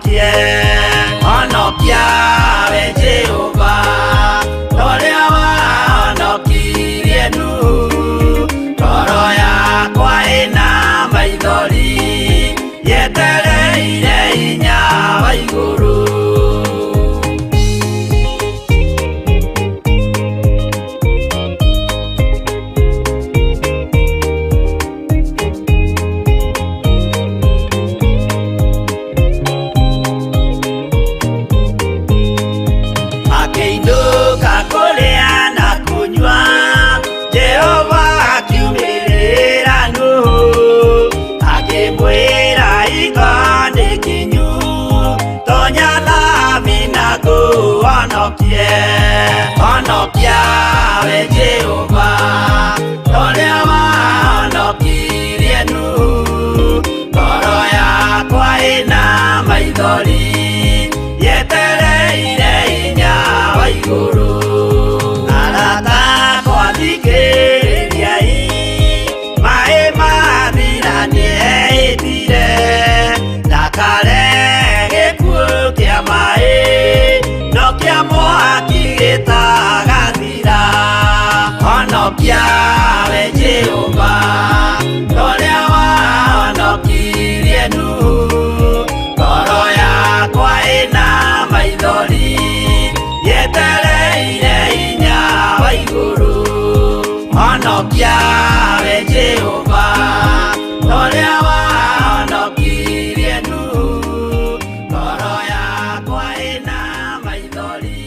honokie honokia we Jehova toria wa honokirie Nuhu toro yakwa ina maithori yetereire hinya wa iguru honokia we Jehova toria wa honokirie Nuhu toro yakwa ina maithori yetereire hinya wa iguru arata kwathikiriai mai mathira nieitire ndakare gikuũ kia mai no kia mwaki gĩtagathira honokia we Jehova toria wa honokirie Nuhu toro yakwa ina maithori yetereire hinya wa iguru honokia we Jehova toria wa honokirie Nuhu toro yakwa ina maithori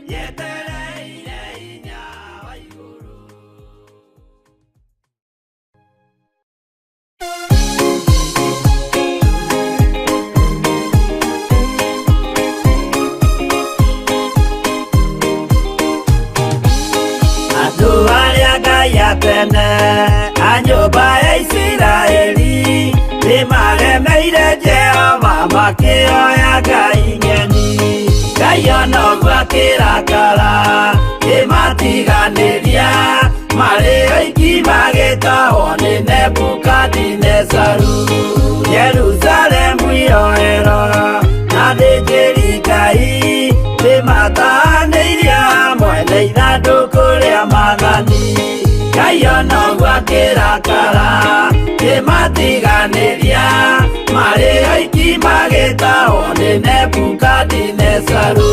yetereire hinya wa iguru andũ arĩa Ngai atene a nyũmba ya Isiraeli nĩmaremeire Jehova makĩoya ngai ng'eni Ngai onoguo akĩrakara kĩmatiganĩria marĩ oiki magĩtahwo nĩ Nebukadinezaru Jerusalemu iroero na thĩnjĩri-Ngai nĩmatahanĩirie hamwe na ithandũkũ rĩa maathani Ngai onoguo akĩrakara kĩmatiganĩria marĩ oiki magĩtahwo nĩ Nebukadinezaru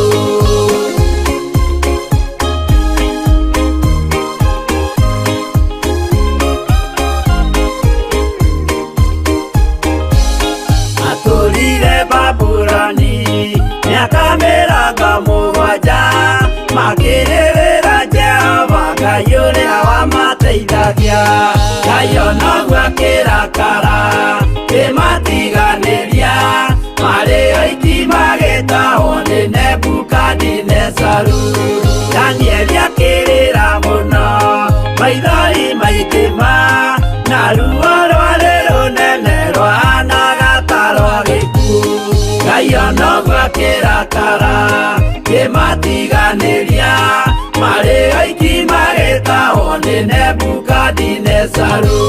atũrire Babuloni mĩaka mĩrongo mũgwanja makĩrĩrĩra Jehova Ngai ũrĩa wamateithagia Ngai onoguo akĩrakara kĩmatiganĩria marĩ oiki magĩtahwo nĩ Nebukadinezaru Danieli akĩrĩra mũno maithori maitĩma na ruo rwarĩ rũnene rwahanaga ta rwa gĩkuũ Ngai onoguo akĩrakara kĩmatiganĩria marĩ oiki magĩtahwo nĩ Nebukadinezaru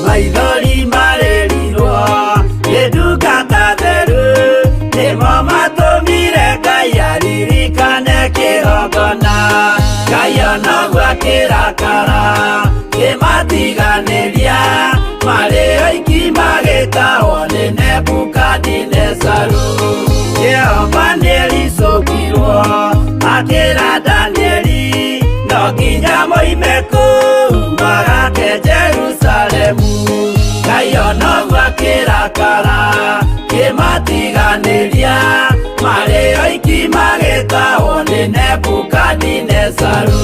maithori marĩrirwo nĩ ndungata theru nĩmo matũmire Ngai aririkane kĩgongona Ngai onoguo akĩrakara kĩmatiganĩria marĩ oiki magĩtahwo nĩ Nebukadinezaru Jehova nĩericũkirwo akĩra Danieli no nginya moime kũu magake Jerusalemu Ngai onoguo akĩrakara kĩmatiganĩria marĩ oiki magĩtahwo nĩ Nebukadinezaru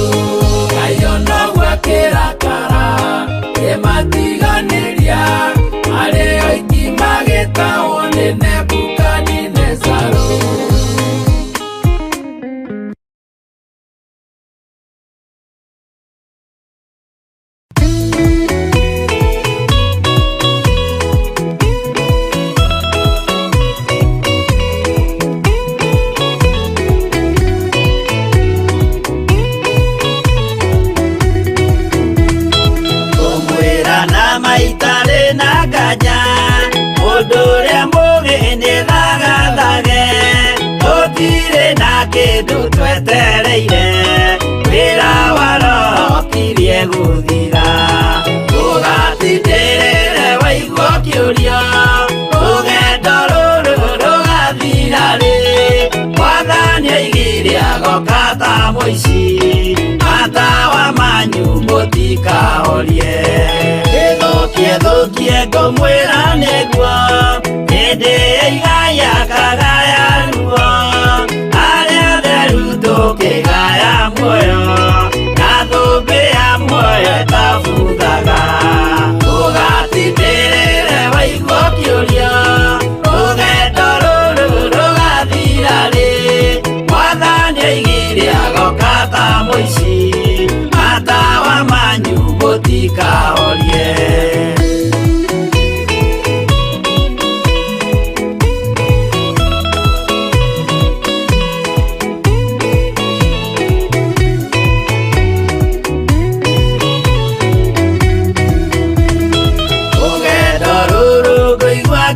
Ngai onoguo akĩrakara kĩmatiganĩria marĩ oiki magĩtahwo nĩ Nebukadinezaru kindu twetereire wira wa roho kirie guthira ugatindĩrĩre waigua ũkĩũrio rũgendo rũrũ rũgathira rĩ Mwathani oigire agoka ta mũici matawa manyu mũtikahorie gĩthũkie ngũmwĩra nĩguo hĩndĩ ĩigaya kagaya ruo arĩa atheru tũkĩgaya muoyo na thũmbĩ ya muoyo ĩtabuthaga ũgatindĩrĩre waigua ũkĩũrio rũgendo rũrũ rũgathira rĩ Mwathani oigire agoka ta mũici matawa manyu mũtikahorie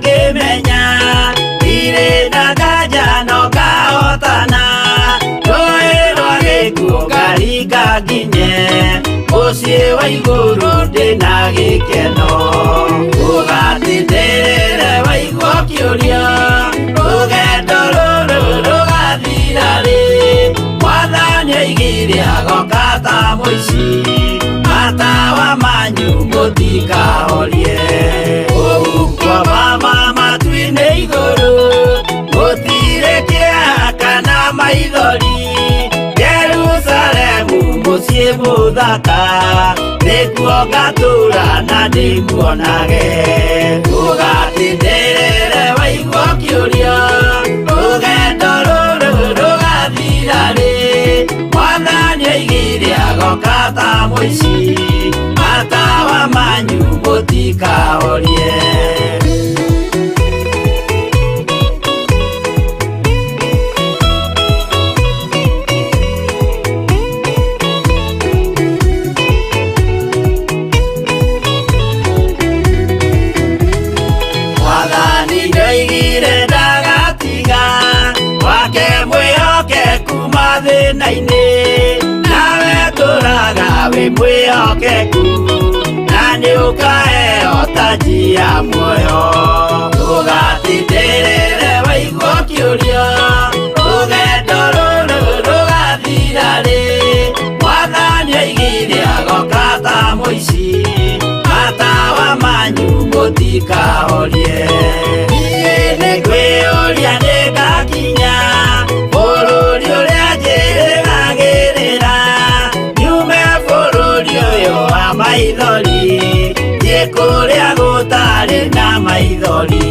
ngĩmenya irĩ na nganja no ngahotana rũĩ rwa gĩkuũ ngaringa nginye mũciĩ wa igũrũ ndĩna gĩkeno ũgatindĩrĩre waigua ũkĩũrio rũgendo rũrũ rũgathira rĩ Mwathani oigire agoka ta mũici matawa manyu mũtikahorie kwamama matu-inĩ igũrũ gũtirĩ kĩeha kana maithori Jerusalemu mũciĩ mũthaka nĩkuo ngatũũra na ndĩmuonage ũgatindĩrĩre waigua ũkĩũrio rũgendo rũrũ rũgathira rĩ Mwathani oigire agoka ta mũici matawa manyu mũtikahorie Mwathani nĩoigire ndagatiga wake mwĩhokeku mathĩna-inĩ nawe tũũraga wĩ mwĩhokeku na nĩũkaheo taji ya muoyo ũgatindĩrĩre waigua ũkĩũrio rũgendo rũrũ rũgathira rĩ Mwathani oigire agoka ta mũici matawa manyu mũtikahorie niĩ nĩngwĩyũria nĩngakinya bũrũri ũrĩa njĩrĩgagĩrĩra nyume bũrũri ũyũ wa maithori thiĩ kũrĩa gũtarĩ na maithori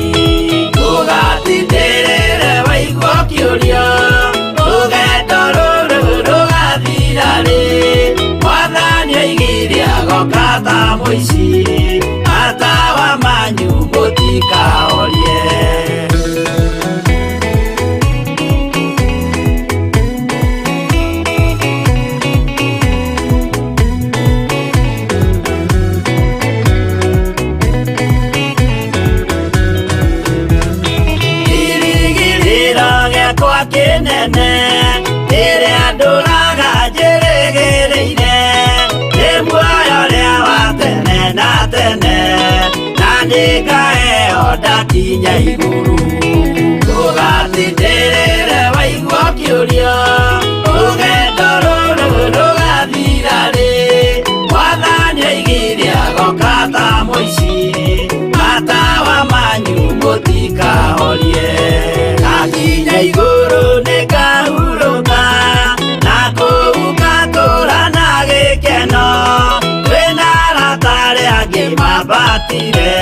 ũgatindĩrĩre waigua ũkĩũrio rũgendo rũrũ rũgathira rĩ Mwathani oigire agoka ta mũici matawa manyu mũtikahorie gĩakwa kĩnene rĩrĩa ndũraga njĩrĩgĩrĩire nĩ muoyo ũrĩa wa tene na tene na nĩngaheo ndakinya igũrũ ũgatindĩrĩre waigua ũkĩũrio rũgendo rũrũ rũgathira rĩ Mwathani oigire agoka ta mũici matawa manyu mũtikahorie ngakinya igũrũ nĩngahurũka na kũu ngatũũra na gĩkeno twĩna arata arĩa angĩ mambatire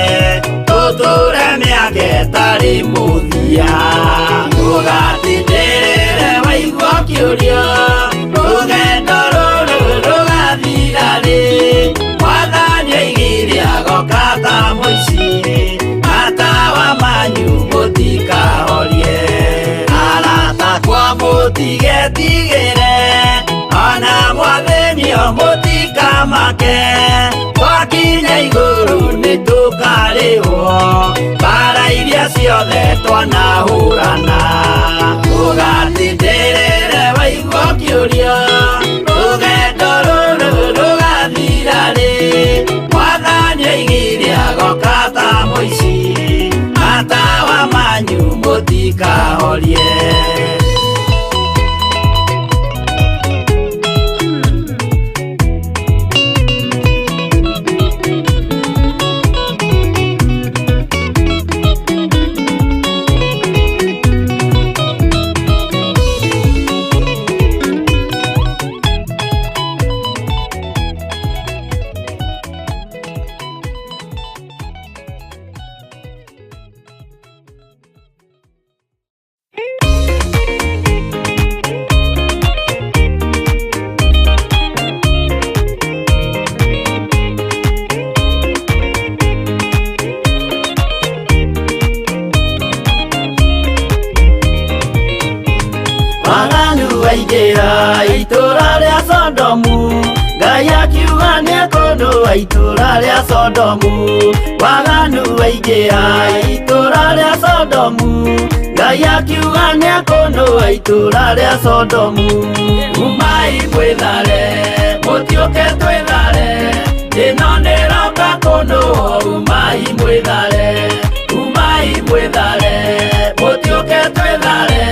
tũtũũre mĩaka ĩtarĩ mũthia ũgatindĩrĩre waigua ũkĩũrio rũgendo rũrũ rũgathira rĩ Mwathani oigire agoka ta mũici matawa manyu mũtikahorie arata kwa mũtigetigĩre ona Mwathani mũtikamake twakinya igũrũ nĩtũkarĩhwo mbara iria ciothe twanahũrana ũgatindĩrĩre tutikahorie. Waingĩra itũra rĩa Sodomu, Ngai akiuga nĩekũndũa itũra rĩa Sodomu. Waganu waingĩra itũra rĩa Sodomu, Ngai akiuga nĩekũndũa itũra rĩa Sodomu. Umai mwĩthare, mũtiũke twĩthare, ĩno nĩroka kũndũa. Umai mwĩthare, umai mwĩthare, mũtiũke twĩthare,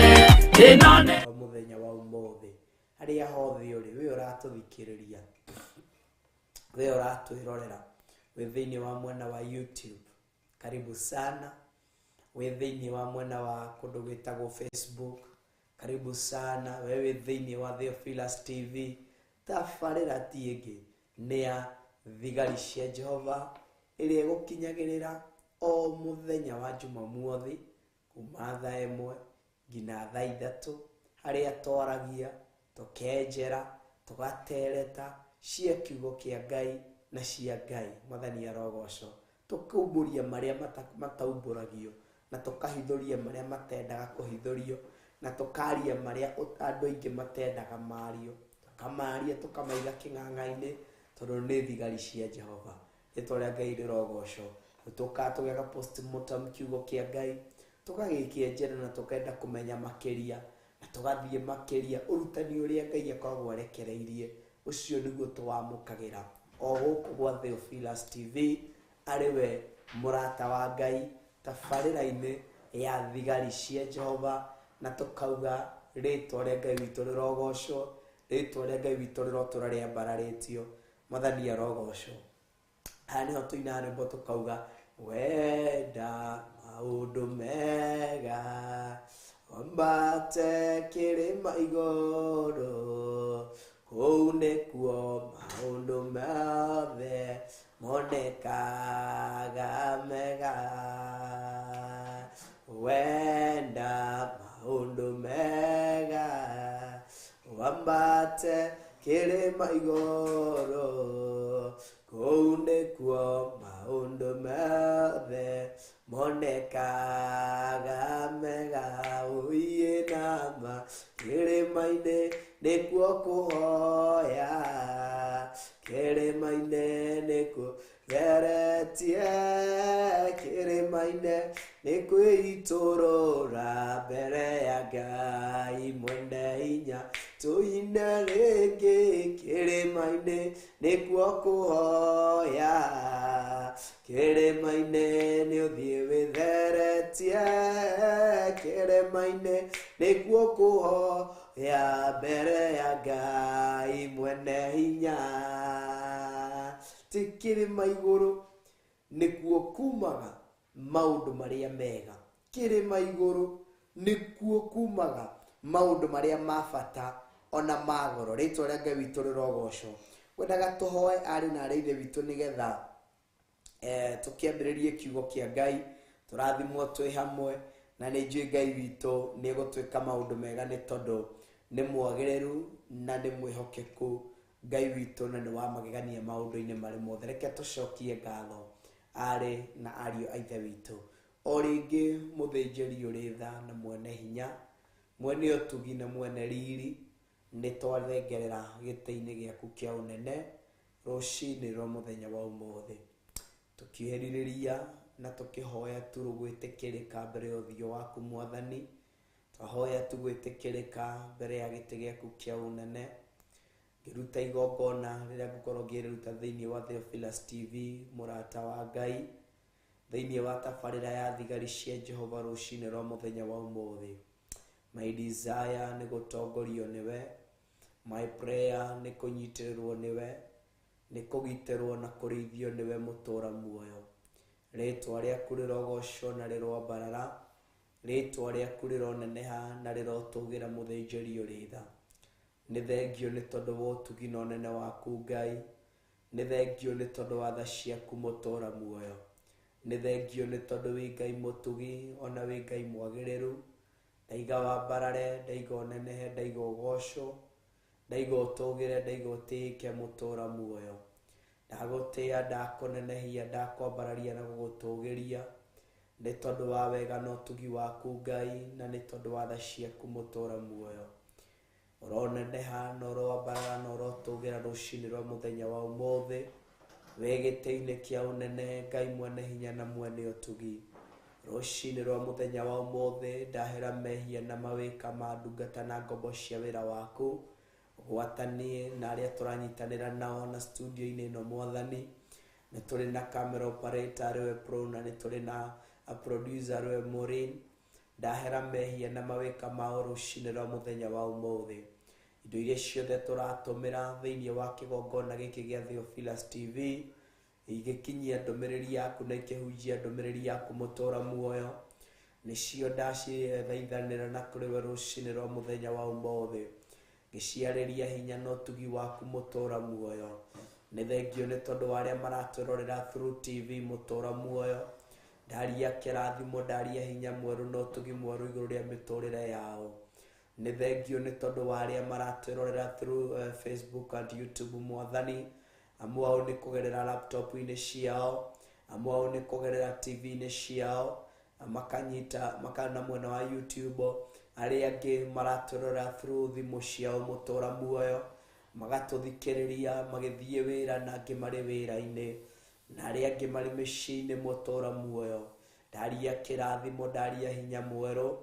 ĩno nĩ haria hothe uri we uratuthikiriria we uratwirorera we thiini wa mwena wa YouTube, karibu sana. We thiini wa mwena wa kundu gwitagwo Facebook, karibu sana. We thiini wa Theophilus TV, tabarĩra ti ĩngĩ nĩ ya thigari cia Jehova ĩrĩa ĩgũkinyagĩrĩra o mũthenya wa Jumamothi kuma thaa 1 nginya thaa 3, harĩa twaragia, tukenjera, tugatereta cia kiugo kia Ngai na cia Ngai Mwathani arogocwo, tukumburia maria mataumbũragio na tukahithuria maria matendaga kuhithurio, na tukaria maria andu aingi matendaga mario, tukamaria tukamaiga king'ang'a-ini tondu ni thigari cia Jehova. Rĩtwa rĩa Ngai rĩrogocwo. Tugeka postmortem kiugo kia Ngai, tugagikienjera na tukenda kumenya makiria, na tugathie makiria urutani uria Ngai akoragwo arekereirie. Ucio niguo tuwamukagira o guku gwa Theophilus TV, ariwe murata wa Ngai tabarĩra-inĩ ya thigari cia Jehova, na tukauga rĩtwa rĩa Ngai witũ rĩrogocwo, rĩtwa rĩa Ngai witũ rĩrotũra rĩambararĩtio, Mwathani arogocwo. Aya nĩho tũina rwĩmbo tukauga wenda maũndũ mega wambate kĩrĩma igũrũ, kũu nĩkuo maũndũ mothe monekaga mega. Wenda maũndũ mega wambate kĩrĩma igũrũ, kũu nĩkuo maũndũ mothe monekaga mega. Ũiye nama kĩrĩma-inĩ nĩkuo kũhoya, kĩrĩma-inĩ nĩkuo geretie, kĩrĩma-inĩ nĩkwĩitũrũra mbere ya Ngai mwene hinya. Tũine rĩngĩ kĩrĩma-inĩ nĩkuo kũhoya, kĩrĩma-inĩ nĩũthiĩ wĩtheretie, kĩrĩma-inĩ nĩkuo kũhoya mbere ya Ngai mwene hinya. Ti kĩrĩma igũrũ nĩkuo kumaga maũndũ marĩa mega, kĩrĩma igũrũ nĩkuo kumaga maũndũ marĩa ma bata ona magoro. Rĩtwa rĩa Ngai witũ rĩrogocwo. Wendaga tũhoe arĩ na arĩ ithe witũ nĩgetha tukĩambĩrĩrie kiugo kĩa Ngai, tũrathimwo twĩ hamwe, na nĩ njũĩ Ngai witũ nĩ egũtwĩka maũndũ mega nĩ tondũ nĩ mwagĩrĩru na nĩ mwĩhokeku Ngai witũ, na nĩ wa magegania maũndũ-inĩ marĩ mothe. Reke tũcokie ngatho arĩ na ariũ a ithe witũ. O rĩngĩ mũthĩnjĩri ũrĩ tha na mwene hinya, mwene ũtugi na mwene riri, nĩ twathengerera gĩtĩ-inĩ gĩaku kĩa ũnene rũcinĩ rwa mũthenya wa ũmũthĩ, tũkĩerirĩria na tũkĩhoya tu gwĩtĩkĩrĩka mbere ya ũthiũ waku Mwathani. Twahoya tu gwĩtĩkĩrĩka mbere ya gĩtĩ gĩaku kĩa ũnene, ngĩruta igongona rĩrĩa ngũkorwo ngĩrĩruta thĩinĩ wa Theophilus TV, mũrata wa Ngai. thĩinĩ wa tabarĩra ya thigari cia Jehova rũcinĩ rwa mũthenya wa ũmũthĩ. My desire nĩ gũtongorio nĩwe, my prayer nĩ kũnyitĩrĩrwo nĩwe, nĩ kũgitĩrwo na kũrĩithio nĩwe mũtũũra muoyo. Rĩĩtwa rĩaku rĩrogocwo na rĩrombarara, rĩĩtwa rĩaku rĩroneneha na rĩrotũgĩra mũthĩnjĩri ũrĩ tha. Nĩ thengio nĩ tondũ wa ũtugi na ũnene waku Ngai, nĩ thengio nĩ tondũ wa tha ciaku mũtũũra muoyo, nĩ thengio nĩ tondũ wĩ Ngai mũtugi ona wĩ Ngai mwagĩrĩru. Ndaiga wambarare, ndaiga ũnenehe, ndaiga ũgocwo, ndaiga ũtũgĩre, ndaiga ũtĩĩke mũtũũra muoyo. Ndagũtĩĩa, ndakũnenehia, ndakwambararia na gũgũtũgĩria nĩ tondũ wa wega na ũtugi waku Ngai, na nĩ tondũ wa tha ciaku mũtũũra muoyo. Ũroneneha na ũroambarara na ũrotũgĩra rũcinĩ rwa mũthenya wa ũmũthĩ, wĩ gĩtĩ-inĩ kĩa ũnene, Ngai mwene hinya na mwene ũtugi. Rũcinĩ rwa mũthenya wa ũmũthĩ ndahera mehia na mawĩka ma ndungata na ngombo cia wĩra waku, gwatanie na arĩa tũranyitanĩra nao na studio-inĩ ĩno Mwathani. Nĩ tũrĩ na camera operator arĩwe Pro, na nĩ tũrĩ na producer arĩwe Maureen. Ndahera mehia na mawĩka mao rũcinĩ rwa mũthenya wa ũmũthĩ. Indo iria ciothe tũratũmĩra thĩinĩ wa kĩgongona gĩkĩ gĩa Theophilus TV igĩkinyia ndũmĩrĩri yaku na ikĩhunjia ndũmĩrĩri yaku mũtũũra muoyo, nĩcio ndacithaithanĩra na kũrĩwe rũcinĩ rwa mũthenya wa ũmũthĩ, ngĩciarĩria hinya na ũtugi waku mũtũũra muoyo. Nĩ thengio nĩ tondũ wa arĩa maratwĩrorera through TV mũtũũra muoyo. Ndaria kĩrathimo, ndaria hinya mwerũ na ũtugi mwerũ igũrũ rĩa mĩtũũrĩre yao. Nĩ thengio nĩ tondũ wa arĩa maratwĩrorera through Facebook and YouTube Mwathani. Amwe ao nĩ kũgerera laptop-inĩ ciao, amwe ao nĩ kũgerera TV-inĩ ciao, makana mwena wa YouTube. Arĩa angĩ maratwĩrorera through thimũ ciao mũtũũra muoyo, magatũthikĩrĩria magĩthiĩ wĩra na angĩ marĩ wĩra-inĩ, na arĩa angĩ marĩ mĩciĩ-inĩ mũtũũra muoyo. Ndaria kĩrathimo, ndaria hinya mwerũ,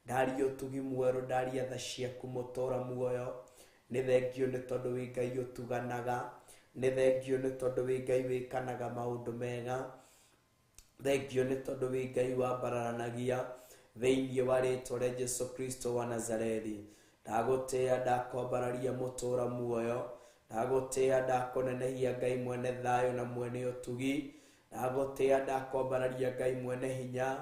ndaria ũtugi mwerũ, ndaria tha ciaku mũtũũra muoyo. Nĩ thengio nĩ tondũ wĩ Ngai ũtuganaga, nĩ thengio nĩ tondũ wĩ Ngai wĩkanaga maũndũ mega, thengio nĩ tondũ wĩ Ngai wambararanagia thĩinĩ wa rĩĩtwa rĩa Jesũ Kristo wa Nazarethi. Ndagũtĩĩa, ndakwambararia mũtũũra muoyo, ndagũtĩĩa, ndakũnenehia Ngai mwene thayũ na mwene ũtugi, ndagũtĩĩa, ndakwambararia Ngai mwene hinya,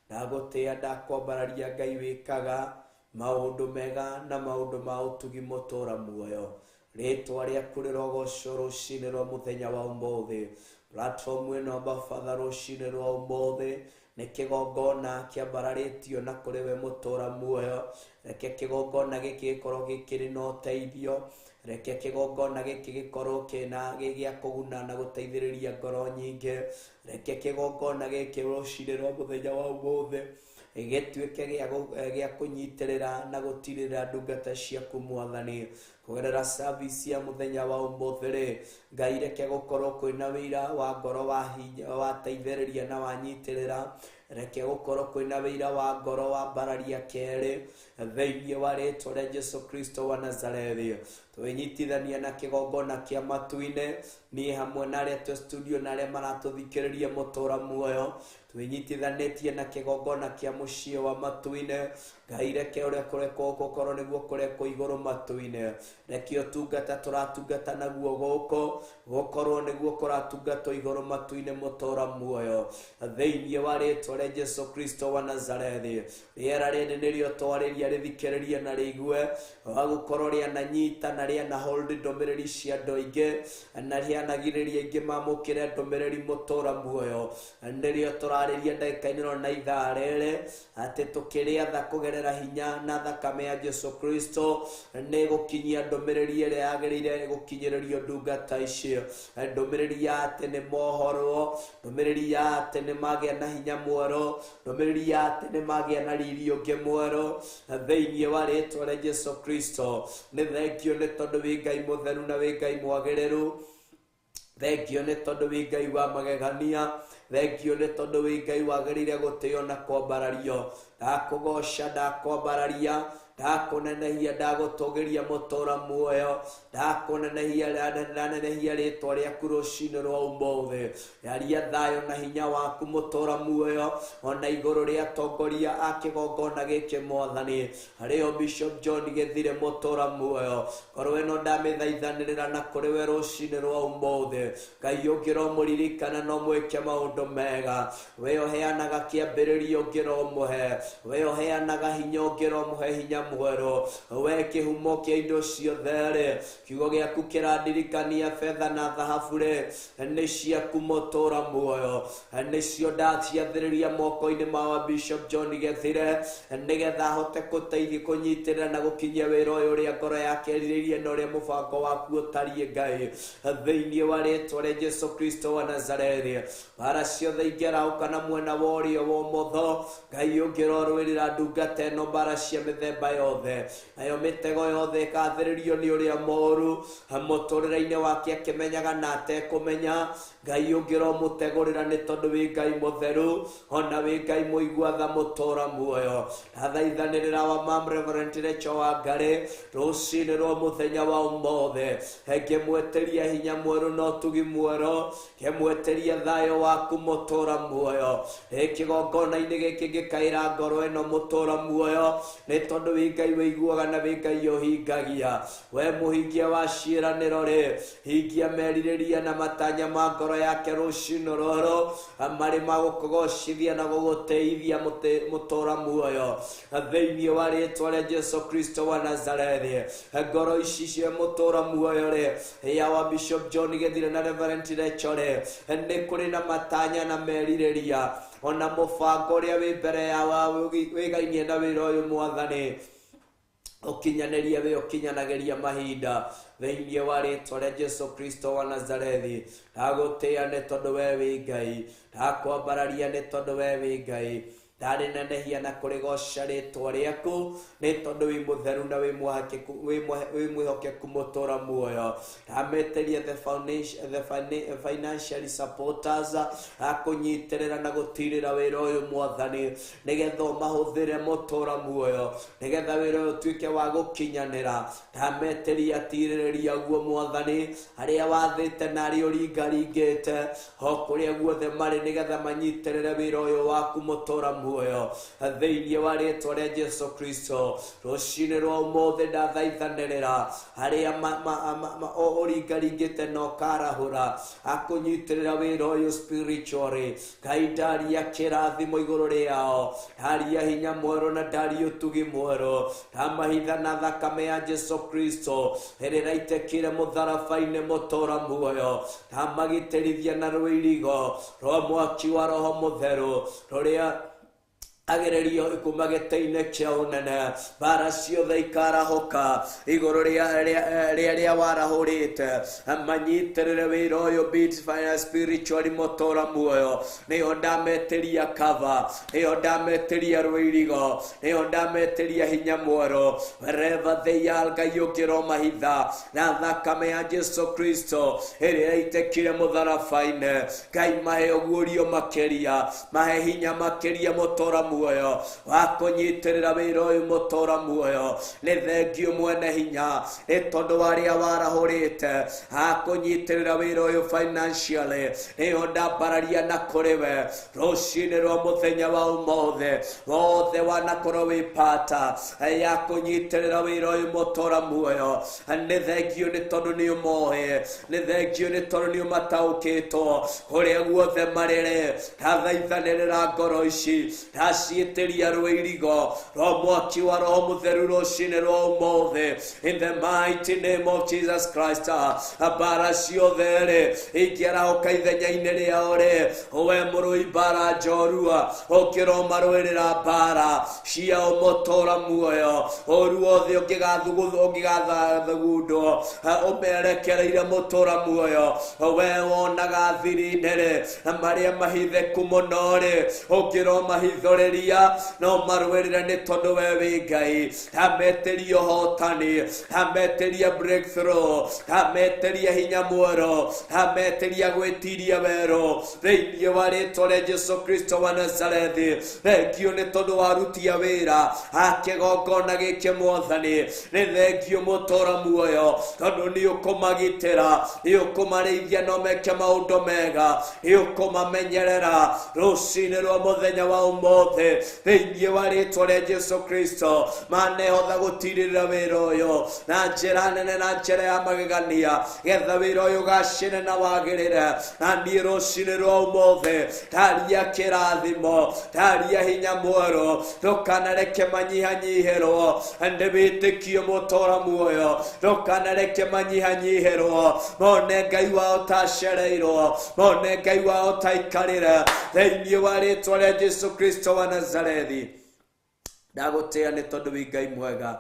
ndagũtĩĩa, ndakwambararia Ngai wĩkaga maũndũ mega na maũndũ ma ũtugi mũtũũra muoyo. Rĩĩtwa rĩaku rĩrogocwo rũcinĩ rwa mũthenya wa ũmũthĩ. Platform ĩno Baba rũcinĩ rwa ũmũthĩ nĩ kĩgongona kĩambararĩtio na kũrĩ we mũtũũra muoyo. Reke kĩgongona gĩkĩ gĩkorwo gĩkĩrĩ na ũteithio, reke kĩgongona gĩkĩ gĩkorwo kĩna gĩa kũguna na gũteithĩrĩria ngoro nyingĩ. Reke kĩgongona gĩkĩ rũcinĩ rwa mũthenya wa ũmũthĩ gĩtuĩke gĩa kũnyitĩrĩra na gũtirĩra ndungata ciaku Mwathani. Kũgerera service ya mũthenya wa ũmũthĩ, Ngai reke gũkorwo kwĩna wĩira wa ngoro wateithĩrĩria na wanyitĩrĩra. Reke gũkorwo kwĩna wĩira wa ngoro wambararia kerĩ thĩinĩ wa rĩĩtwa rĩa Jesũ Kristo wa Nazarethi. Twĩnyitithania na kĩgongona kĩa matu-inĩ, niĩ hamwe na arĩa twĩ studio na arĩa maratũthikĩrĩria mũtũũra muoyo, twĩnyitithanĩtie na kĩgongona kĩa mũciĩ wa matu-inĩ. Ngai reke ũrĩa kũrekwo gũkorwo nĩguo kũrekwo igũrũ matu-inĩ. Reke ũtungata tũratungata naguo gũkũ gũkorwo nĩguo kũratungatwo igũrũ matu-inĩ mũtũũra muoyo, thĩinĩ wa rĩĩtwa rĩa Jesũ Kristo wa Nazarethi. Rĩera rĩrĩ nĩrĩo twarĩria rĩthikĩrĩrie na rĩigue, wagũkorwo rĩananyita na rĩana hold ndũmĩrĩri cia andũ aingĩ, na rĩanagirĩria aingĩ mamũkĩre ndũmĩrĩri mũtũũra muoyo. Nĩrĩo tũrarĩria ndagĩka-inĩ ĩno na ithaa rĩrĩ atĩ tũkĩrĩatha kũgerera hinya na thakame ya Jesũ Kristo nĩ gũkinyia ndũmĩrĩri ĩrĩa yagĩrĩire gũkinyĩrĩrio ndungata ici. Ndũmĩrĩri ya atĩ nĩ mohorwo, ndũmĩrĩri ya atĩ nĩ magĩa na hinya mwerũ, ndũmĩrĩri ya atĩ nĩ magĩa na riri ũngĩ mwerũ thĩinĩ wa rĩĩtwa rĩa Jesũ Kristo. Nĩ thengio nĩ tondũ wĩ Ngai mũtheru na wĩ Ngai mwagĩrĩru. Thengio nĩ tondũ wĩ Ngai wa magegania, thengio nĩ tondũ wĩ Ngai wagĩrĩire gũtĩo na kwambarario. Ndakũgoca, ndakwambararia, ndakunenehia, ndagũtũgĩria mũtũra muoyo, ndakunenehia, ndanenehia rĩtwa rĩaku rũcinĩ rwa ũmũthĩ. Yaria thayũ na hinya waku mũtũra muoyo ona igũrũ rĩa atongoria a kĩgongona gĩkĩ Mwathani, harĩo Bishop John Gĩthire mũtũra muoyo. Ngoro ĩno ndamĩthaithanĩrĩra na kũrĩ we rũcinĩ rwa ũmũthĩ. Ngai ũngĩra ũmũririkana no mwĩke maũndũ mega. We ũheanaga kĩambĩrĩrio ũngĩra ũmũhe, we ũheanaga hinya ũngĩra ũmũhe hinya mwerũ. We kĩhumo kĩa indo ciothe-rĩ, kiugo gĩaku kĩrandirikania betha na thahabu-rĩ nĩ ciaku mũtũra muoyo. Nĩcio ndaciathĩrĩria moko-inĩ ma Bishop John Gĩthire nĩgetha ahote gũteithia kũnyitĩrĩra na gũkinyia wĩra ũyũ ũrĩa ngoro yake erirĩirie na ũrĩa mũbango waku ũtariĩ Ngai, thĩinĩ wa rĩtwa rĩa Jesu Kristo wa Nazarethi. Mbara ciothe ingĩraũkana mwena wa ũrĩo wa ũmotho, Ngai ũngĩrorũĩrĩra ndungata ĩno mbara cia mĩthemba yothe, nayo mĩtego yothe ĩkathĩrĩrio nĩ ũrĩa mũũru mũtũrĩre-inĩ wake akĩmenyaga na atekũmenya. Ngai ũngĩra ũmũtegũrĩra nĩ tondũ wĩ Ngai mũtheru ona wĩ Ngai mũigua tha mũtũra muoyo. Ndathaithanĩrĩra wa Mam Reverend Rachel Wangari rũcinĩ rwa mũthenya wa ũmũthĩ, ngĩmweteria hinya mwerũ na ũtugi mwerũ, ngĩmweteria thayũ waku mũtũra muoyo. Kĩgongona-inĩ gĩkĩ ngĩkaĩra ngoro ĩno mũtũra muoyo nĩ tondũ wĩ Ngai wĩiguaga na wĩ Ngai ũhingagia. We mũhingia wa ciĩranĩro-rĩ, hingia merirĩria na matanya ma ngoro yake rũcinĩ rũrũ marĩ magũkũgocithia na gũgũteithia mũtũra muoyo, thĩinĩ wa rĩtwa rĩa Jesu Kristo wa Nazarethi. Ngoro ici cia mũtũra muoyo-rĩ, ya wa Bishop John Gĩthire na Reverend Rachel-rĩ, nĩ kũrĩ na matanya na merirĩria ona mũbango ũrĩa wĩ mbere yao wĩgainie na wĩra ũyũ Mwathani, ũkinyanĩria wĩ ũkinyanagĩria mahinda, thĩinĩ wa rĩtwa rĩa Jesu Kristo wa Nazarethi. Ndagũtĩĩa nĩ tondũ we wĩ Ngai, ndakwambararia nĩ tondũ we wĩ Ngai, ndanenehia na kũrĩgoca rĩtwa rĩaku nĩ tondũ wĩ mũtheru na wĩ mwĩhokeku mũtũra muoyo. Ndameteria the financial supporters akũnyitĩrĩra na gũtirĩra wĩra ũyũ Mwathani, nĩgetha ũmahũthĩre mũtũra muoyo, nĩgetha wĩra ũyũ ũtuĩke wa gũkinyanĩra. Ndameteria atirĩrĩria guo Mwathani, arĩa wathĩte na arĩa ũringaringĩte o kũrĩa guothe marĩ, nĩgetha manyitĩrĩre wĩra ũyũ waku mũtũra muoyo, thĩinĩ wa rĩtwa rĩa Jesu Kristo. Rũcinĩ rwa ũmũthĩ ndathaithanĩrĩra arĩa ũringaringĩte na ũkarahũra akũnyitĩrĩra wĩra ũyũ spiritually. Ngai ndaria kĩrathimo igũrũ rĩao, ndaria hinya mwerũ na ndaria ũtugi mwerũ, ndamahitha na thakame ya Jesu Kristo ĩrĩa ĩraitĩkire mũtharaba-inĩ mũtũra muoyo. Ndamagitĩrithia na rũirigo rwa mwaki wa Roho Mũtheru rũrĩa agererio kuma gĩtĩ-inĩ kĩa ũnene. Mbara ciothe ikarahoka igũrũ rĩrĩa warahũrĩte, manyitĩrĩre wĩra ũyũ spiritually mũtũra muoyo. Nĩyo ndametĩria cover, nĩyo ndametĩria rũirigo, nĩyo ndametĩria hinya mwerũ. Wherever they are, Ngai ũkĩra ũmahitha na thakame ya Jesu Kristo ĩrĩa ĩitĩkire mũtharaba-inĩ. Ngai mahe ũguũrio makĩria, mahe hinya makĩria mũtũra muoyo wa kũnyitĩrĩra wĩra ũyũ mũtũra muoyo. Nĩ thengio mwene hinya nĩ tondũ wa arĩa warahũrĩte akũnyitĩrĩra wĩra ũyũ financially. Nĩyo ndambararia na kũrĩ we rũcinĩ rwa mũthenya wa ũmũthĩ, wothe wanakorwo wĩ pata ya kũnyitĩrĩra wĩra ũyũ mũtũra muoyo. Nĩ thengio nĩ tondũ nĩ ũmoĩ, nĩ thengio nĩ tondũ nĩ ũmataũkĩtwo kũrĩa guothe marĩ. Ndathaithanĩrĩra ngoro ici, ndaciĩtĩria rũirigo rwa mwaki wa Roho Mũtheru rũcinĩ rwa ũmũthĩ, in the mighty name of Jesus Christ. Mbara ciothe-rĩ ingĩarahoka ithenya-inĩ rĩao-rĩ, we mũrũi mbara njorua ũkĩra ũmarũĩrĩra mbara ciao mũtũra muoyo. Ũru wothe ũngĩgathugundwo ũmerekereire mũtũra muoyo, we wonaga thiri-inĩ marĩa mahithĩku mũno-rĩ, ũkĩra ũmahithũrĩria maruĩria no maruĩrĩre nĩ tondũ we wĩ Ngai. Ndametĩria ũhotani, ndametĩria breakthrough, ndametĩria hinya mwerũ, ndametĩria gwĩtiria werũ thĩinĩ wa rĩĩtwa rĩa Jesũ Kristo wa Nazarethi. Thengio nĩ tondũ warutia wĩra kĩgongona gĩkĩ Mwathani. Nĩ thengio mũtũũra muoyo tondũ nĩ ũkũmagitĩra, nĩ ũkũmarĩithia no meke maũndũ mega, nĩ ũkũmamenyerera rũcinĩ rwa mũthenya wa ũmũthĩ thĩinĩ wa rĩĩtwa rĩa Jesũ Kristo. Manehotha gũtirĩrĩra wĩra ũyũ na njĩra nene na njĩra ya magegania, getha wĩra ũyũ ũgacĩre na wagĩrĩre. Na niĩ rũcinĩ rwa ũmũthĩ ndaria kĩrathimo, ndaria hinya mwerũ, ndũkanareke manyihanyihĩrwo. Nĩ wĩtĩkio mũtũũra muoyo, ndũkanareke manyihanyihĩrwo. Mone Ngai wao tacereirwo, mone Ngai wao taikarĩre thĩinĩ wa rĩĩtwa rĩa Jesũ Kristo wa Nazarethi. Ndagũtĩĩa nĩ tondũ wĩ Ngai mwega,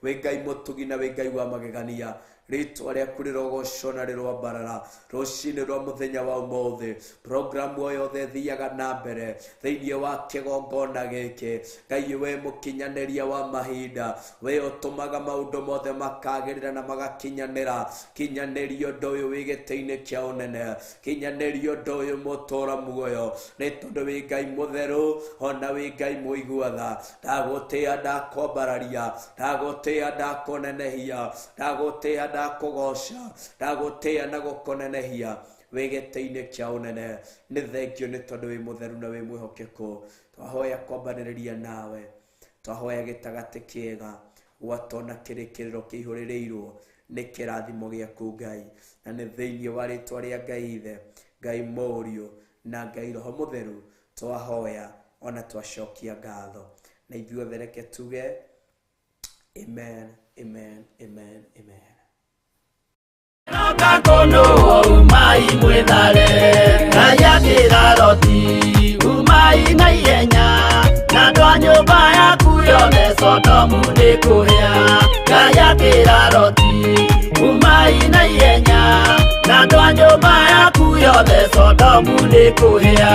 wĩ Ngai mũtugi na wĩ Ngai wa magegania. Rĩĩtwa rĩaku rĩrogocwo na rĩrwambarara rũcinĩ rwa mũthenya wa ũmũthĩ. Programu o yothe thiaga na mbere thĩinĩ wa kĩgongona gĩkĩ. Ngai we mũkinyanĩria wa mahinda, we ũtũmaga maũndũ mothe makagĩrĩra na magakinyanĩra. Kinyanĩria ũndũ ũyũ wĩ gĩtĩ-inĩ kĩa ũnene, kinyanĩria ũndũ ũyũ mũtũũra muoyo, nĩ tondũ wĩ Ngai mũtheru ona wĩ Ngai mũigua-tha. Ndagũtĩĩa, ndakwambararia, ndagũtĩĩa, ndakũnenehia, ndagũtĩĩa, ndakũgoca, ndagũtĩĩa na gũkũnenehia wĩ gĩtĩ-inĩ kĩa ũnene. Nĩ thengio nĩ tondũ wĩ mũtheru na wĩ mwĩhokeku. Twahoya kwambanĩrĩria nawe, twahoya gĩtagatĩ kĩega gwatona kĩrĩkĩrĩro kĩihũrĩrĩirwo nĩ kĩrathimo gĩaku Ngai. Na nĩ thĩinĩ wa rĩĩtwa rĩa Ngai Ithe, Ngai Mũriũ na Ngai Roho Mũtheru twahoya ona twacokia ngatho. Na ithuothe reke tuge amen, amen, amen, amen. Kakono umai mwethare Ngaya kĩraroti umai na ihenya na andũ a nyũmba yaku yothe Sodomu nĩ kũhĩa. Ngaya kĩraroti umai na ihenya na andũ a nyũmba yaku yothe Sodomu nĩ kũhĩa.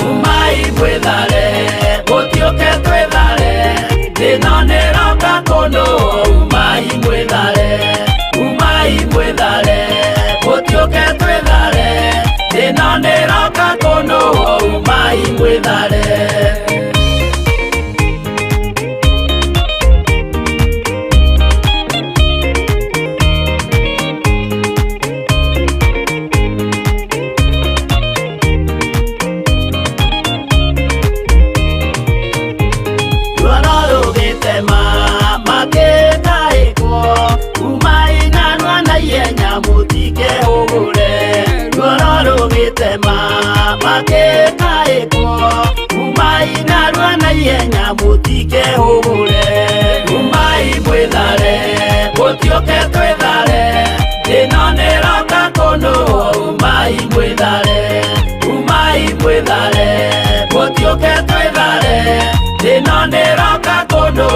Umai mwethare gũtiũke twĩthare, thĩĩno nĩroka kũndũ. Umai mwethare, umai mwethare gũtiũke twĩthare, thĩĩno nĩroka kũndũ. Umai mwethare. Umai narua na ihenya mũtike hũgũre. Umai mwĩthare gũtiũke twĩthare, thĩĩno nĩroka kũndũ. Umai mwĩthare, umai mwĩthare gũtiũke twĩthare, thĩĩno nĩroka kũndũ.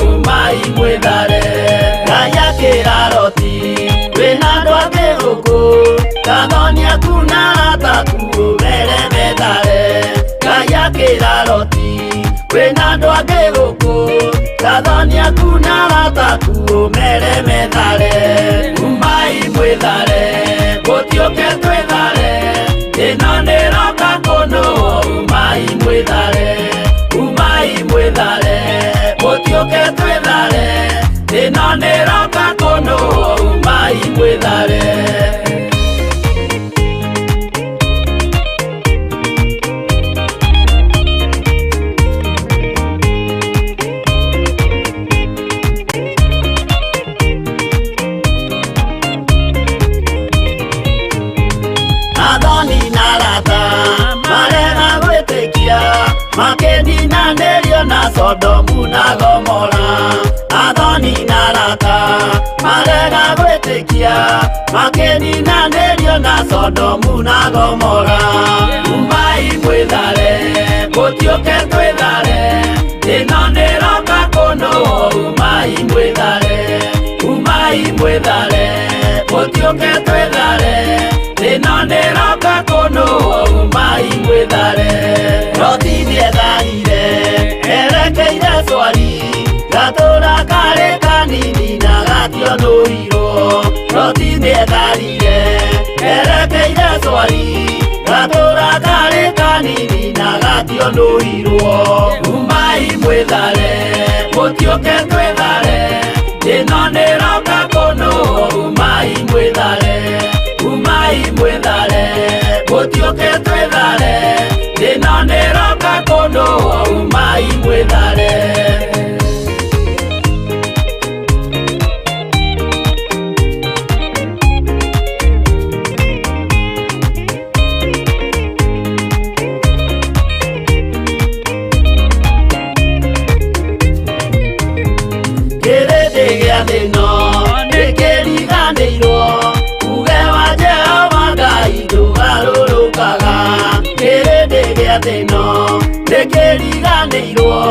Umai mwĩthare. Ngaya kĩraroti wĩna andũ angĩ gũkũ, kathonia kuna ataku mere methare. Ngaya kĩraroti wĩna andũ angĩ gũkũ, kathonia kuna ataku mere methare. Umai mwĩthare gũtiũke twĩthare, thĩĩno nĩroka kũndũ. Umai mwĩthare, umai mwĩthare gũtiũke twĩthare, thĩĩno nĩroka kũndũ. Umai mwĩthare. Adoni narata marega gwĩtĩkia, makĩninanĩrio na Sodomu na Gomora. Adoni narata marega gwĩtĩkia, makĩninanĩrio na Sodomu na Gomora. Umai mwĩthare gũtiũke twĩthare, thĩĩno nĩroka kũndũ. Umai mwĩthare, umai mwĩthare gũtiũke twĩthare, thĩĩno nĩroka kũndũ. Umai mwĩthare. Roti nĩetharire gatio nuhirwo rotini etharire erekeire swari gatura kari kanini na gatio nuhirwo umai mwithare mutioke twithare ino niroka kuno umai mwithare mutioke twithare ino niroka kuno umai mwithare Nekeriganĩirwo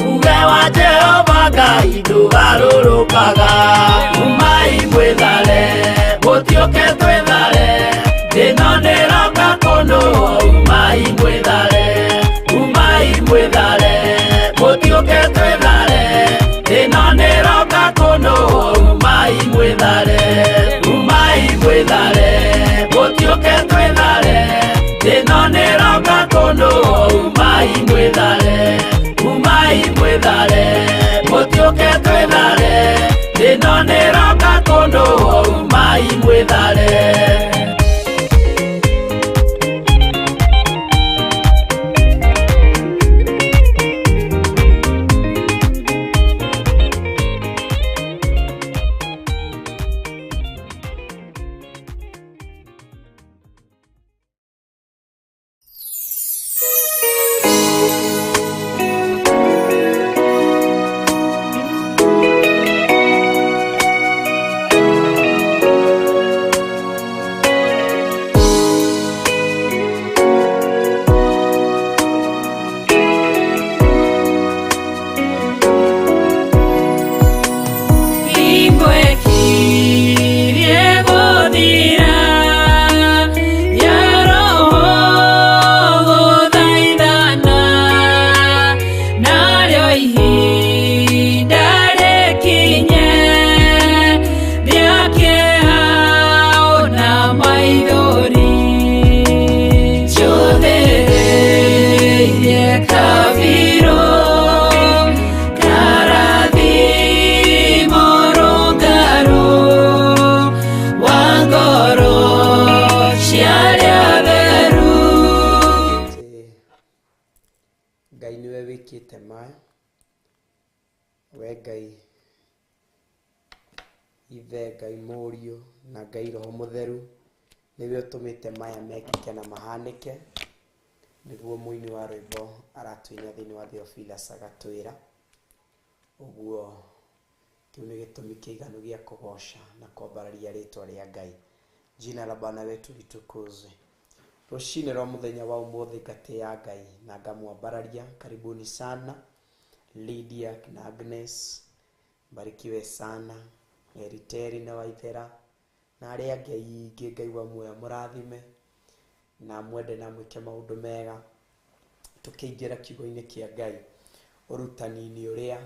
uge wa Jehova Ngai ndũgarũrũkaga umai mwĩthare mũtioke twĩthare ĩno nĩroka kũnũ umai mwĩthare mũtioke twĩthare ĩno nĩroka kũnũ umai mwĩthare mũtioke twĩthare ĩno nĩroka kũnũ umai mwĩthare mũtioke twĩthare ĩno nĩroka kũnũ umai mwĩthare Ngai niwe wikite maya we Ngai ithe Ngai Mũriũ na Ngai Roho Mũtheru niwe ũtũmĩte maya mekĩke na mahanĩke nĩguo mũini wa rwĩmbo aratũinia thĩinĩ wa Theophilus agatwĩra ũguo kĩu nĩ gĩtũmi kĩiganu gĩa kũgoca na kwambararia rĩtwa rĩa Ngai. Jina la Bwana wetu litukuzwe. Rũcinĩ rwa mũthenya wa ũmũthĩ ngatĩĩa Ngai na ngamwambararia. Karibuni sana Lydia na Agnes, barikiwe sana Eriteri na Waithera na arĩa angĩ aingĩ. Ngai wa muoyo mũrathime na mwende na mwĩke maũndũ mega. Tũkĩingĩra kiugo-inĩ kĩa Ngai ũrutani-inĩ ũrĩa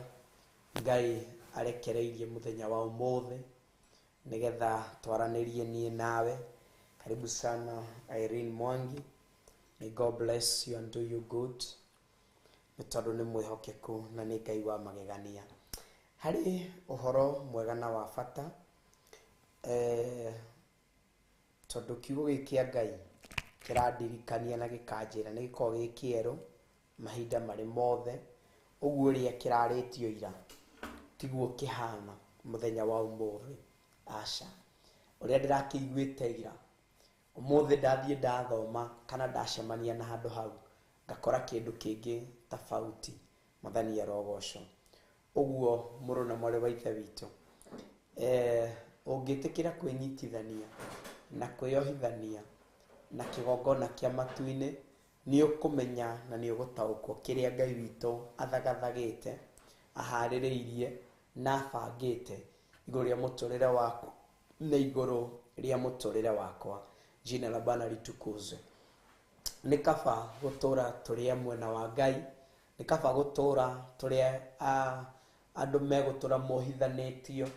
Ngai arekereirie mũthenya wa ũmũthĩ nĩgetha twaranĩrie niĩ nawe. Karibu sana Irene Mwangi. May God bless you and do you good. Nĩ tondũ nĩ mwĩhokeku na nĩ Ngai wa magegania. Harĩ ũhoro mwega na wa bata tondũ kiugo gĩkĩ kĩa Ngai kĩrandirikania na gĩkanjĩra nĩ gĩkoragwo gĩ kĩerũ mahinda marĩ mothe. Ũguo ũrĩa kĩrarĩtio ira tiguo kĩhana mũthenya wa ũmũthĩ. Aca, ũrĩa ndĩrakĩiguĩte ira ũmũthĩ ndathiĩ ndathoma kana ndacemania na handũ hau ngakora kĩndũ kĩngĩ tofauti. Mwathani arogocwo. Ũguo mũrũ na mwarĩ wa ithe witũ ũngĩtĩkĩra kwĩnyitithania na kwĩyohithania na kĩgongona kĩa matu-inĩ nĩ ũkũmenya na nĩ ũgũtaũkwo kĩrĩa Ngai witũ athagathagĩte, aharĩrĩirie na abangĩte igũrũ rĩa mũtũrĩre waku na igũrũ rĩa mũtũrĩre wakwa. Jina la Bwana litukuzwe. Nĩ kaba gũtũra tũrĩ mwena wa Ngai, nĩ kaba gũtũra tũrĩ andũ megũtũra mohithanĩtio,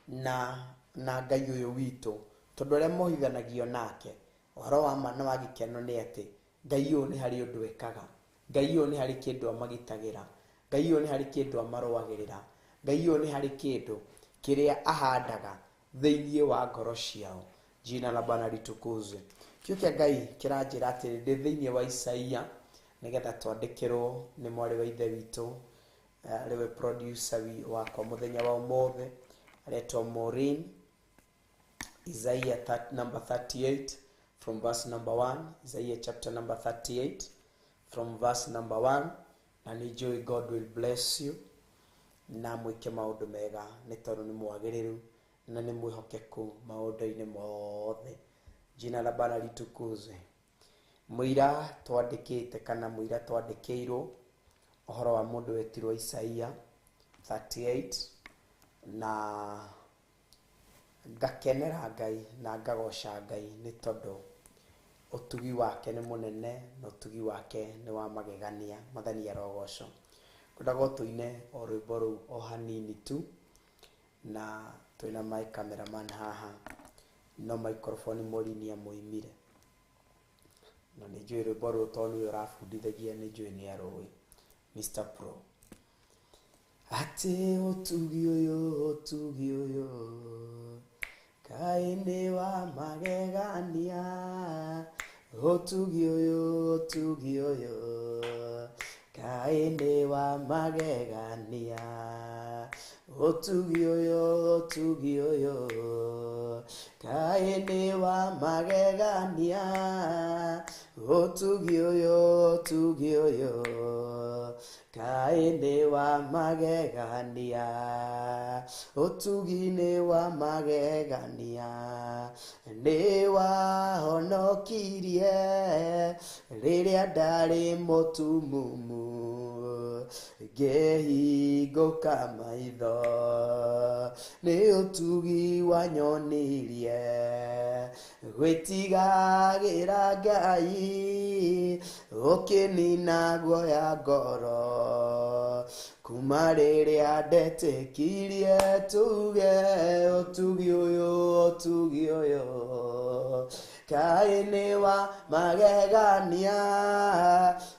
na Ngai uyu witu tondu aria mohithanagio nake uhoro wa ma na wa gikeno ni ati Ngai uyu ni hari undu ekaga, Ngai uyu ni hari kindu amagitagira, Ngai uyu ni hari kindu amaruagirira, Ngai uyu ni hari kindu kiria ahandaga thiini wa ngoro ciao. Jina la Bwana litukuzwe. Kio kia Ngai kiranjira ati ndi thiini wa Isaia nigetha twandikirwo ni mwari wa ithe witu riwe producer wakwa muthenya wa umothe aretwo Maureen. Isaiah number 38 from verse number 1. Isaiah chapter number 38 from verse number 1. Na nijui God will bless you na mwike maundu mega ni tondu ni mwagiriru na ni mwihokeku maundu-ini mothe. Jina la Bwana litukuzwe. Mwira twandikite kana mwira twandikirwo uhoro wa mundu wetirwo Isaia 38 na ngakenera Ngai na ngagoca Ngai ni tondu utugi wake ni munene na utugi wake ni wa magegania. Mathani arogoco kundago tuine o rwimbo ru o hanini tu na twina mai cameraman haha no microphone Maureen amuimire na ni njui rwimbo ru tonu urafundithagia ni njui ni aroi Mr. Pro. Ati utugi uyu kaini wa magegania, utugi uyu kaini wa magegania, utugi uyu kaini wa magegania, utugi uyu kaini wa magegania, utugi wa magegania ni wahonokirie riria ndari mutumumu ngehinguka maitho, ni utugi wanyonirie gwitigagira Ngai ukinina guoya ngoro kuma riria ndetikirie tuge utugi uyu kaini wa magegania,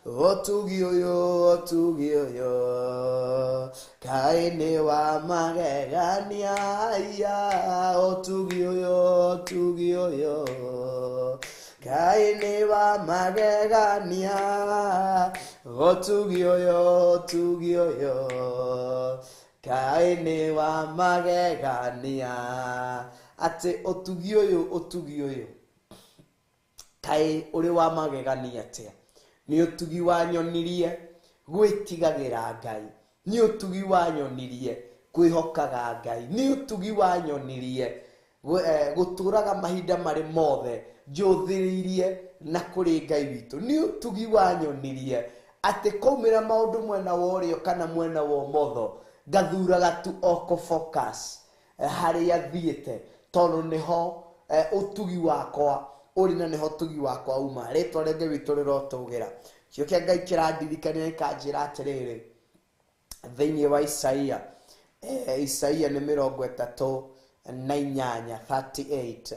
utugi uyu kaini wa magegania ya utugi uyu kaini wa magegania, utugi uyu kaini wa magegania. Ati utugi uyu kai uri wa magegania atia? Ni utugi wanyonirie gwitigagira Ngai, ni utugi wanyonirie kwihokaga Ngai, ni utugi wanyonirie guturaga mahinda mari mothe njuthiririe na kuri Ngai witu, ni utugi wanyonirie ati kaumira maundu mwena worio kana mwena wo motho ngathuraga tu oko focus haria thiete tondu niho utugi wakwa uri na niho utugi wakwa uma. Ritwa ria Ngai witu rirotugira. Kio kia Ngai kirandirikania ikanjira atiriri thiini wa Isaia Isaia ni 38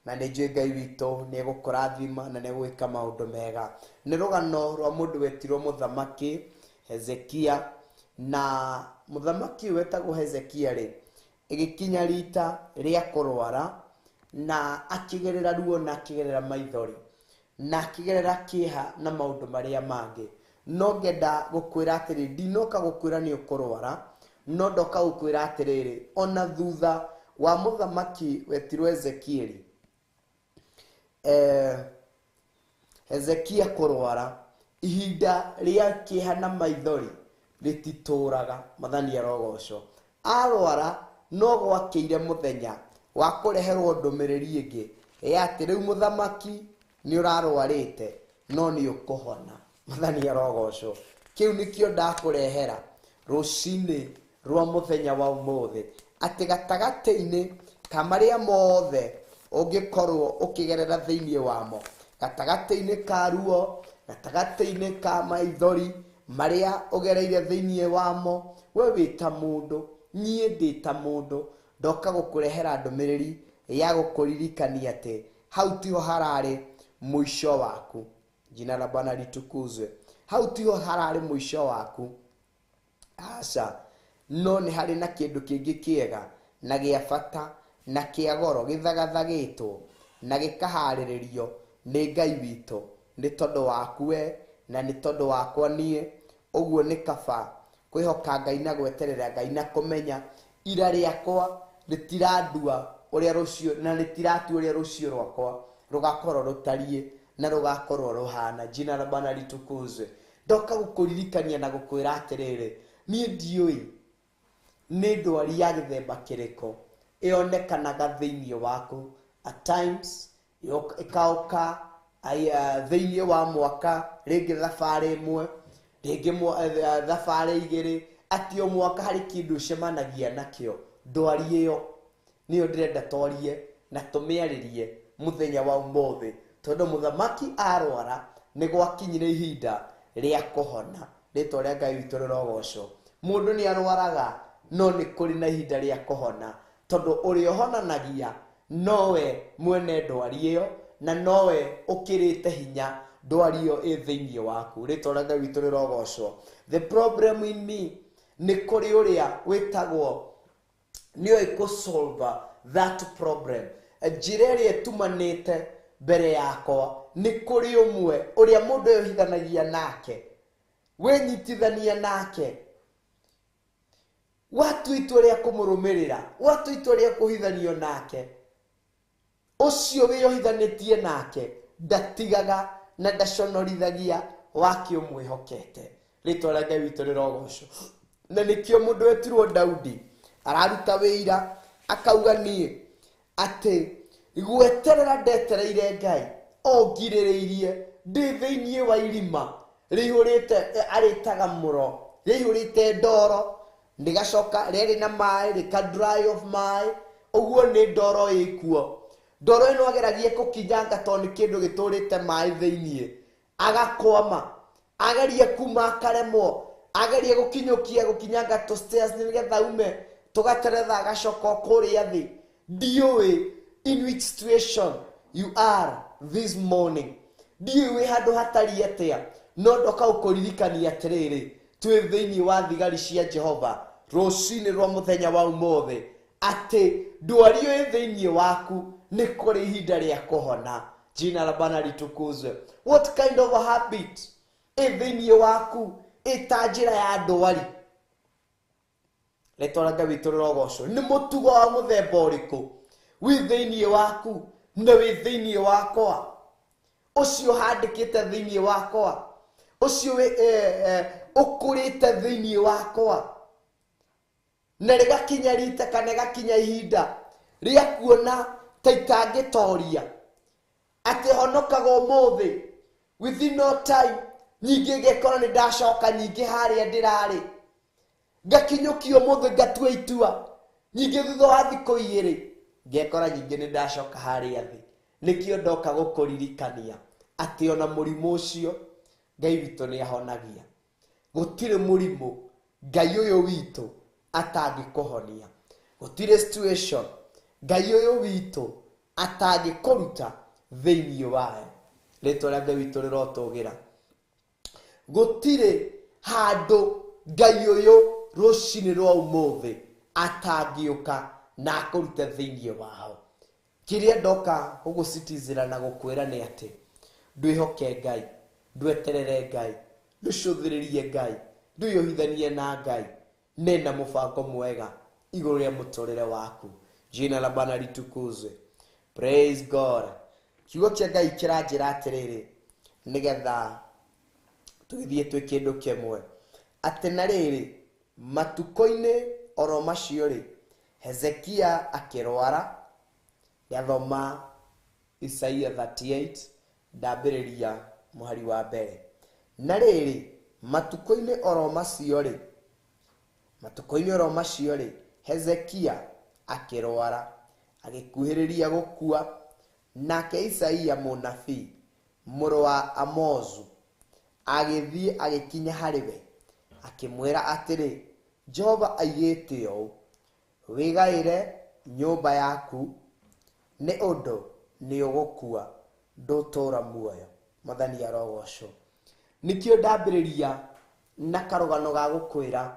na ni njui Ngai witu ni egukurathima na ni egwika maundu mega. Ni rugano rwa mundu wetirwo muthamaki Hezekia, na muthamaki wetagwo Hezekia ri igikinya rita ria kurwara na akigerera ruo na akigerera maithori na akigerera kiha na maundu maria mangi. No ngenda gukwira atiri ndinoka gukwira ni ukurwara, no ndoka gukwira atiriri ona thutha wa muthamaki wetirwo Ezekieli Hezekia kurwara ihinda ria kiha na maithori ritituraga. Mathani arogoco arwara no gwakiire muthenya wa kureherwo ndumiriri ingi ati riu muthamaki ni urarwarite no ni ukuhona. Mathani arogoco kiu nikio ndakurehera rucini rwa muthenya wa umuthe ati gatagati-ini kamaria mothe ungikorwo ukigerera thiini wamo, gatagati-ini ka ruo, gatagati-ini ka maithori maria ugereire thiini wamo, we wita mundu, nie ndita mundu, ndoka gukurehera ndumiriri ya gukuririkania ati hau tiho harari mwisho waku. Jina la Bwana litukuzwe. Hau tiho harari mwisho waku. Aca, no ni hari na kindu kingi kiega na gia bata na kia goro githagathagitwo na gikahariririo ni Ngai witu ni tondu waku we na ni tondu wakwa nie. Uguo ni kaba kwihoka Ngai na gweterera Ngai na kumenya ira riakwa ritiradua uria rucio na ritiratu uria rucio rwakwa rugakorwo rutarie na rugakorwo ruhana. Jina la Bwana litukuzwe. Ndoka gukuririkania na gukwira atiriri, nie ndiui ni ndwari ya githemba kiriko ionekanaga thiini waku. At times ikauka thiini wa mwaka, ringi thabari imwe, ringi thabari igiri, ati o mwaka hari kindu cemanagia nakio. Ndwari iyo niyo ndirenda torie na tumiaririe muthenya wa umuthi, tondu muthamaki arwara ni gwakinyire ihinda ria kuhona. Ritwa ria Ngai witu rirogocwo. Mundu ni arwaraga no ni kuri na ihinda ria kuhona, tondu uri ohonanagia nowe mwene ndwari iyo na nowe ukirite hinya ndwari iyo i thiini waku. Ritwa ria Ngai witu rirogocwo. The problem in me ni kuri uria witagwo niyo ikusolve that problem. Njira iria tumanite mbere yakwa ni kuri umwe uria mundu yohithanagia nake, wenyitithania nake, watu itu ria kumurumirira, watu itu ria kuhithanio nake, ucio wiyohithanitie nake ndatigaga na ndaconorithagia waki umwihokete. Ritwa ria Ngai witu rirogocwo. Na nikio mundu wetirwo Daudi araruta wira akauga nie ati gweterera ndetereire Ngai ongiririirie ndi thiini wa irima rihurite aritaga muro rihurite ndoro ndigacoka riri na mai rika dry of mai. Uguo ni ndoro ikuo. Ndoro ino ageragie kukinyanga toni kindu giturite mai thiini agakwama, agerie kuma akaremwo, agerie gukinyanga to stairs nigetha ume tugateretha agacoka kuria thi. Ndiui in which situation you are this morning. Ndiui handu hatari atia, no ndoka ukuririkania atiriri twi thiini wa thigari cia Jehova rucini rwa muthenya wa umuthi ati ndwari ii thiini waku ni kuri ihinda ria kuhona. Jina la Bwana litukuzwe. What kind of a habit ii thiini waku ita njira ya ndwari? Ritwa ria Ngai witu rirogocwo. Ni mutugo wa muthemba uriku wi thiini waku na wi thiini wakwa? Ucio handikite thiini wakwa, ucio ukurite thiini wakwa, na rigakinya rita kana gakinya ihinda ria kuona ta itangitoria ati honokaga umuthi within no time, nyingi ngekora ni ndacoka nyingi haria ndirari, ngakinyukio muthi ngatua itua, nyingi thutha wa thiku igiri ngekora nyingi ni ndacoka haria thi. Nikio ndoka gukuririkania ati ona murimu ucio Ngai witu ni ahonagia. Gutire murimu Ngai uyu witu atangikuhonia. Gutire situation Ngai uyu witu atangikuruta thiini wayo. Ritwa ria Ngai witu rirotugira. Gutire handu Ngai uyu rucini rwa umuthi atangiuka na akurute thiini wao. Kiria ndoka gugusitizira na gukwira ni ati ndwihoke Ngai, ndweterere Ngai, nducuthiririe Ngai, nduyohithanie na Ngai, nena mubango mwega iguru ria muturire waku. Jina la Bwana litukuzwe. Praise God. Kiugo kia Ngai kiranjira atiriri nigetha tugithie twi kindu kimwe ati na riri matuko-ini oro macio ri Hezekia akirwara. Yathoma Isaia 38 ndambiriria muhari wa mbere. Na riri matuko-ini oro macio ri Hezekia akirwara agikuhiriria gukua. Nake Isaia munabii muru wa Amozu agithie agikinya hariwe akimwira atiri Jehova aigite o wigaire nyumba yaku nĩ ũndũ nĩ ũgũkua ndũtũra muoyo. Mwathani arogocwo. Nikĩo ndambĩrĩria na karũgano ga gũkwĩra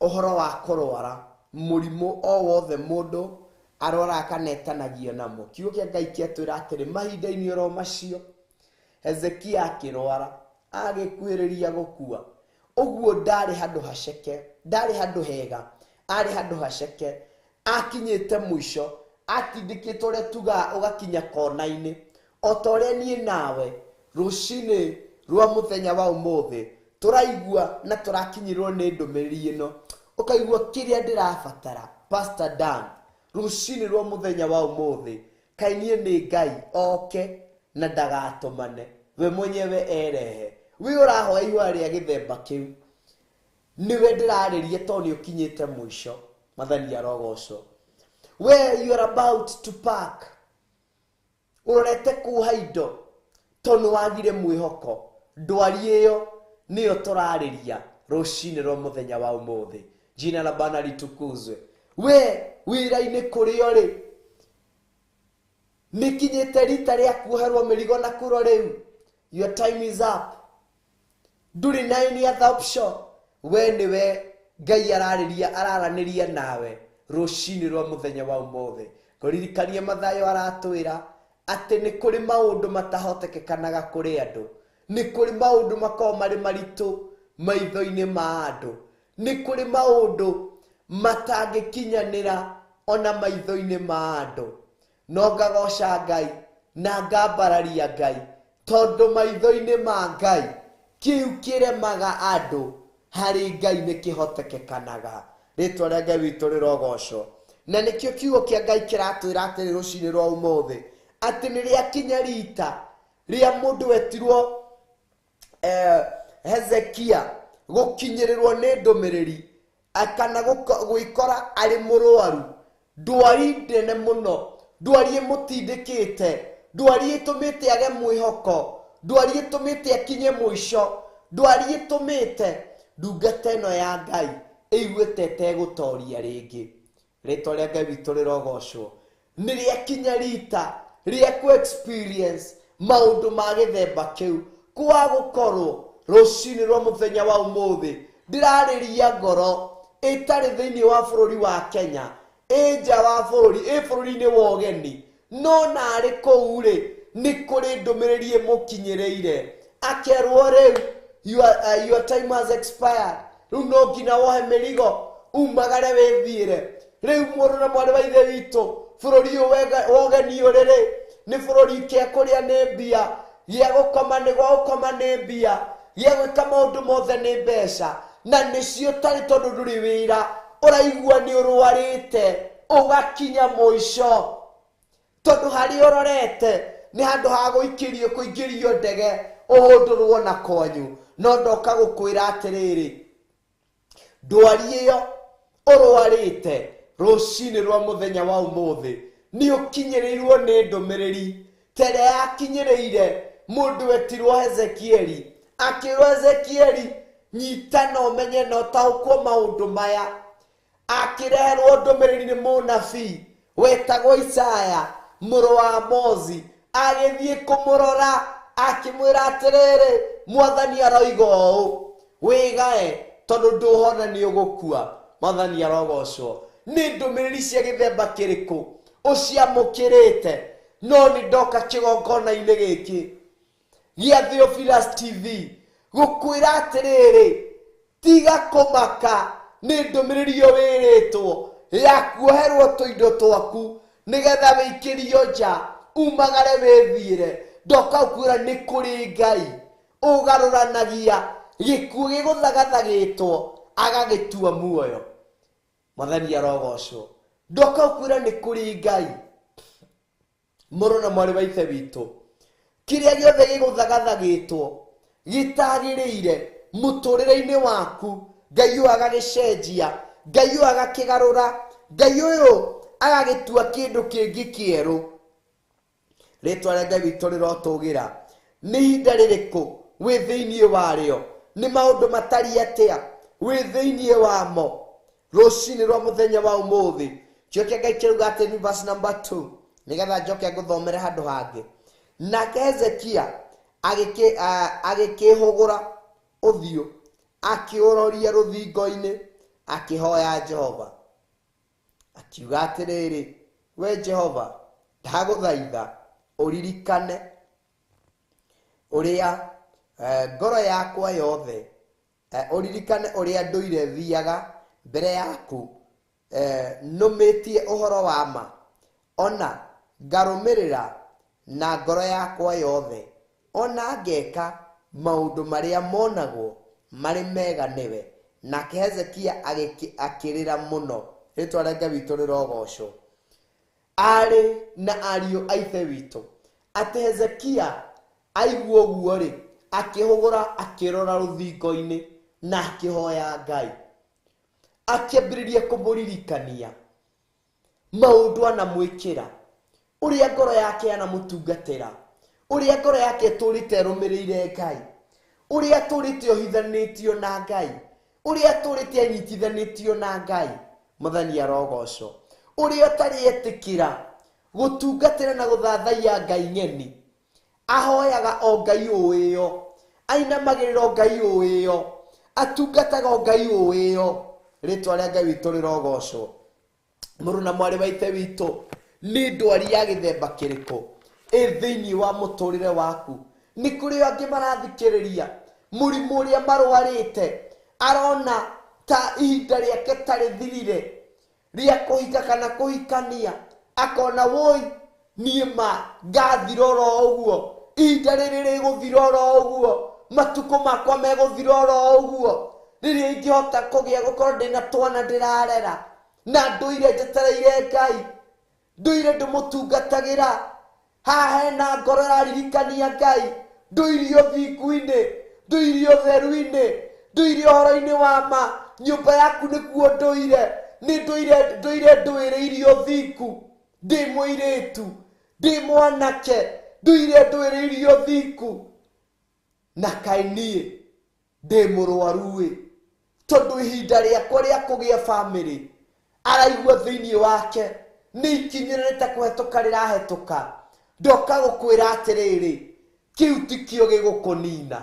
ũhoro wa kũrwara mũrimũ o wothe mũndũ arwara akanetanagio namo. Kiugo kĩa Ngai kĩatwĩra atĩrĩ mahinda-inĩ oro macio Hezekia akĩrwara agĩkuhĩrĩria gũkua. Ũguo ndarĩ handũ haceke, ndarĩ handũ hega, arĩ handũ haceke, akinyĩte mũico, atindĩkĩtwo ũrĩa tuga ũgakinya kona-inĩ. O ta ũrĩa niĩ nawe rũcinĩ rwa mũthenya wa ũmũthĩ tũraigua na tũrakinyĩrwo nĩ ndũmĩrĩri ĩno, ũkaigua kĩrĩa ndĩrabatara Pastor Dan rũcinĩ rwa mũthenya wa ũmũthĩ, kaĩ niĩ nĩ Ngai oke na ndagatũmane, we mwenyewe erehe. We ũrahoya ihoya rĩa gĩthemba kĩu, niwe ndĩrarĩria tondũ nĩ ũkinyĩte mũico. Mwathani arogocwo. Where you are about to park, ũrorete kuoha indo tondũ wagire mwĩhoko, ndwari ĩyo nĩyo tũrarĩria rũcinĩ rwa mũthenya wa ũmũthĩ. Jina la Bwana litukuzwe. We wĩra-inĩ kũrĩa ũrĩ, nĩkinyĩte rita rĩa kuoherwo mĩrigo na kũro rĩu, your time is up. Ndũrĩ na any other option. We nĩwe Ngai araranĩria nawe rũcinĩ rwa mũthenya wa ũmũthĩ. Kũririkania Mathayo aratwĩra atĩ nĩ kũrĩ maũndũ matahotekekanaga kũrĩ andũ, nĩ kũrĩ maũndũ makoragwo marĩ maritũ maitho-inĩ ma andũ, nĩ kũrĩ maũndũ matangĩkinyanĩra ona maitho-inĩ ma andũ. No ngagoca Ngai na ngambararia Ngai tondũ maitho-inĩ ma Ngai kĩu kĩremaga andũ harĩ Ngai nĩkĩhotekekanaga. Rĩtwa rĩa Ngai witũ rĩrogocwo. Na nĩkĩo kiugo kĩa Ngai kĩratwĩra atĩrĩ rũcinĩ rwa ũmũthĩ atĩ nĩ rĩakinya rita rĩa mũndũ wetirwo Hezekia gũkinyĩrĩrwo nĩ ndũmĩrĩri kana gwĩkora arĩ mũrwaru, ndwari nene mũno, ndwari ĩmũtindĩkĩte, ndwari ĩtũmĩte age mwĩhoko, ndwari ĩtũmĩte akinye mũico, ndwari ĩtũmĩte ndungata ĩno ya Ngai ĩiguĩte ĩtegũtoria rĩngĩ. Rĩtwa rĩa Ngai witũ rĩrogocwo. Nĩ rĩakinya rita rĩa ku experience maũndũ ma gĩthemba kĩu. Kwa gũkorwo rũcinĩ rwa mũthenya wa ũmũthĩ ndĩrarĩria ngoro ĩtarĩ thĩinĩ wa bũrũri wa Kenya, nja wa bũrũri, bũrũri-inĩ wa ũgeni, no narĩ kũu rĩ nĩ kũrĩ ndũmĩrĩri ĩmũkinyĩrĩire. Akerwo rĩu your time has expired, rĩu no nginya wohe mĩrigo umagare wĩthiĩre. Rĩu mũrũ na mwarĩ wa ithe witũ, bũrũri ũyũ wa ũgeni ũrĩ nĩ bũrũri kĩa kũrĩa nĩ mbia, gĩa gũkoma nĩ gwa gũkoma nĩ mbia, gĩa gwĩka maũndũ mothe nĩ mbeca, na nĩcio tarĩ tondũ ndũrĩ wĩra, ũraigua nĩ ũrwarĩte ũgakinya mũico. Tondũ harĩa ũrorete nĩ handũ ha kũingĩrio ndege ũhũndũrwo na kwanyu. No ndoka gũkwĩra atĩrĩrĩ, ndwari ĩyo ũrwarĩte rũcinĩ rwa mũthenya wa ũmũthĩ nĩ ũkinyĩrĩirwo nĩ ndũmĩrĩri tere yakinyĩrĩire mũndũ wetirwo Hezekieli. Akĩrwo Hezekieli, nyita na ũmenye na ũtaũkwo maũndũ maya. Akĩreherwo ndũmĩrĩri nĩ mũnabii wetagwo Isaya mũrũ wa Amozi, agĩthiĩ kũmũrora akĩmwĩra atĩrĩrĩ, Mwathani aroiga ũũ, wĩgae tondũ ndũhona nĩ ũgũkua. Mwathani arogocwo. Nĩ ndũmĩrĩri cia gĩthemba kĩrĩkũ ũciamũkĩrĩte? No nĩ ndoka kĩgongona-inĩ gĩkĩ gĩa Theophilus TV gũkwĩra atĩrĩrĩ, tiga kũmaka, nĩ ndũmĩrĩri yo wĩrĩtwo ya kuoherwo tũindo twaku nĩgetha wĩikĩrio nja umagare wĩthiĩre. Ndoka gũkwĩra nĩ kũrĩ Ngai ũgarũranagia gĩkuũ gĩgũthagathagĩtwo agagĩtua muoyo. Mwathani arogocwo. Ndoka gũkwĩra nĩ kũrĩ Ngai, mũrũ na mwarĩ wa ithe witũ, kĩrĩa gĩothe gĩgũthagathagĩtwo gĩtagĩrĩire mũtũrĩre-inĩ waku, Ngai ũyũ agagĩcenjia, Ngai ũyũ agakĩgarũra, Ngai ũyũ agagĩtua kĩndũ kĩngĩ kĩerũ. Rĩtwa rĩa Ngai witũ rĩrotũgĩra. Nĩ ihinda rĩrĩkũ wĩ thĩinĩ warĩo? Nĩ maũndũ matariĩ atĩa wĩ thĩinĩ wamo? rucini rwa muthenya wa umuthi njoke Ngai kiuga atĩ verse number 2 nigetha njoke nguthomere handu hangi. Nake Hezekia agĩkĩhũgũra ũthiũ akĩũroria rũthingo-inĩ akĩhoya Jehova akiuga atĩrĩrĩ, we Jehova ndagũthaitha ũririkane ũrĩa ngoro yakwa yothe, ũririkane ũrĩa ndũire thiaga mbere yaku nũmĩtie ũhoro wa ma, ona ngarũmĩrĩra na ngoro yakwa yothe, ona ngeka maũndũ marĩa monagwo marĩ mega nĩwe. Nake Hezekia akĩrĩra mũno, rĩtwa rĩa Ngai witũ rĩrogocwo. Arĩ na ariũ a ithe witũ atĩ Hezekia aigua ũguo rĩ, akĩhũgũra akĩrora rũthingo-inĩ na akĩhoya Ngai, akĩambĩrĩria kũmũririkania maũndũ anamwĩkĩra, ũrĩa ngoro yake anamũtungatĩra, ũrĩa ngoro yake tũrĩte rũmĩrĩire Ngai, ũrĩa tũrĩte ohithanĩtio na Ngai, ũrĩa tũrĩte anyitithanĩtio na Ngai. Mwathani arogocwo. Ũrĩa ũtarĩ etĩkĩra gũtungatĩra na gũthathaiya Ngai nyeni, ahoyaga o Ngai ũĩyo, ainamagĩrĩra o Ngai ũĩyo, atungataga o Ngai ũĩyo. Rĩtwa rĩa Ngai witũ rĩrogocwo. Mũrũ na mwarĩ wa ithe witũ, nĩ ndwari ya gĩthemba kĩrĩkũ thĩinĩ wa mũtũrĩre waku? Nĩ kũrĩ angĩ marathikĩrĩria mũrimũ ũrĩa marwarĩte, arona ta ihinda rĩake tarĩ thirire rĩa kũhika kana kũhikania, akona woi niĩ ma ngathira oro ũguo, ihinda rĩrĩ rĩgũthira oro ũguo, matukũ makwa megũthira oro ũguo, rĩrĩa ingĩhota kũgĩa gũkorwo ndĩna twana ndĩrarera na ndũire njetereire Ngai, ndũire ndĩmũtungatagĩra, haha hena ngoro ĩraririkania Ngai, ndũire ũthingu-inĩ, ndũire ũtheru-inĩ, ndũire ũhoro-inĩ wa ma, nyũmba yaku nĩkuo ndũire, nĩ ndũire ndũĩrĩirie ũthingu, ndĩ mũirĩtu, ndĩ mwanake, ndũire ndũĩrĩirie ũthingu, na kaĩ niĩ ndĩ mũrwaru-ĩ, tondũ ihinda rĩakwa rĩa kũgĩa bamĩrĩ araigua thĩinĩ wake nĩ ikinyĩrĩte kũhetũka rĩrahetũka. Ndoka gũkwĩra atĩrĩrĩ, kĩu ti kĩo gĩgũkũnina,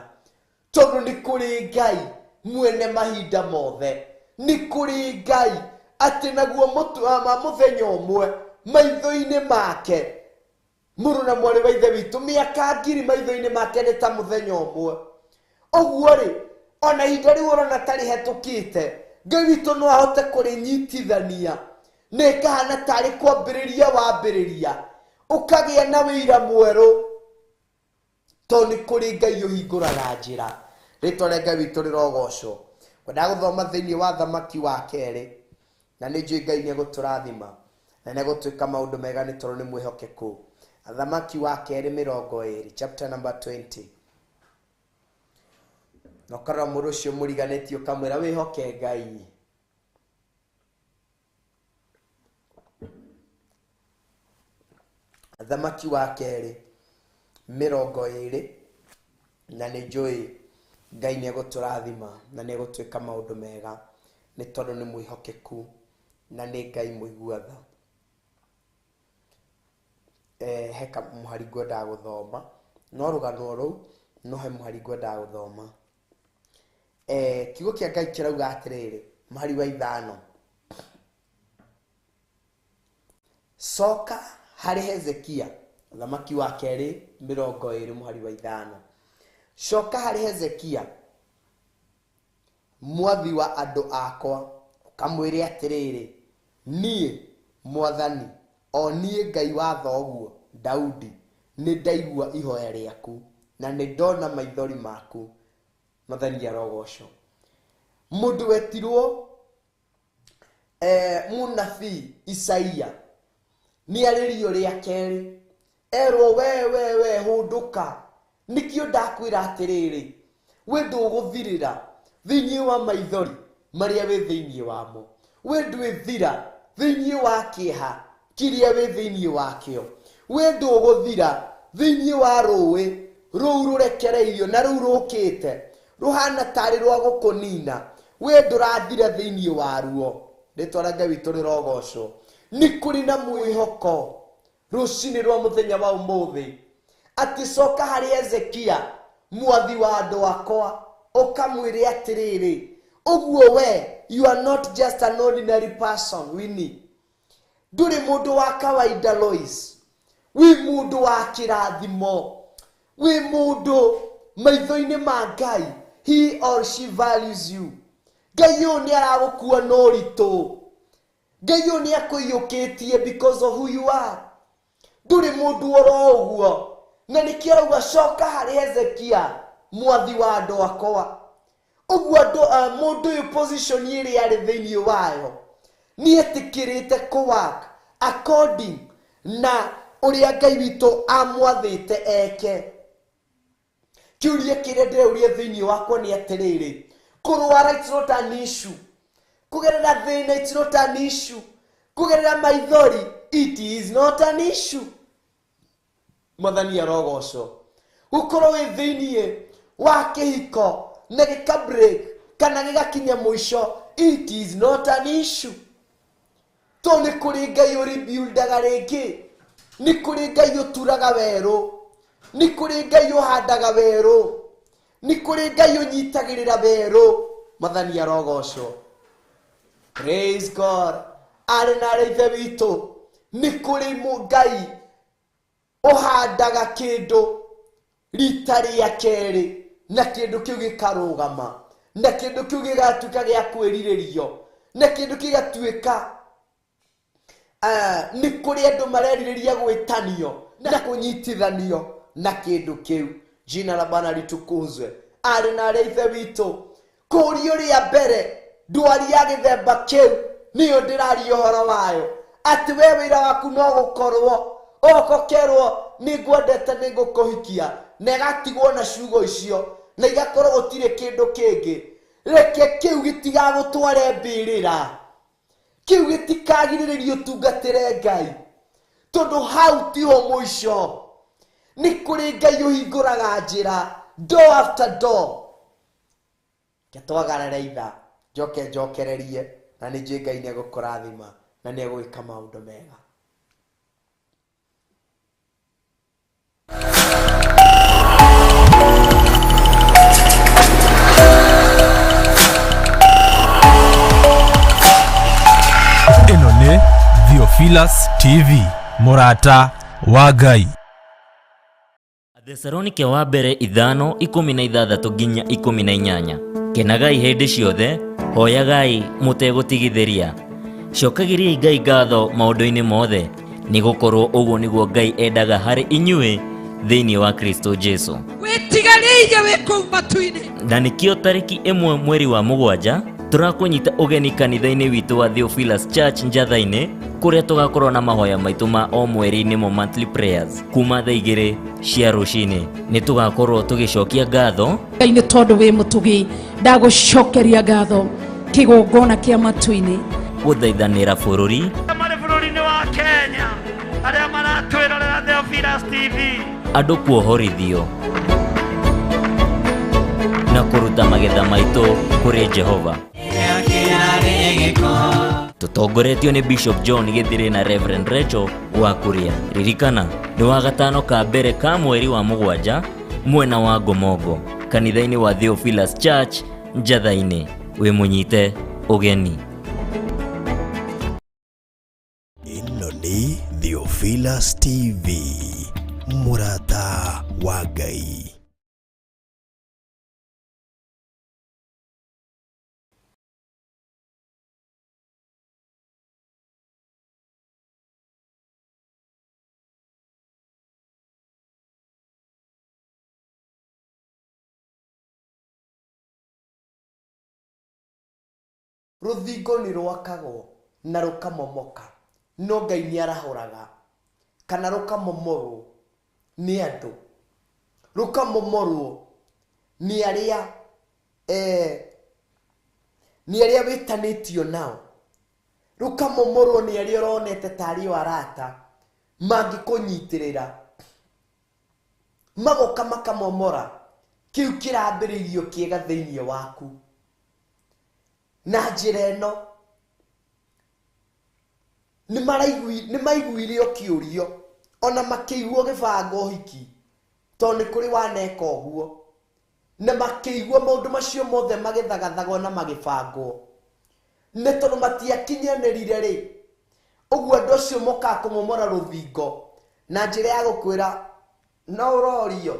tondũ nĩ kũrĩ Ngai mwene mahinda mothe, nĩ kũrĩ Ngai atĩ naguo mũthenya ũmwe maitho-inĩ make. Mũrũ na mwarĩ wa ithe witũ, mĩaka ngiri maitho-inĩ make nĩ ta mũthenya ũmwe. Ũguo rĩ, ona ihinda rĩu ũrona tarĩ hetũkĩte, Ngai witũ no ahote kũrĩnyitithania na ĩkahana tarĩ kwambĩrĩria wambĩrĩria, ũkagĩa na wĩira mwerũ, tondũ nĩ kũrĩ Ngai ũhingũraga njĩra. Rĩtwa rĩa Ngai witũ rĩrogocwo. Kwendaga gũthoma thĩinĩ wa Thamaki wa kerĩ, na nĩ njũĩ Ngai nĩ egũtũrathima na nĩ egũtwĩka maũndũ mega nĩ tondũ nĩ mwĩhokeku. Thamaki wa kerĩ 20, chapter number 20. Na ũkarora mũndũ ũcio mũriganĩtie ũkamwĩra wĩhoke Ngai. Thamaki wa kerĩ 20, na nĩ njũĩ Ngai nĩ egũtũrathima na nĩ egũtwĩka maũndũ mega nĩ tondũ nĩ mwĩhokeku na nĩ Ngai mũiguatha. Heka mũhari ngwendaga gũthoma, no rũgano rũu no he mũhari ngwendaga gũthoma. Kiugo kĩa Ngai kĩrauga atĩrĩrĩ, mũhari wa 5, coka harĩ Hezekia. Thamaki wa kerĩ 20, mũhari wa 5. Coka harĩ Hezekia mwathi wa andũ akwa, ũkamwĩre atĩrĩrĩ, niĩ Mwathani, o niĩ Ngai wa thoguo Daudi, nĩ ndaigua ihoya rĩaku na nĩ ndona maithori maku. Mwathani arogocwo. Mũndũ wetirwo mũnabii Isaia nĩ arĩrio rĩa kerĩ, erwo we hũndũka, nikĩo ndakwĩra atĩrĩrĩ, we ndũgũthirĩra thĩinĩ wa maithori marĩa wĩ thĩinĩ wamo, we ndwĩthira thĩinĩ wa kĩeha kĩrĩa wĩ thĩinĩ wakĩo, we ndũgũthira thĩinĩ wa rũĩ rũu rũrekereirio na rũu rũkĩte rũhana tarĩ rwa gũkũnina, we ndũrathira thĩinĩ waruo. ritwa Ngai witũ rĩrogocwo. Nĩ kũrĩ na mwĩhoko rũcinĩ rwa mũthenya wa ũmũthĩ atĩ coka harĩ Ezekia mwathi wa andũ akwa ũkamwĩre atĩrĩrĩ, ũguo we, you are not just an ordinary person, Winnie. Ndũrĩ mũndũ wa kawaida, Lois. Wi mũndũ wa kĩrathimo. Wi mũndũ maitho-inĩ ma Ngai. He or she values you. Ngai ũyũ nĩ aragũkua na ũritũ. Ngai ũyũ nĩ akũiyũkĩtie because of who you are. Ndũrĩ mũndũ oro ũguo. Na nĩkĩo arauga coka harĩ Ezekia mwathi wa andũ akwa. Ũguo mũndũ ũyũ position ĩrĩa arĩ thĩinĩ wayo nĩ etĩkĩrĩte kũwork according na ũrĩa Ngai witũ amwathĩte eke. Kĩũria kĩrĩa ndĩreuria thĩinĩ wakwa nĩ atĩrĩrĩ, kũrwara it's not an issue. Kũgerera thĩna it's not an issue. Kũgerera maithori it is not an issue. Mwathani arogocwo. Gũkorwo wĩ thĩinĩ wa kĩhiko na gĩka break kana gĩgakinya mũico it is not an issue. To nĩ kũrĩ Ngai ũrebuildaga rĩngĩ. Nĩ kũrĩ Ngai ũturaga werũ. Nĩ kũrĩ Ngai ũhandaga werũ. Nĩ kũrĩ Ngai ũnyitagĩrĩra werũ. Mwathani arogocwo. Praise God. Arĩ na ithe witũ. Nĩ kũrĩ Ngai ũhandaga kĩndũ rita rĩa kerĩ na kĩndũ kĩu gĩkarũgama na kĩndũ kĩu gĩgatuĩka gĩa kwĩrirĩrio na kĩndũ gĩgatuĩka nĩ kũrĩ andũ marerirĩria gwĩtanio na kũnyitithanio na kĩndũ kĩu. Jina la Bwana litukuzwe. Arĩ na ithe witũ, kũũria ũrĩa mbere ndwari ya gĩthemba kĩu nĩyo ndĩraria ũhoro wayo, atĩ we wĩra waku no gũkorwo ũgokerwo nĩ ngwendete nĩ ngũkũhikia na ĩgatigwo na ciugo icio na igakorwo gũtirĩ kĩndũ kĩngĩ. Reke kĩu gĩtigagũtware mbĩrĩra. Kĩu gĩtikagirĩrĩrio ũtungatĩre Ngai, tondũ hau tiho mũico. Nĩ kũrĩ Ngai ũhingũraga njĩra door after door. Ketwagarare itha njokererie na nĩ njũĩ Ngai nĩ egũkũrathima na nĩ egũĩka maũndũ mega. Ĩno nĩ Theophilus TV, mũrata wa Ngai. Thesalonike wa mbere 5:16 nginya 18. Kenagai hĩndĩ ciothe, hoyagai mũtegũtigithĩria. Cokagĩriai Ngai ngatho maũndũ-inĩ mothe, nĩgũkorwo ũguo nĩguo Ngai endaga harĩ inyuĩ thĩinĩ wa Kristo Jesu. Wĩtigarĩire wĩ kũu matu-inĩ. Na nĩkĩo tarĩki 1 mweri wa 7 tũrakũnyita ũgeni kanitha-inĩ witũ wa Theophilus Church Njatha-inĩ, kũrĩa tũgakorwo na mahoya maitũ ma o mweri-inĩ mo monthly prayers kuma thaa 2 cia rũcinĩ. Nĩ tũgakorwo tũgĩcokia ngatho Ngai nĩ tondũ wĩ mũtugi, ndagũcokeria ngatho kĩgongona kĩa matu-inĩ. gũthaithanĩra bũrũri marĩ bũrũri-inĩ wa Kenya arĩa maratwĩrorera Theophilus TV, andũ kuohorithio na kũruta magetha maitũ kũrĩ Jehova. Tũtongoretio nĩ Bishop John Gĩthĩrĩ na Reverend Rachel Wakuria. Ririkana nĩ wa gatano ka mbere ka mweri wa 7 mwena wa Ngomongo, kanitha-inĩ wa Theophilus Church Njatha-inĩ. Wĩ mũnyite ũgeni. Ĩno nĩ Theophilus TV, mũrata wa Ngai. Rũthingo nĩ rwakagwo na rũkamomoka, no Ngai nĩ arahũraga, kana rũkamomorwo nĩ andũ. Rũkamomorwo nĩ arĩa wĩtanĩtio nao. Rũkamomorwo nĩ arĩa ũronete tarĩ o arata mangĩkũnyitĩrĩra, magoka makamomora kĩu kĩrambĩrĩirio kĩega thĩinĩ waku. Na njĩra ĩno nĩ maiguire kĩũrio ona makĩiguo gĩbango hiki tondũ nĩ kũrĩ waneka ũguo na makĩiguo maũndũ macio mothe magĩthagathagwo na magĩbangwo nĩ tondũ matiakinyanĩrire rĩ ũguo andũ acio mokaga kũmomora rũthingo na njĩra ya gũkwĩra no ũrorio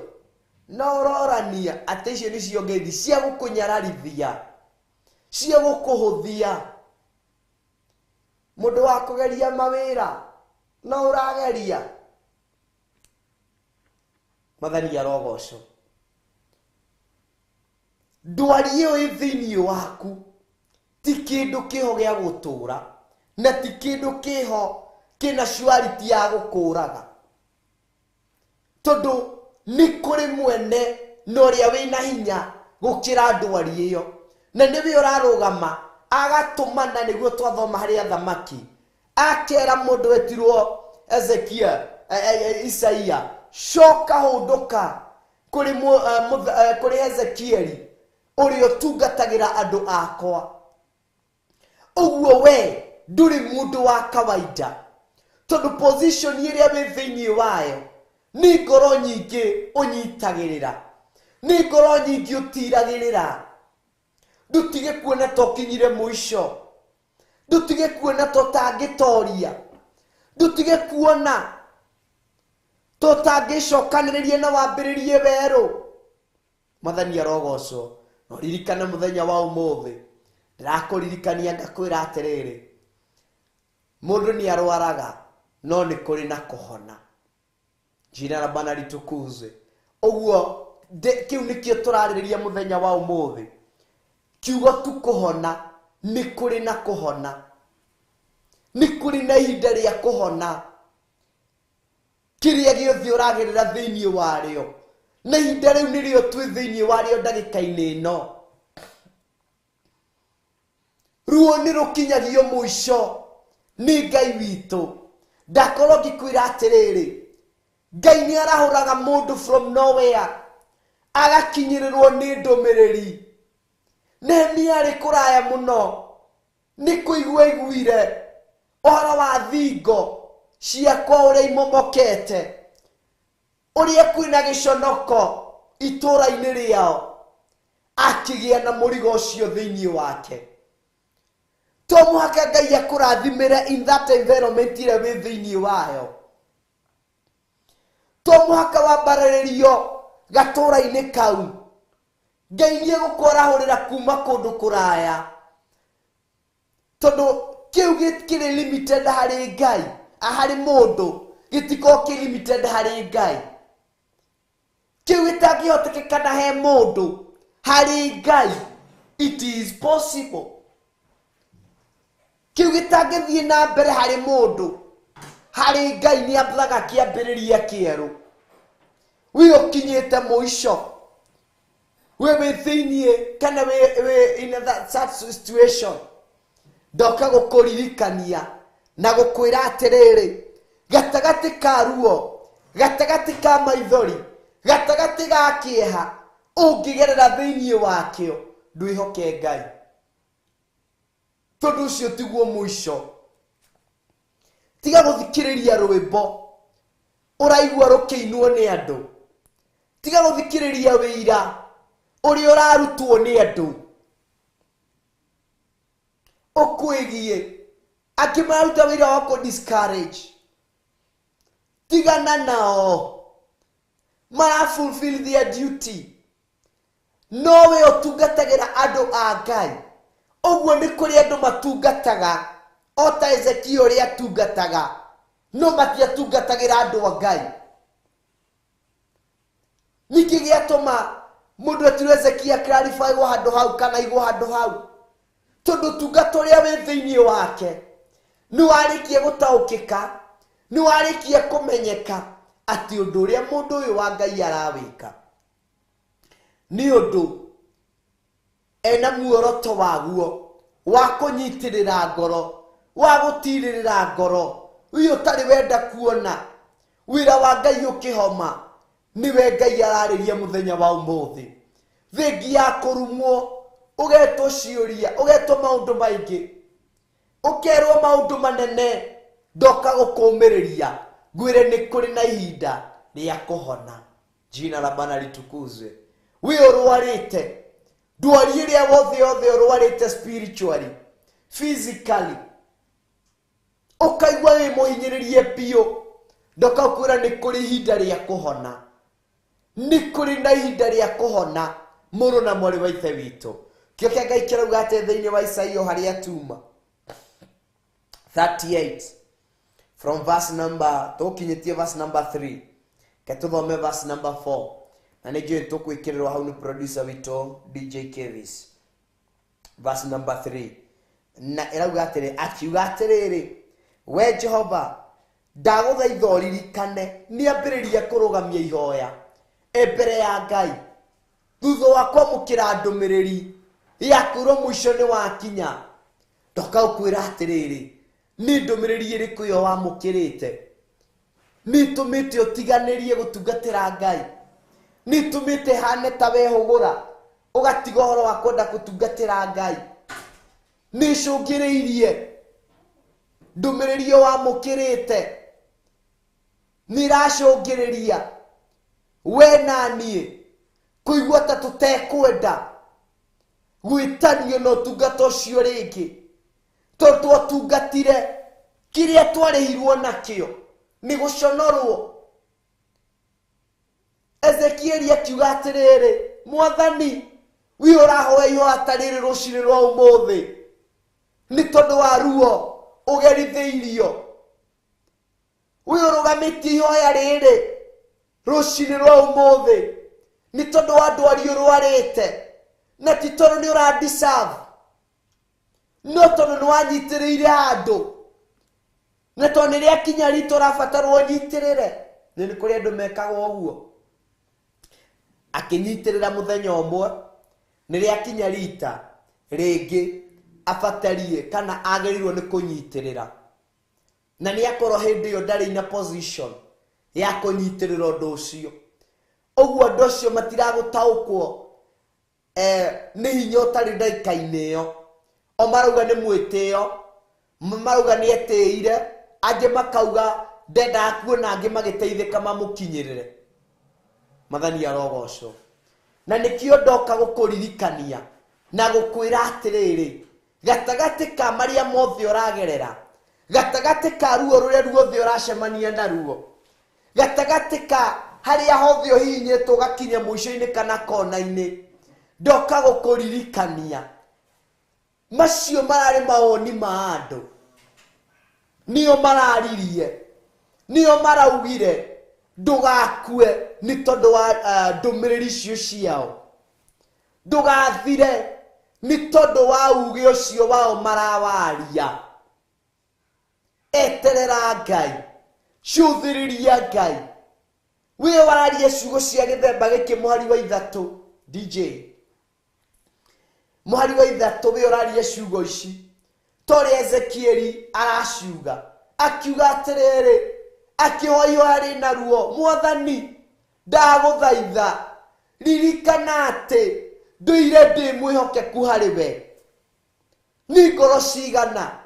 no ũrorania atĩ icio nĩcio ngeithi cia gũkũnyararithia cia gũkũhũthia mũndũ wa kũgeria mawĩra no ũrageria Mwathani arogocwo ndwari ĩyo ĩ thĩinĩ waku ti kĩndũ kĩho gĩa gũtũũra na ti kĩndũ kĩho kĩna surety ya gũkũraga tondũ nĩ kũrĩ mwene na ũrĩa wĩna hinya gũkĩra ndwari ĩyo na nĩwe ũrarũgama agatũmana nĩguo twathoma harĩ athamaki akera mũndũ wetirwo Isaia coka hũndũka kũrĩ Ezekieli ũrĩa ũtungatagĩra andũ akwa ũguo we ndũrĩ mũndũ wa kawaida tondũ position ĩrĩa wĩ thĩinĩ wayo nĩ ngoro nyingĩ ũnyitagĩrĩra nĩ ngoro nyingĩ ũtiragĩrĩra ndutige kuona tokinyire mũico ndutige kuona totangĩtoria ndutige kuona totangĩcokanĩrĩria na wambĩrĩrie werũ Mwathani arogocwo no ririkana mũthenya wa ũmũthĩ ndirakũririkania ngakwĩra atĩrĩrĩ mũndũ nĩ arwaraga no nĩ kũrĩ na kũhona jina la Bwana litukuzwe ũguo kĩu nĩkĩo tũrarĩrĩria mũthenya wa ũmũthĩ kiugo tu kũhona nĩ kũrĩ na kũhona nĩ kũrĩ na ihinda rĩa kũhona kĩrĩa gĩothe ũragerera thĩinĩ warĩo na ihinda rĩu nĩrĩo twĩ thĩinĩ warĩo ndagĩka-inĩ ĩno ruo nĩ rũkinyagio mũico nĩ Ngai witũ ndakorwo ngĩkwĩra atĩrĩrĩ Ngai nĩ arahũraga mũndũ from nowhere agakinyĩrĩrwo nĩ ndũmĩrĩri Nehemia arĩ kũraya mũno nĩ kũigua iguire ũhoro wa thingo ciakwa ũrĩa imomokete ũrĩa kwĩna gĩconoko itũũra-inĩ rĩao akĩgĩa na mũrigo ũcio thĩinĩ wake to mũhaka Ngai akũrathimĩre in that environment ĩrĩa wĩ thĩinĩ wayo to mũhaka wambarĩrĩrio gatũũra-inĩ kau Ngai nĩ egũkũrahũrĩra kuma kũndũ kũraya tondũ kĩu gĩkĩrĩ limited harĩ Ngai harĩ mũndũ gĩtikorwo kĩ limited harĩ Ngai kĩu gĩtangĩhotekeka na he mũndũ harĩ Ngai it is possible kĩu gĩtangĩthiĩ na mbere harĩ mũndũ harĩ Ngai nĩ ambaga kĩambĩrĩria kĩerũ wĩ ũkinyĩte mũico wĩ thĩinĩ kana wĩ in that situation ndoka gũkũririkania na gũkwĩra atĩrĩrĩ gatagatĩ ka ruo gatagatĩ ka maithori gatagatĩ ga kĩeha ũngĩgerera thĩinĩ wakĩo ndwĩhoke Ngai tondũ ũcio tiguo mũico tiga gũthikĩrĩria rwĩmbo ũraigua rũkĩinwo nĩ andũ tiga gũthikĩrĩria wĩira ũrĩa ũrarutwo nĩ andũ ũkwĩgie angĩ mararuta wĩra wa kũ-discourage tigana nao mara fulfill their duty nowe ũtungatagĩra andũ a Ngai ũguo nĩ kũrĩ andũ matungataga o ta Ezekiel ũrĩa atungataga no matiatungatagĩra andũ a Ngai nĩkĩ gĩatũma mũndũ etirwo Ezekiel clarify wo handũ hau kana igwo handũ hau tondũ tungata ũrĩa wĩ thĩinĩ wake nĩ warĩkia gũtaũkĩka nĩ warĩkia kũmenyeka atĩ ũndũ ũrĩa mũndũ ũyũ wa Ngai arawĩka nĩ ũndũ ena muoroto waguo wa kũnyitĩrĩra ngoro wa gũtirĩrĩra ngoro ũyũ ũtarĩ wenda kuona wĩra wa Ngai ũkĩhoma niwe Ngai ararĩria mũthenya wa ũmũthĩ thengi ya kũrumwo ũgetwo ciũria ũgetwo maũndũ maingĩ ũkerwo maũndũ manene ndoka gukumireria ngwire ni kuri na ihinda ria kuhona. Jina la Bwana litukuzwe. We urwarite ndwari iria wothe urwarite spiritually, physically, ukaigua wi muhinyiririe pio, ndoka kwira ni kuri ihinda ria kuhona, ni kuri na ihinda ria kuhona. Muru na mwari wa ithe witu kio kia Ngai kirauga ati thiini wa Isaia haria tuma 38 from verse number tukinyitie verse number 3 ketuthome verse number 4 na nijue tukwikirirwa hau ni producer witu DJ Kevis. Verse number 3 na irauga atiri akiuga atiriri, we Jehova ndaguthaitha uririkane ni ambiriria kurugamia ihoya mbere ya Ngai thutha wa kwamukira ndumiriri yakuro mwisho ni wakinya. Ndoka ukwira atiriri, ni ndumiriri iriku yo wamukirite? Ni tumite utiganirie gutungatira Ngai? Ni tumite hane ta wehugura ugatiga horo wa kwenda gutungatira Ngai? Ni cungiriirie ndumiriri yo wamukirite? Ni racungiriria we nanie kuigua ta tutekwenda gwitanio no tungata ucio ringi tondu twatungatire kiria twarihirwo nakio ni guconorwo. Ezekieli akiuga atiriri, Mwathani wi urahoya ihoya tariri rucini rwa umuthi ni tondu wa ruo ugeritheirio. Wi urugamitie ihoya riri rucini rwa umuthi ni tondu wa ndwari urwarite, na ti tondu ni uradeserve, no tondu ni wanyitiriire handu, na tondu ria kinya ritu rabatarwo nyitirire. Ni kuri andu mekaga uguo, akinyitirira muthenya umwe ni ria kinya rita ringi abatarie kana agerirwo ni kunyitirira, na ni akorwo hindi yo ndari na position ya kunyitirira undu ucio. Uguo andu acio matiragutaukwo ni hinya utari ndaika-ini iyo, o marauga ni mwitio, marauga ni etiire, angi makauga ndenda kuona, angi magiteithika mamukinyirire. Mathani arogocwo. Na nikio ndoka gukuririkania na gukwira atiriri, gatagati ka maria mothe uragerera, gatagati ka ruo ruria ruothe uracemania na ruo, gatagati ka haria hothe uhinyitwo gakinya mwisho-ini kana kona-ini, ndoka gukuririkania macio marari mawoni ma andu nio mararirie, nio maraugire ndugakue ni tondu wa ndumiriri cio ciao, ndugathire ni tondu wa uge ucio wao marawaria. Eterera Ngai, cuthiriria Ngai. We wararie ciugo cia githemba giki muhari wa ithatu DJ, muhari wa ithatu we urarie ciugo ici tori Ezekieli araciuga, akiuga atiriri, akihoyo ari na ruo, Mwathani ndaguthaitha ririkana ati nduire ndi mwihokeku hari we. Ni ngoro cigana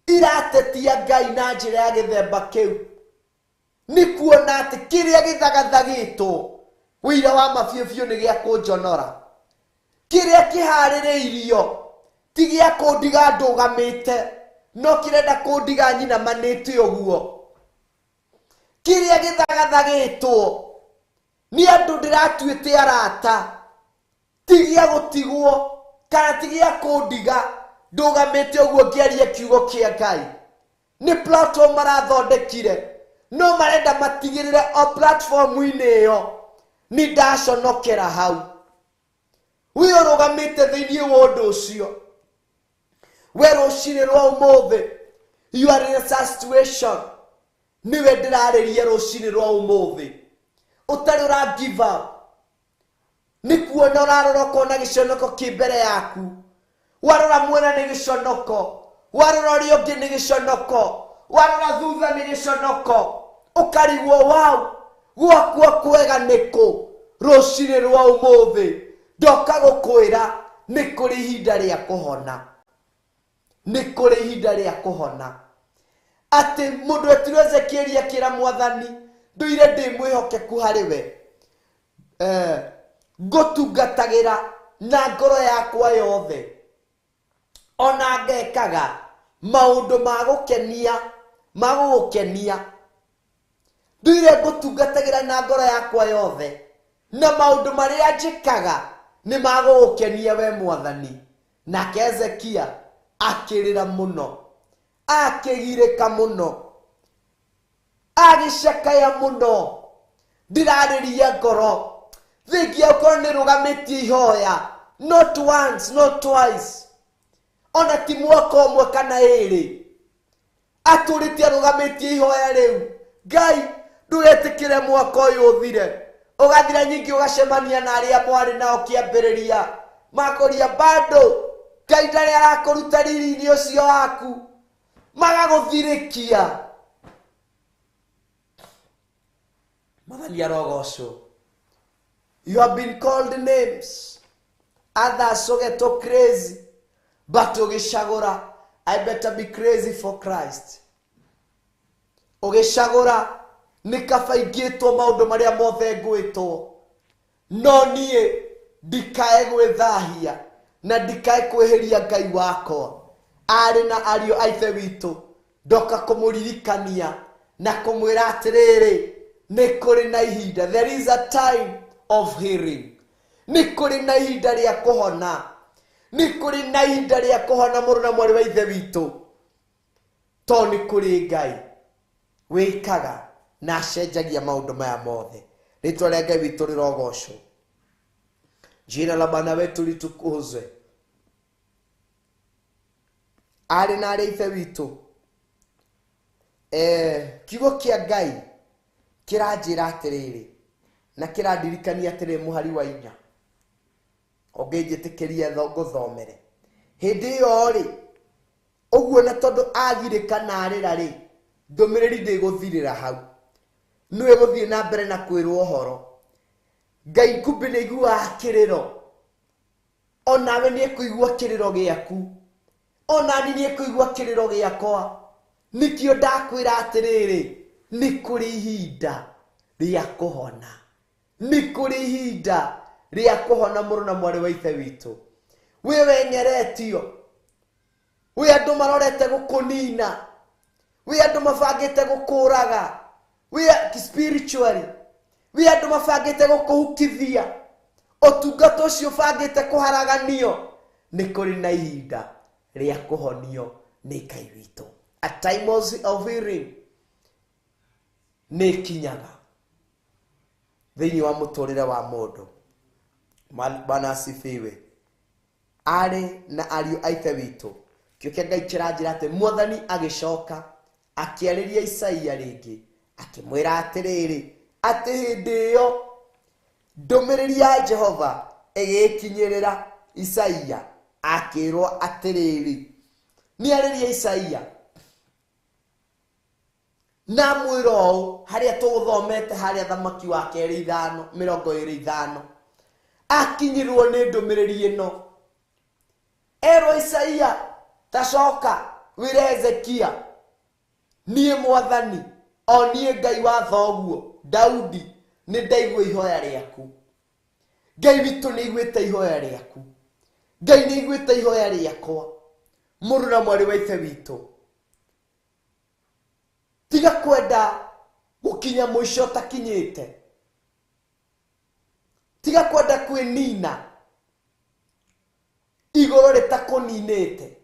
iratetia Ngai na njira ya githemba kiu, ni kuona ati kiria githagathagitwo wira wa mabiobio ni gia kunjonora, kiria kihaririirio ti gia kundiga ndugamite, no kirenda kundiga nyina manite uguo. Kiria githagathagitwo ni andu ndiratuite arata, ti gia gutigwo kana ti gia kundiga ndugamite uguo ngiarie kiugo kia Ngai. Ni platform marathondekire, no marenda matigirire o platform-ini iyo ni ndaconokera hau. We urugamite thiini wa undu ucio, we rucini rwa umuthi you are in a situation, niwe ndiraririe rucini rwa umuthi utari ura give up, ni kuona urarora ukona giconoko ki mbere yaku, warora mwena ni giconoko, warora uri ungi ni giconoko, warora thutha ni giconoko, ukarigwo wau gwakwa kwega niku. Rucini rwa umuthi ndoka gukwira ni kuri ihinda ria kuhona, ni kuri ihinda ria kuhona. ati mundu etiro Ezekieli akira mwathani nduire ndi mwihokeku hari we ngutungatagira na ngoro yakwa yothe ona ngekaga maundu magugukenia nduire ngutungatagira na ngoro yakwa yothe na maundu maria njikaga ni magugukenia we mwathani. Nake Ezekia akirira muno, akigirika muno, agicakaya muno, ndirariria ngoro thingia ukorwo ni rugamitie ihoya, not once not twice, ona ti mwaka umwe kana iri aturitie rugamitie ihoya riu. Ngai ndugetikire mwaka uyu uthire ugathira nyingi ugacemania na aria mwari nao kiambiriria makoria bado Ngai ndari arakuruta riri-ini ucio waku magaguthirikia. Mathani arogocwo. You have been called names, others so get to crazy, but ugicagura I better be crazy for Christ. Ugicagura nikabaingitwo maundu maria mothe ngwitwo, no nie ndikae gwithahia na ndikae kweheria Ngai wakwa. Ari na ario aithe witu ndoka kumuririkania na kumwira atiriri ni kuri na ihinda. There is a time of healing. Ni kuri na ihinda ria kuhona, ni kuri na ihinda ria kuhona muru na mwari wa ithe witu, to ni kuri Ngai wikaga na acenjagia maundu maya mothe. Ritwa ria Ngai witu rirogocwo. Jina la Bwana wetu litukuzwe. Ari na aria ithe witu kiugo kia Ngai kiranjira atiriri na kirandirikania atiri muhari wa inya ongenjitikiria nguthomere hindi iyo ri uguo na tondu agirika na arira ri ndumiriri ndiguthirira hau niwe guthie na mbere na kwirwo horo. Ngai kumbe ni igua kiriro, onawe ni kuigua kiriro giaku, onani ni kuigua kiriro giakwa. Nikio ndakwira atiriri ni kuri ihinda ria kuhona, ni kuri ihinda ria kuhona muru na mwari wa ithe witu. We wenyeretio, we andu marorete gukunina, we andu mabangite gukuraga, we spiritually, we andu mabangite gukuhukithia, otungata ucio bangite kuharaganio. Ni kuri na ihinda ria kuhonio ni Ngai witu. A time of hearing ni kinyaga thiini wa muturire wa mundu. Bwana asifiwe. Ari na ario aithe witu kio Ngai kiranjira ati mwathani agicoka akiariria Isaia ringi akimwira atiriri ati hindi iyo ndumiriri ya Jehova igikinyirira Isaia akirwo atiriri. Ni ariria Isaia na mwiro haria tuguthomete haria thamaki wa keri 5:25 akinyirwo ni ndumiriri ino. Ero Isaia tacoka wire Ezekia nie mwathani o nie Ngai wa thoguo Daudi ni ndaigua ihoya riaku. Ngai witu ni igwite ihoya riaku, Ngai ni igwite ihoya riakwa muru na mwari wa ithe witu. Tiga kwenda gukinya mwisho takinyite, tiga kwenda kwinina igoro ritakuninite.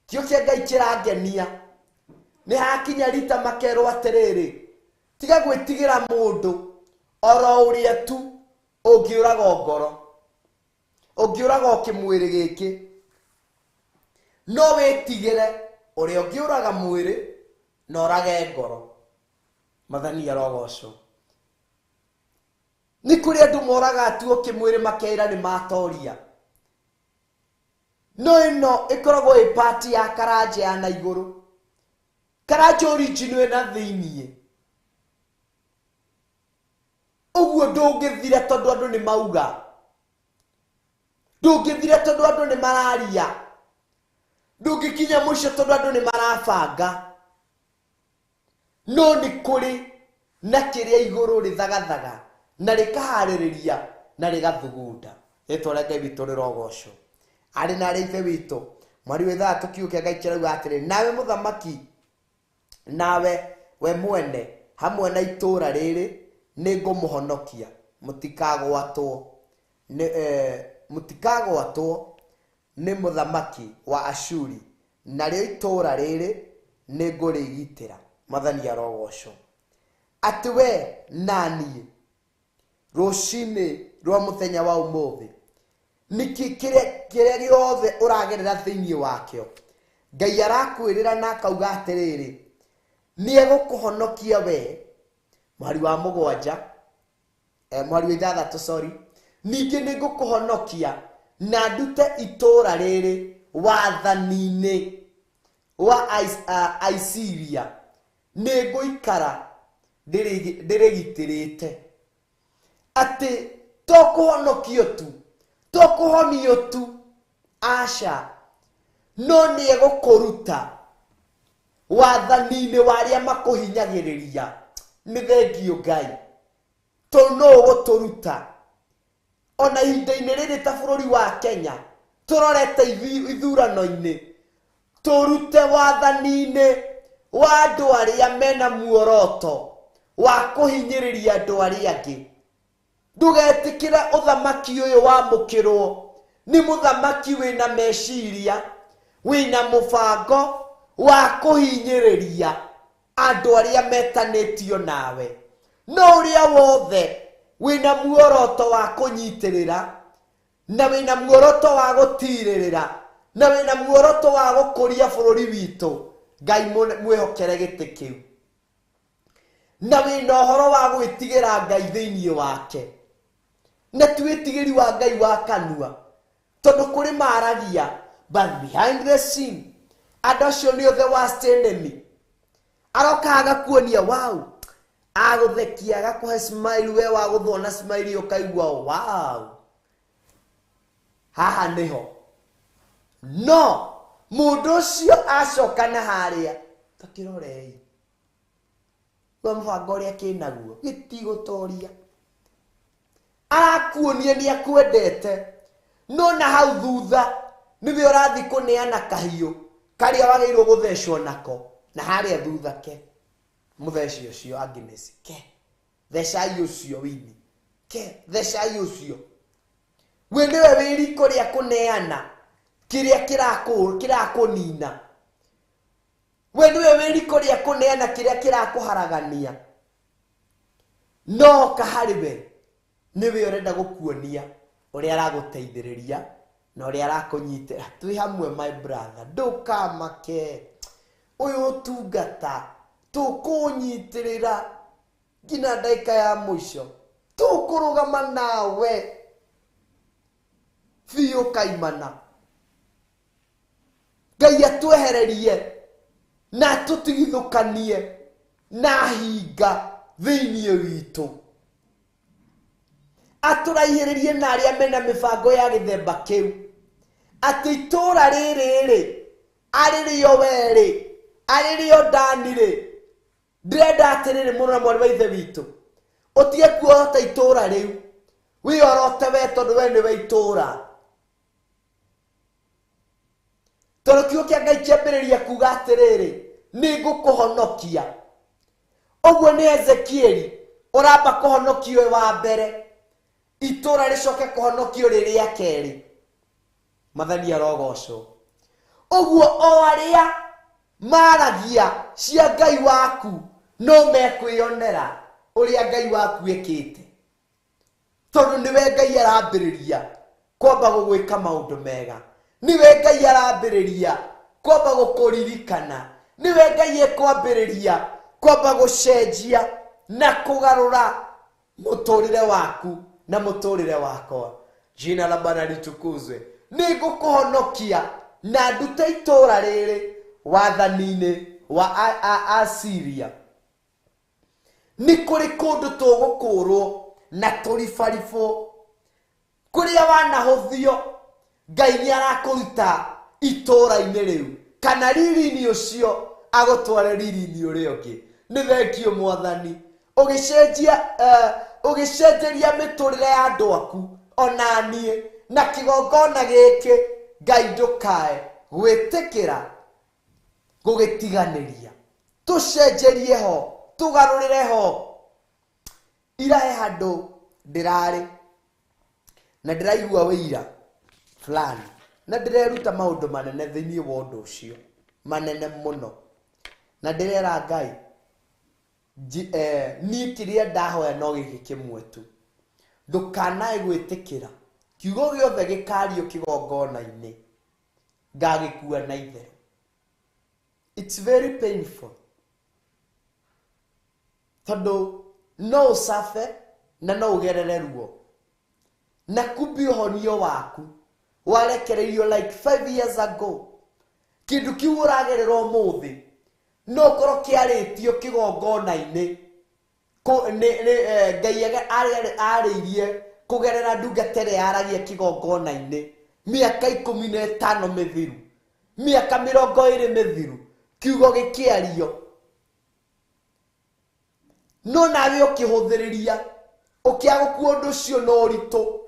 Kio kia Ngai kirangenia ni hakinya rita makerwo atiriri tiga gwitigira mundu oro uria tu ungiuraga ngoro, ungiuraga ukimwiri giki, no witigire uria ungiuraga mwiri na orage ngoro. Mathani arogocwo. Ni kuri andu moraga tu ukimwiri makeira ni matoria, no ino ikoragwo i party ya karanja ya na iguru. Karanja original na thiini uguo ndungithire tondu andu ni mauga, ndungithire tondu andu ni mararia, ndungikinya mwisho tondu andu ni marabanga. no nĩ kũrĩ na kĩrĩa igũrũ rĩthagathaga na rĩkaharĩrĩria na rĩgathugunda. Rĩtwa rĩa Ngai witũ rĩrogocwo. Arĩ na arĩ ithe witũ mweri wa ithatũ kiugo kĩa Ngai kĩrauga atĩrĩ, nawe mũthamaki, nawe we mwene hamwe na itũũra rĩrĩ nĩngũmũhonokia, mũtikagwatwo nĩ mũthamaki wa Ashuri, narĩo itũũra rĩrĩ nĩngũrĩgitĩra. Mwathani arogocwo. Atĩ we naniĩ rũcinĩ rwa mũthenya wa ũmũthĩ nĩkĩ kĩrĩa gĩothe ũragerera thĩinĩ wakĩo, Ngai arakwĩrĩra na akauga atĩrĩrĩ, nĩegũkũhonokia we. Mweri wa mũgwanja, mweri wa ithathatũ, ningĩ nĩngũkũhonokia na ndute itũũra rĩrĩ wathani-inĩ wa Asiria, nĩngũikara ndĩrĩgitĩrĩte. Atĩ to kũhonokio tu, to kũhonio tu, aca, no nĩegũkũruta wathani-inĩ wa arĩa makũhinyagĩrĩria. Nĩ thengio Ngai, tondũ no ũgũtũruta. Ona ihinda-inĩ rĩrĩ ta bũrũri wa Kenya tũrorete ithurano-inĩ, tũrute wathani-inĩ wa andũ arĩa mena muoroto wa kũhinyĩrĩria andũ arĩa angĩ. Ndũgetĩkĩre ũthamaki ũyũ wamũkĩrwo nĩ mũthamaki wĩna meciria, wĩna mũbango wa kũhinyĩrĩria andũ arĩa metanĩtio nawe. No ũrĩa wothe wĩna muoroto wa kũnyitĩrĩra, na wĩna muoroto wa gũtirĩrĩra, na wĩna muoroto wa gũkũria bũrũri witũ, Ngai mwĩhokere gĩtĩ kĩu. Na wĩna ũhoro wa gwĩtigĩra Ngai thĩinĩ wake, na twĩtigĩri wa Ngai wa kanua, tondũ kũrĩ maragia but behind the scene andũ acio nĩo the worst enemy. Aroka agakuonia wow, agũthekia agakũhe smile, we wa gũthona smile ũkaigua wow, haha nĩho. No mũndũ ũcio acoka na harĩa takĩrorei wa mũbango ũrĩa kĩnaguo gĩtigũtoria. Arakuonia nĩ akwendete, no na hau thutha nĩwe ũrathiĩ kũneana kahiũ karĩa wagĩrĩirwo gũthecwo nako, na harĩa thutha ke mũtheci ũcio Agnes ke thecai ũcio Wini ke thecai ũcio. We nĩwe wĩriko rĩa kũneana kĩrĩa kĩrakũnina. We nĩwe wĩriko rĩa kũneana kĩrĩa kĩrakũharagania. No kahariwe nĩwe ũrenda gũkuonia ũrĩa aragũteithĩrĩria na ũrĩa arakũnyitĩra. Twĩ hamwe my brother, ndũkamake. Ũyũ ũtungata tũkũnyitĩrĩra nginya ndagĩka ya mũico, tũkũrũgama nawe biũ kaimana. Ngai atwehererie na tũtigithũkanie na hinga thĩinĩ witũ, atũraihĩrĩrie na arĩa mena mĩbango ya gĩthemba kĩu. Atĩ itũũra rĩrĩ arĩrĩo werĩ, arĩrĩo ndanirĩ, ndĩrenda atĩrĩrĩ mũno na mwarĩ wa ithe witũ, ũtige kuorota itũũra rĩu, wĩorote we tondũ we nĩwe itũũra. Tondũ kiugo kĩa Ngai kĩambĩrĩria kuga atĩrĩrĩ, nĩngũkũhonokia. Ũguo nĩ Ezekieli ũramba kũhonokio wa mbere, itũũra rĩcoke kũhonokio rĩrĩa kerĩ. Mwathani arogocwo. Ũguo o arĩa maragia cia Ngai waku no mekwĩonera ũrĩa Ngai waku ĩkĩte, tondũ nĩwe Ngai arambĩrĩria kwamba gũgwĩka maũndũ mega. Niwe Ngai arambĩrĩria kwamba gũkũririkana. Niwe Ngai ekwambĩrĩria kwamba gũcenjia na kũgarũra mũtũrĩre waku na mũtũrĩre wakwa. Jina la Bwana litukuzwe. Nĩngũkũhonokia na ndute itũũra rĩrĩ wathani-inĩ wa Asiria. Nĩ kũrĩ kũndũ tũgũkũrwo na tũribaribwo, kũrĩa wanahũthio Ngai nĩ arakũruta itũũra-inĩ rĩu, kana riri-inĩ ũcio agũtware riri-inĩ ũrĩa ũngĩ. nĩ thengio Mwathani ũgĩcenjeria mĩtũrĩre ya andũ aku ona niĩ na kĩgongona gĩkĩ Ngai ndũkae gwĩtĩkĩra gũgĩtiganĩria. Tũcenjerie ho, tũgarũrĩre ho. Ira he handũ ndĩrarĩ na ndĩraigua wĩira fulani na ndĩreruta maũndũ manene thĩinĩ wa ũndũ ũcio, manene mũno, na ndĩrera Ngai niĩ kĩrĩa ndahoya no gĩkĩ kĩmwe tu, ndũkanae gwĩtĩkĩra kiugo gĩothe gĩkario kĩgongona-inĩ ngagĩkua na itherũ. It's very painful, tondũ no ũcabe na no ũgerere ruo, na kumbi ũhonio waku warekereirio like 5 years ago. Kĩndũ kĩu ũragerera ũmũthĩ no korwo kĩarĩtio kĩgongona-inĩ Ngai arĩirie kũgerera ndungata ĩrĩa yaragia kĩgongona-inĩ mĩaka 15 mĩthiru, mĩaka 20 mĩthiru, kiugo gĩkĩario, no nawe ũkĩhũthĩrĩria ũkĩagũkua ũndũ ũcio na ũritũ.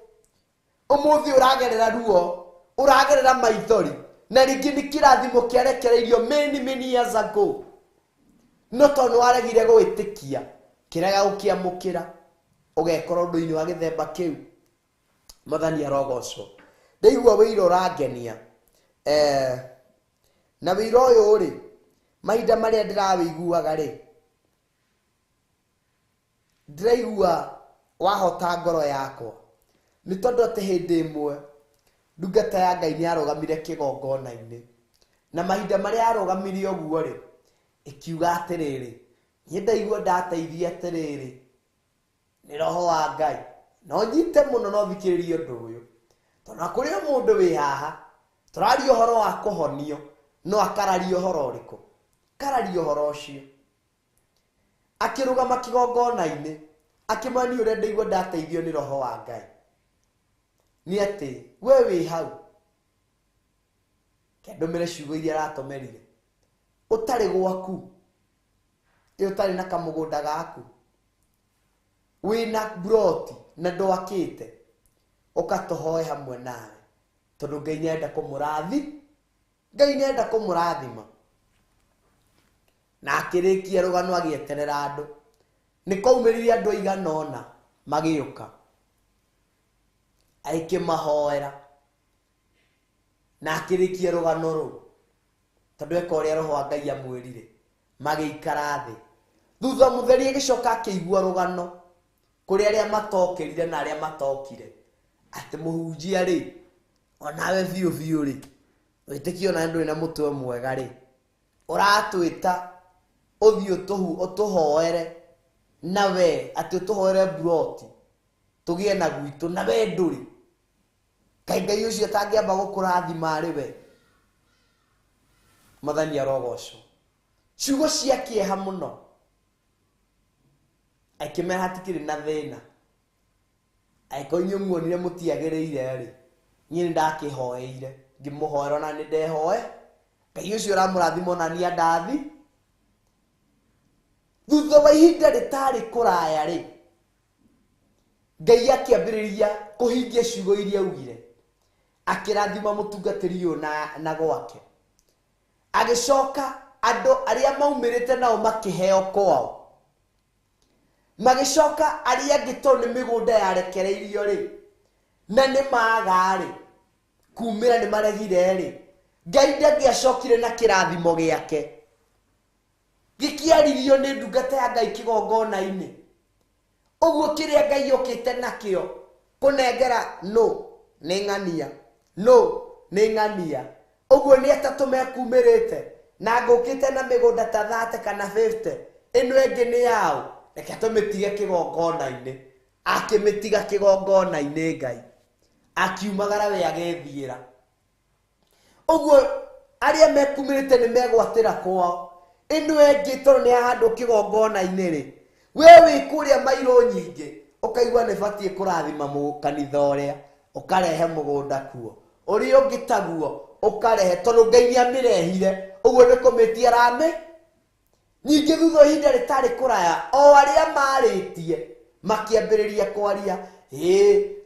Ũmũthĩ ũragerera ruo, ũragerera maithori, na rĩngĩ nĩ kĩrathimo kĩarekereirio many years ago, no tondũ waregire gwĩtĩkia kĩrega gũkĩamũkĩra ũgekora ũndũ-inĩ wa gĩthemba kĩu. Mwathani arogocwo. Ndaigua wĩira ũrangenia, na wĩira ũyũ rĩ, mahinda marĩa ndĩrawĩiguaga rĩ, ndĩraigua wahota ngoro yakwa, nĩ tondũ atĩ hĩndĩ ĩmwe ndungata ya Ngai nĩ arũgamire kĩgongona-inĩ, na mahinda marĩa arũgamire ũguo rĩ, ĩkiuga atĩrĩrĩ, niĩ ndaigua ndateithia atĩrĩrĩ, nĩ roho wa Ngai no nyite mũno no thikĩrĩrie ũndũ ũyũ, tondũ na kũrĩ mũndũ wĩ haha tũraria ũhoro wa kũhonio, no akararia ũhoro ũrĩkũ? Kararia ũhoro ũcio. Akĩrũgama kĩgongona-inĩ akĩmani ũrĩa ndaigua ndateithio nĩ roho wa Ngai nĩ atĩ we wĩ hau kendũmĩre ciugo iria aratũmĩrire, ũtarĩ gwaku, ũtarĩ na kamũgũnda gaku, wĩna buroti na ndwakĩte, ũkatũhoe hamwe nawe, tondũ Ngai nĩenda kũmũrathima. Na akĩrĩkia rũgano agĩeterera andũ, nĩ kwaumĩrire andũ aigana ũna magĩũka, akĩmahoera na akĩrĩkia rũgano rũu, tondũ eka ũrĩa roho wa Ngai amwĩrire, magĩikara thĩ. Thutha mũtheri agĩcoka akĩigua rũgano kũrĩ arĩa matokĩrire na arĩa matokire, atĩ mũhunjia rĩ, onawe biũ rĩ, wĩtĩkio na ndũrĩ na mũtwe mwega rĩ, ũratwĩta ũthiĩ ũtũhoere, na we atĩ ũtũhoere buroti tũgĩe na gwitũ, na we ndũrĩ. Kaĩ Ngai ũcio atangĩamba gũkũrathima arĩ we? Mwathani arogocwo. Ciugo cia kĩeha mũno, akĩmera hatikĩrĩ na thĩna, angĩkorwo inyuĩ muonire mũtiagĩrĩire rĩ, niĩ nĩndakĩhoeire, ngĩmũhoera na nĩndehoe, Ngai ũcio ũramũrathima ona niĩ ndathi. Thutha wa ihinda rĩtarĩ kũraya rĩ, Ngai akĩambĩrĩria kũhingia ciugo iria augire, akĩrathima mũtungatĩri ũyũ na gwake. Agĩcoka andũ arĩa maumĩrĩte nao makĩheo kwao, magĩcoka arĩa angĩ tondũ nĩ mĩgũnda yarekereirio rĩ, na nĩ maaga rĩ, kumĩra nĩ maregire rĩ, Ngai ndangĩacokire na kĩrathimo gĩake gĩkĩaririo nĩ ndungata ya Ngai kĩgongona-inĩ. Ũguo kĩrĩa Ngai okĩte nakĩo kũnengera nĩ ng'ania, nĩ ng'ania. Ũguo nĩ atatũ mekumĩrĩte na ngũkĩte na mĩgũnda ta 30 kana 50, ĩno ĩngĩ nĩ yao, reke tũmĩtige kĩgongona-inĩ. Akĩmĩtiga kĩgongona-inĩ Ngai, akiumagara we agĩthiĩra. Ũguo arĩa mekumĩrĩte nĩ megwatĩra kwao, ĩno ĩngĩ tondũ nĩ yahandwo kĩgongona-inĩ rĩ, we wĩ kũrĩa mairũ nyingĩ ũkaigua nĩ batiĩ kũrathima kanitha ũrĩa, ũkarehe mũgũnda kuo, ũrĩa ũngĩ taguo ũkarehe, tondũ Ngai nĩamĩrehire. Ũguo nĩ kũmĩtia Ningĩ thutha ihinda rĩtarĩ kũraya o arĩa marĩtie makĩambĩrĩria kwaria,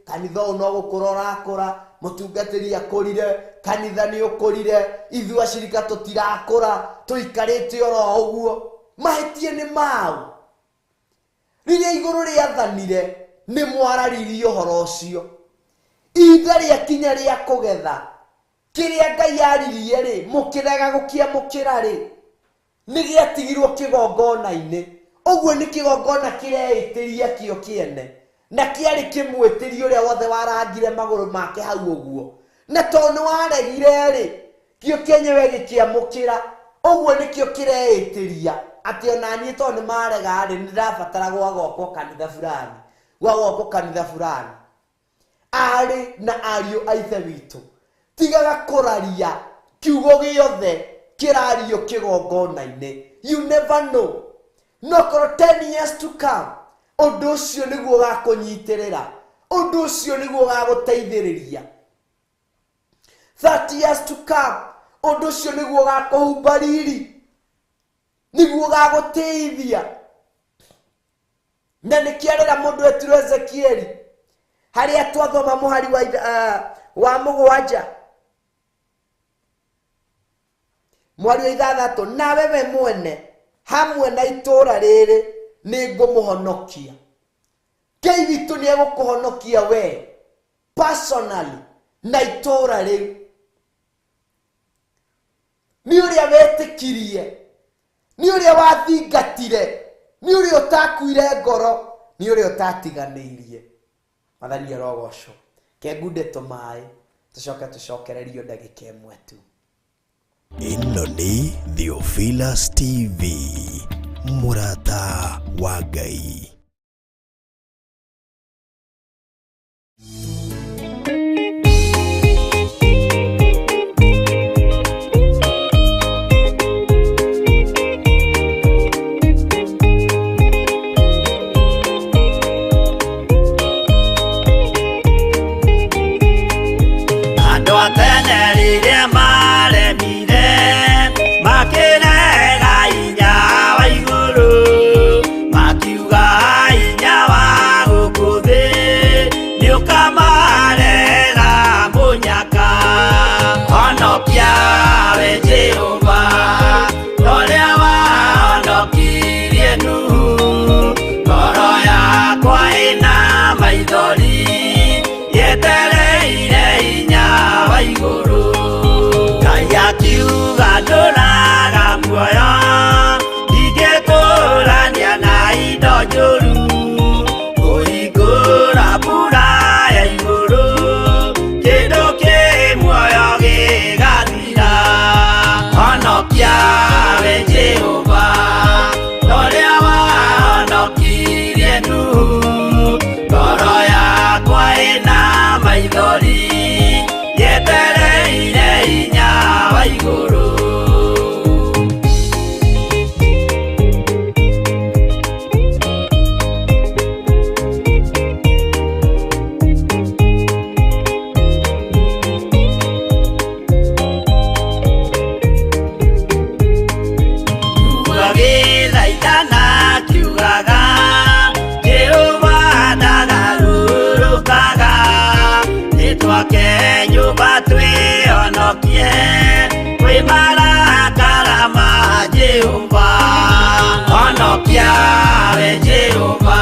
kanitha ũyũ no gũkũra ũrakũra, mũtungatĩri akũrire, kanitha nĩ ũkũrire, ithuĩ acirika tũtirakũra, tũikarĩte oro ũguo. Mahĩtia nĩ mau. Rĩrĩa igũrũ rĩathanire nĩ mwararirie ũhoro ũcio. Ihinda rĩakinya rĩa kũgetha, kĩrĩa Ngai yaririe rĩ, mũkĩrega gũkĩamũkĩra rĩ, nĩ gĩatigirwo kĩgongona-inĩ. Ũguo nĩ kĩgongona kĩreĩtĩria kĩo kĩene, na kĩarĩ kĩmwĩtĩrio ũrĩa wothe warangire magũrũ make hau ũguo. Na tondũ nĩ waregire rĩ, kĩo kĩenyewe gĩkĩamũkĩra. Ũguo nĩkĩo kĩreĩtĩria atĩ ona niĩ tondũ nĩ marega rĩ, nĩ ndabatara gwagwakwo kanitha fulani, gwagwakwo kanitha fulani. Arĩ na ariũ a ithe witũ, tigaga kũraria kiugo gĩothe kĩrario kĩgongona-inĩ. You never know. Nokorwo 10 years to come, ũndũ ũcio nĩguo gakũnyitĩrĩra, ũndũ ũcio nĩguo gagũteithĩrĩria. 30 years to come, ũndũ ũcio nĩguo gakũhumba riri, nĩguo gagũteithia. Na nĩkĩarĩra mũndũ etirwo Ezekieli, harĩa twathoma mũhari wa mũgwanja, mwari wa 6, nawe we mwene hamwe na itũũra rĩrĩ nĩ ngũmũhonokia. Ngai witũ nĩ egũkũhonokia we personally na itũũra rĩu. Nĩ ũrĩa wetĩkirie, nĩ ũrĩa wathingatire, nĩ ũrĩa ũtakuire ngoro, nĩ ũrĩa ũtatiganĩirie. Mathani arogocwo. Kengunde tũmaĩ tũcoke tũcokererio ndagĩka ĩmwe tu. Ĩno nĩ Theophilus TV, mũrata wa Ngai. Andũ a tene rĩrĩa maremire makĩrega hinya wa igũrũ, makiuga hinya wa gũkũ thĩ nĩ ũkamarera mũnyaka. Honokia we Jehova, ũrĩa wahonokirie Nuhu, ngoro yakwa ĩna maithori yetereire hinya wa igũrũ. Ngai akiuga ndũraga muoyo, ndingĩkũrania na indo njũru, kũhingũra mbura ya igũrũ, kĩndũ kĩ muoyo gĩgathira. Honokia we Jehova, ũrĩa wahonokirie Nuhu, ngoro yakwa ĩna maithori yetereire hinya wa igũrũ. Gĩthaithana kiugaga Jehova ndagarũrũkaga, nĩtwake nyũmba twĩhonokie kwĩ marakara ma Jehova. Honokia we Jehova,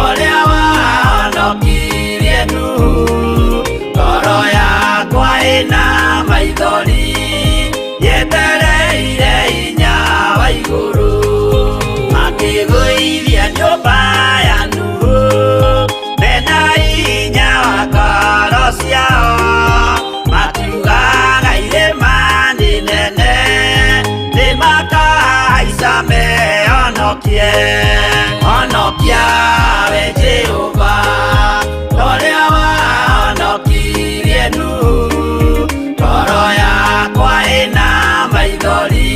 ũrĩa wahonokirie Nuhu, ngoro yakwa ĩna maithori yetereire hinya wa igũrũ. Makĩgũithia nyũmba ya Nuhu mena hinya wa ngoro ciao, makiugaga irĩma nĩ nene nĩmakahaica mehonokie. Honokia we Jehova, ũrĩa wahonokirie Nuhu, ngoro yakwa ĩna maithori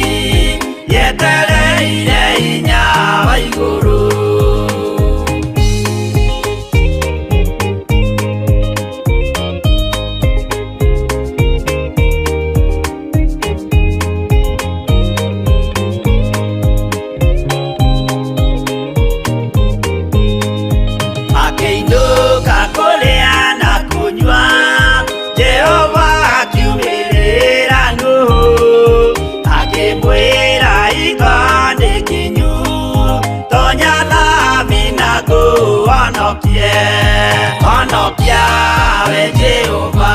yetereire hinya wa igũrũ. honokie honokia we Jehova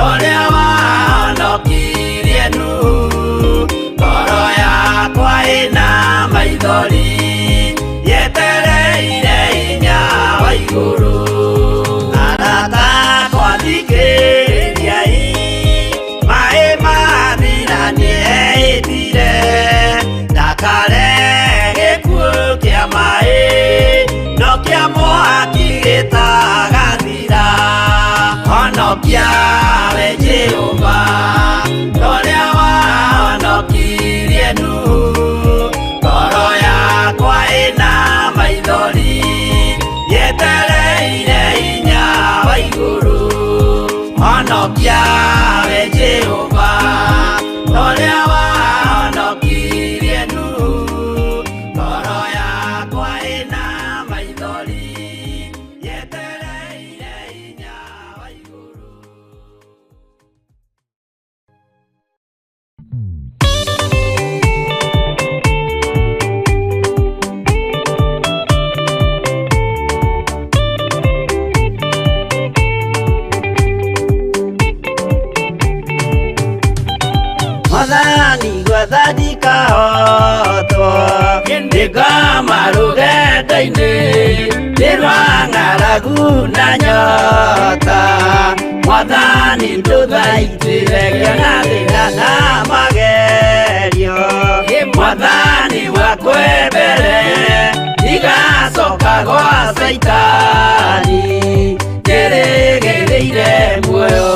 ũrĩa wahonokirie Nuhu ngoro yakwa ĩna maithori yetereire hinya wa igũrũ arata kwathikĩrĩriai maĩ mathira nĩeĩtire ndakare gĩkuũ kĩa maĩ no kĩa mwaki gĩtagathira honokia we Jehova ũrĩa wahonokirie Nuhu ngoro yakwa ĩna maithori yetereire hinya wa igũrũ honokia we Jehova ũrĩa wahonokirie Nuhu ngoro yakwa ĩna maithori yetereire hinya wa igũrũ. Mwathani gwathani kahotwo ndĩngoma rũgendo-inĩ ndĩrwa ng'aragu na nyota Mwathani ndũthaitĩre ngĩona thĩna na magerio Mwathani wakwa mbere igacoka gwa Saitani njĩrĩgĩrĩire muoyo.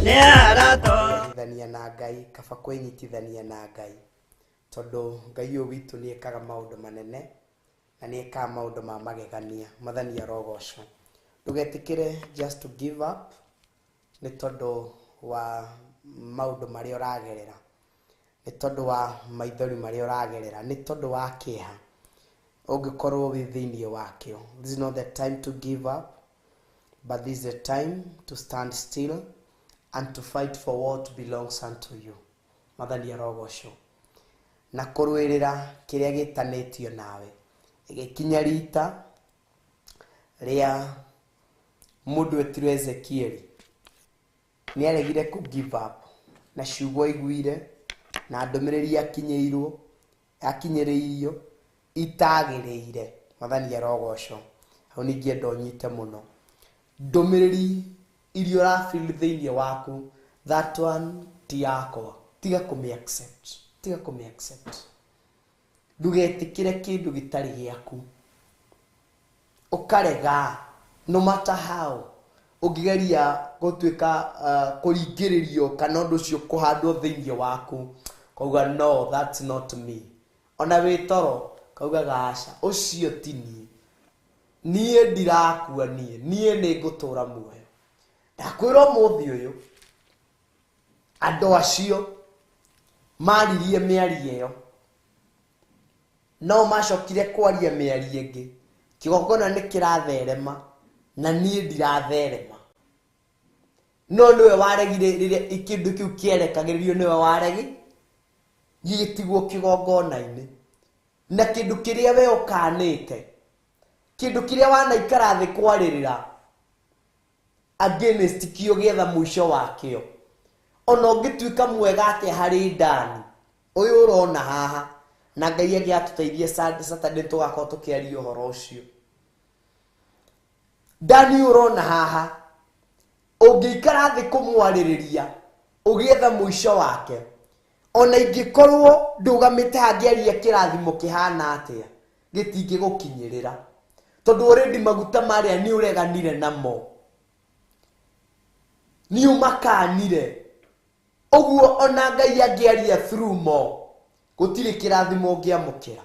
Nyitithania na Ngai kaba kwĩnyitithania na Ngai tondũ Ngai ũyũ witũ nĩ ekaga maũndũ manene na nĩ ekaga maũndũ ma magegania. Mwathani arogocwo. Ndũgetĩkĩre just to give up nĩ tondũ wa maũndũ marĩa ũragerera, nĩ tondũ wa maithori marĩa ũragerera, nĩ tondũ wa kĩeha ũngĩkorwo wĩ thĩinĩ wakĩo. This is not the time to give up, but this is the time to stand still and to fight for what belongs unto you. Mwathani arogocwo. Na kũrũĩrĩra kĩrĩa gĩtanĩtio nawe. Ĩgĩkinya rita rĩa mũndũ etirwo Ezekieli nĩ aregire kũ give up na ciugo aiguire na ndũmĩrĩri akinyĩrĩirio itagĩrĩire. Mwathani arogocwo. Hau ningĩ ũnyite mũno ndũmĩrĩri iria ũrafeel thĩinĩ waku, that one ti yakwa, tiga kũmĩ-accept, tiga kũmĩ-accept. Ndũgetĩkĩre kĩndũ gĩtarĩ gĩaku ũkarega, no matter how ũngĩgeria gũtuĩka kũringĩrĩrio kana ũndũ ũcio kũhandwo thĩinĩ waku, kauga no, that's not me. Ona wĩ toro kauga aca ũcio ti niĩ, niĩ ndirakua, niĩ nĩ ngũtũra muoyo. Ndakwĩra ũmũthĩ ũyũ andũ acio maririe mĩario ĩyo no macokire kwaria mĩario ĩngĩ, kĩgongona nĩ kĩratherema na niĩ ndiratherema. No nĩwe waregire rĩrĩa kĩndũ kĩu kĩerekagĩrĩrio, nĩwe waregi gĩgĩtigwo kĩgongona-inĩ. Na kĩndũ kĩrĩa we ũkanĩte, kĩndũ kĩrĩa wanaikara thĩ kwarĩrĩra against kĩo gĩetha mũico wakĩo, ona ũngĩtuĩka mwega atĩa harĩ ndani ũyũ ũrona haha, na Ngai agĩatũteithia Saturday tũgakorwo tũkĩaria ũhoro ũcio. Ndani ũrona haha ũngĩikara thĩ kũmwarĩrĩria ũgĩetha mũico wake, ona ingĩkorwo ndũgamĩte hangĩaria kĩrathimo kĩhana atĩa gĩtingĩgũkinyĩrĩra, tondũ already maguta marĩa nĩ ũreganire namo, nĩ ũmakanire. Ũguo ona Ngai angĩaria through mo gũtirĩ kĩrathimo ũngĩamũkĩra,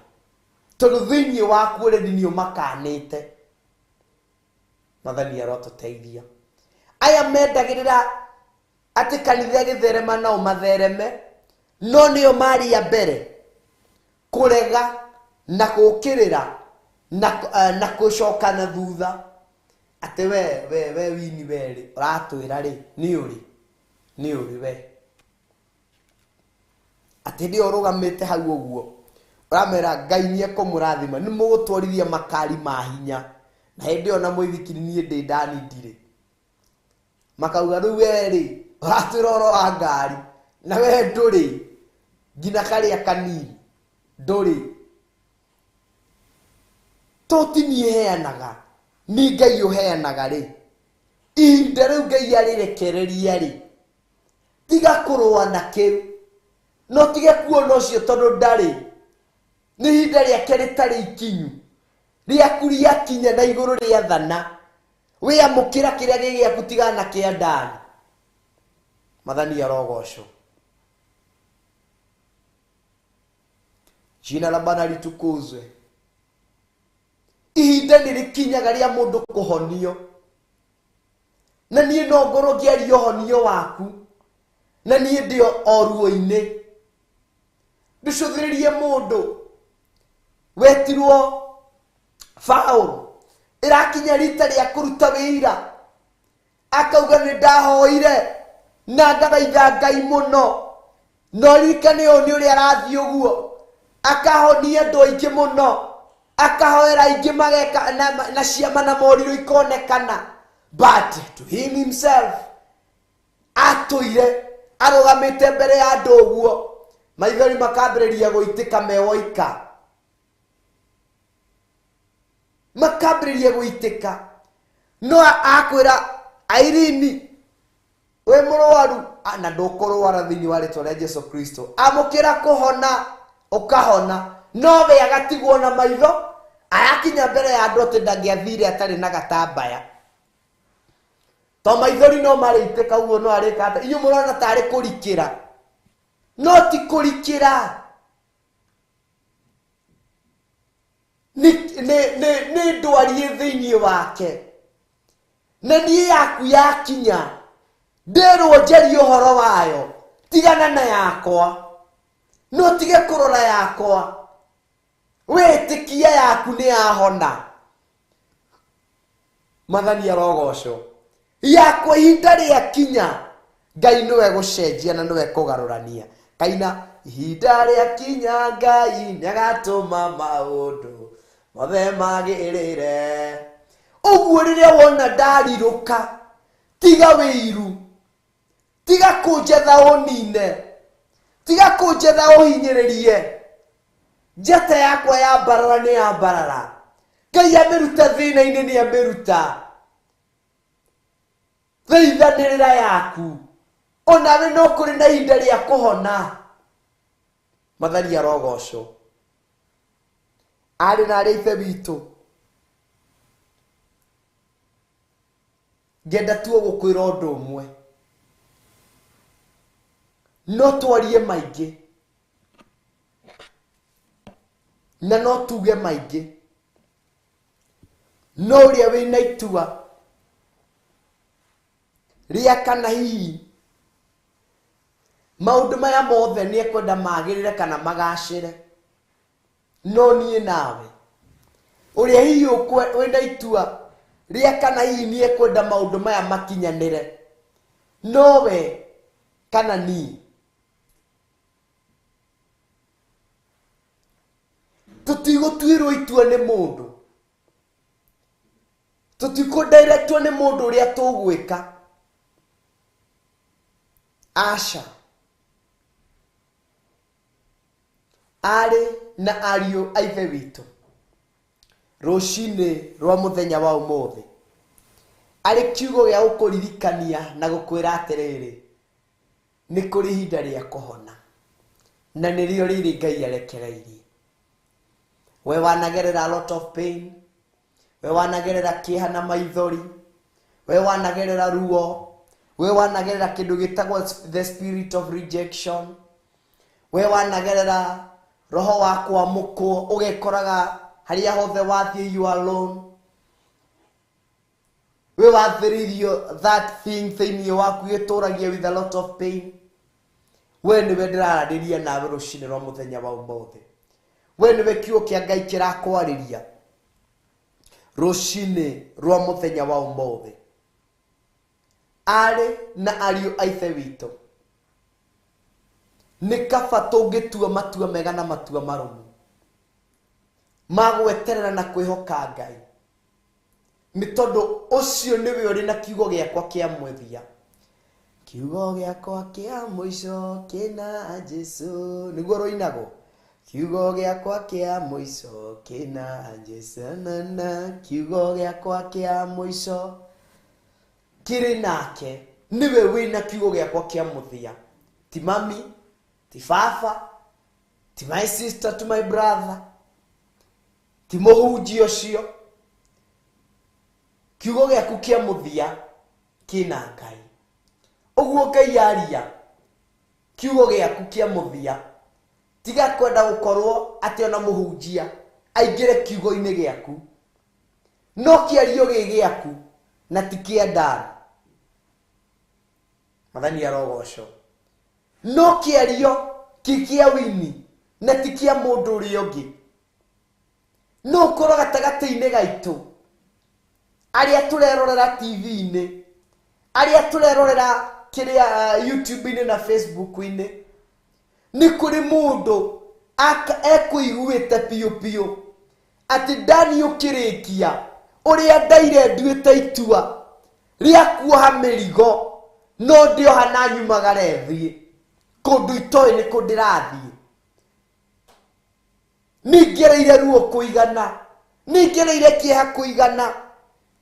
tondũ thĩinĩ waku already nĩ ũmakanĩte. Mwathani arotũteithia. Aya mendagĩrĩra atĩ kanitha gĩtherema nao mathereme, no nĩo maria mbere kũrega na gũkĩrĩra na kucoka na thutha ate we wini weri uratwira ri ni uri we ate ndi urugamite hau uguo uramera Ngai ni ekumurathima ni mugutwarithia makari ma hinya na hindi ona muithikiri ni ndi ndani ndire makauga riu weri uratwira ro wa ngari na we nduri ngina karia kanini nduri toti ni heanaga ni Ngai uheanaga ri ihinda riu Ngai arirekereria ri tiga kurua na kiu no tige kuona ucio tondu ndari ni ihinda riake ritari ikinyu riaku riakinya na iguru ria thana wiamukira kiria giaku tigana na kia ndani Mwathani arogocwo. Jina la Bwana litukuzwe. Ihinda nirikinyaga ria mundu kuhonio na nie no ngorogia rio honio waku na nie ndio oruo-ini nducuthiririe mundu wetirwo Paulo irakinya rita ria kuruta wira akauga ni ndahoire na ngathaitha Ngai muno no rikane oni uri arathi uguo akahonia andu aingi muno akahoera ingi mageka na ciama na moriro ikonekana but to him himself atuire arugamite mbere ya andu uguo maithori makambiriria guitika mewoika makambiriria guitika no akwira Irene we murwaru ana ndukurwara thiini wa ritwa ria Jesu Kristo amukira kuhona ukahona no we agatigwo na maitho ayakinya mbere ya andu ati ndangiathire atari na gatambaya to maithori no mariitika uguo no arikata inyu murona tari kurikira no ti kurikira ni ndwari thiini wake na nie yaku yakinya ndirwo njeri uhoro wayo tigana na yakwa no tige kurora yakwa witikia yaku ni ahona Mwathani arogocwo yakwa ihinda riakinya Ngai niwe gucenjia na niwe kugarurania kaina ihinda riakinya Ngai niagatuma maundu mothe magirire uguo riria wona ndariruka tiga wiru tiga kunjetha unine tiga kunjetha uhinyiririe njata yakwa ya barara ni ya barara Ngai amiruta thina-ini ni amiruta theithanirira yaku onawe no kuri na ihinda ria kuhona Mwathani arogocwo ari na ari ithe witu ngenda tuo gukwira undu umwe no twarie maingi na no tuge maingi no uria wina itua ria kana hihi maundu maya mothe ni ekwenda magirire kana magacire no nie nawe uria hihi wina itua ria kana hihi ni ekwenda maundu maya makinyanire no we kana ni tutigutwirwo itua ni mundu tutikudirectwo ni mundu uria tugwika asha ari na ariu aithe witu rucini rwa muthenya wa umuthi ari kiugo gia gukuririkania na gukwira atiriri ni kuri ihinda ria kuhona na nirio riri Ngai arekereirie we wanagerera a lot of pain we wanagerera kieha na maithori we wanagerera ruo we wanagerera kindu gitagwo the spirit of rejection we wanagerera roho wa kwamukwo ugekoraga haria hothe wathie you alone we wathiririo that thing thiini waku gituragia with a lot of pain we niwe ndiraradiria nawe rucini rwa muthenya wa umuthi we niwe kiugo kia Ngai kirakwariria rucini rwa muthenya wa umuthi ari na ariu aithe wito ni kaba tungitua matua mega na matua marumu magweterera na kwihoka Ngai ni tondu ucio niwe uri na kiugo giakwa kia mwethia kiugo giakwa kia muico kina Jesu niguo roinago kiugo giakwa kia muico kina Jesu na kiugo giakwa kia muico kiri nake niwe wina kiugo giakwa kia muthia ti mami ti baba ti my sister to my brother ti muhunji ucio kiugo giaku kia muthia kina Ngai uguo Ngai aria kiugo giaku kia muthia tiga kwenda gukorwo ati ona muhunjia aingire kiugo-ini giaku no kiario giaku na tikienda mathani arogoco no kiario kikia wini na tikia mundu uri ungi no koro gatagati-ini gaitu aria turerorera TV-ini aria turerorera kiria YouTube-ini na Facebook-ini ni kuri mundu ekuiguite piu ati ndani ukirikia uria ndaire nduite itua ria kuoha mirigo no ndio hananyumagare thie kundu itoi ni kundirathie ningereire ruo kuigana ningereire kieha kuigana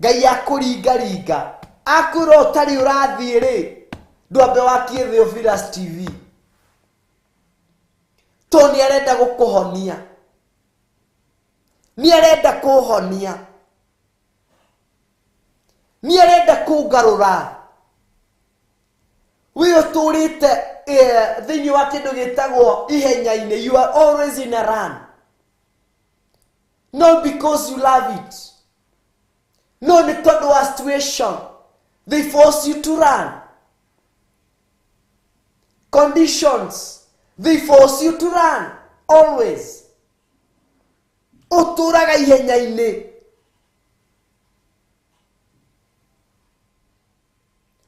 Ngai akuringaringa akuro utari urathie ri ndwambe wakie Theophilus TV to ni arenda gukuhonia ni arenda kuhonia ni arenda kugarura we uturite thini wa kindu gitagwo ihenya-ini you are always in a run not because you love it no ni tondu wa situation they force you to run conditions they force you to run always uturaga ihenya-ini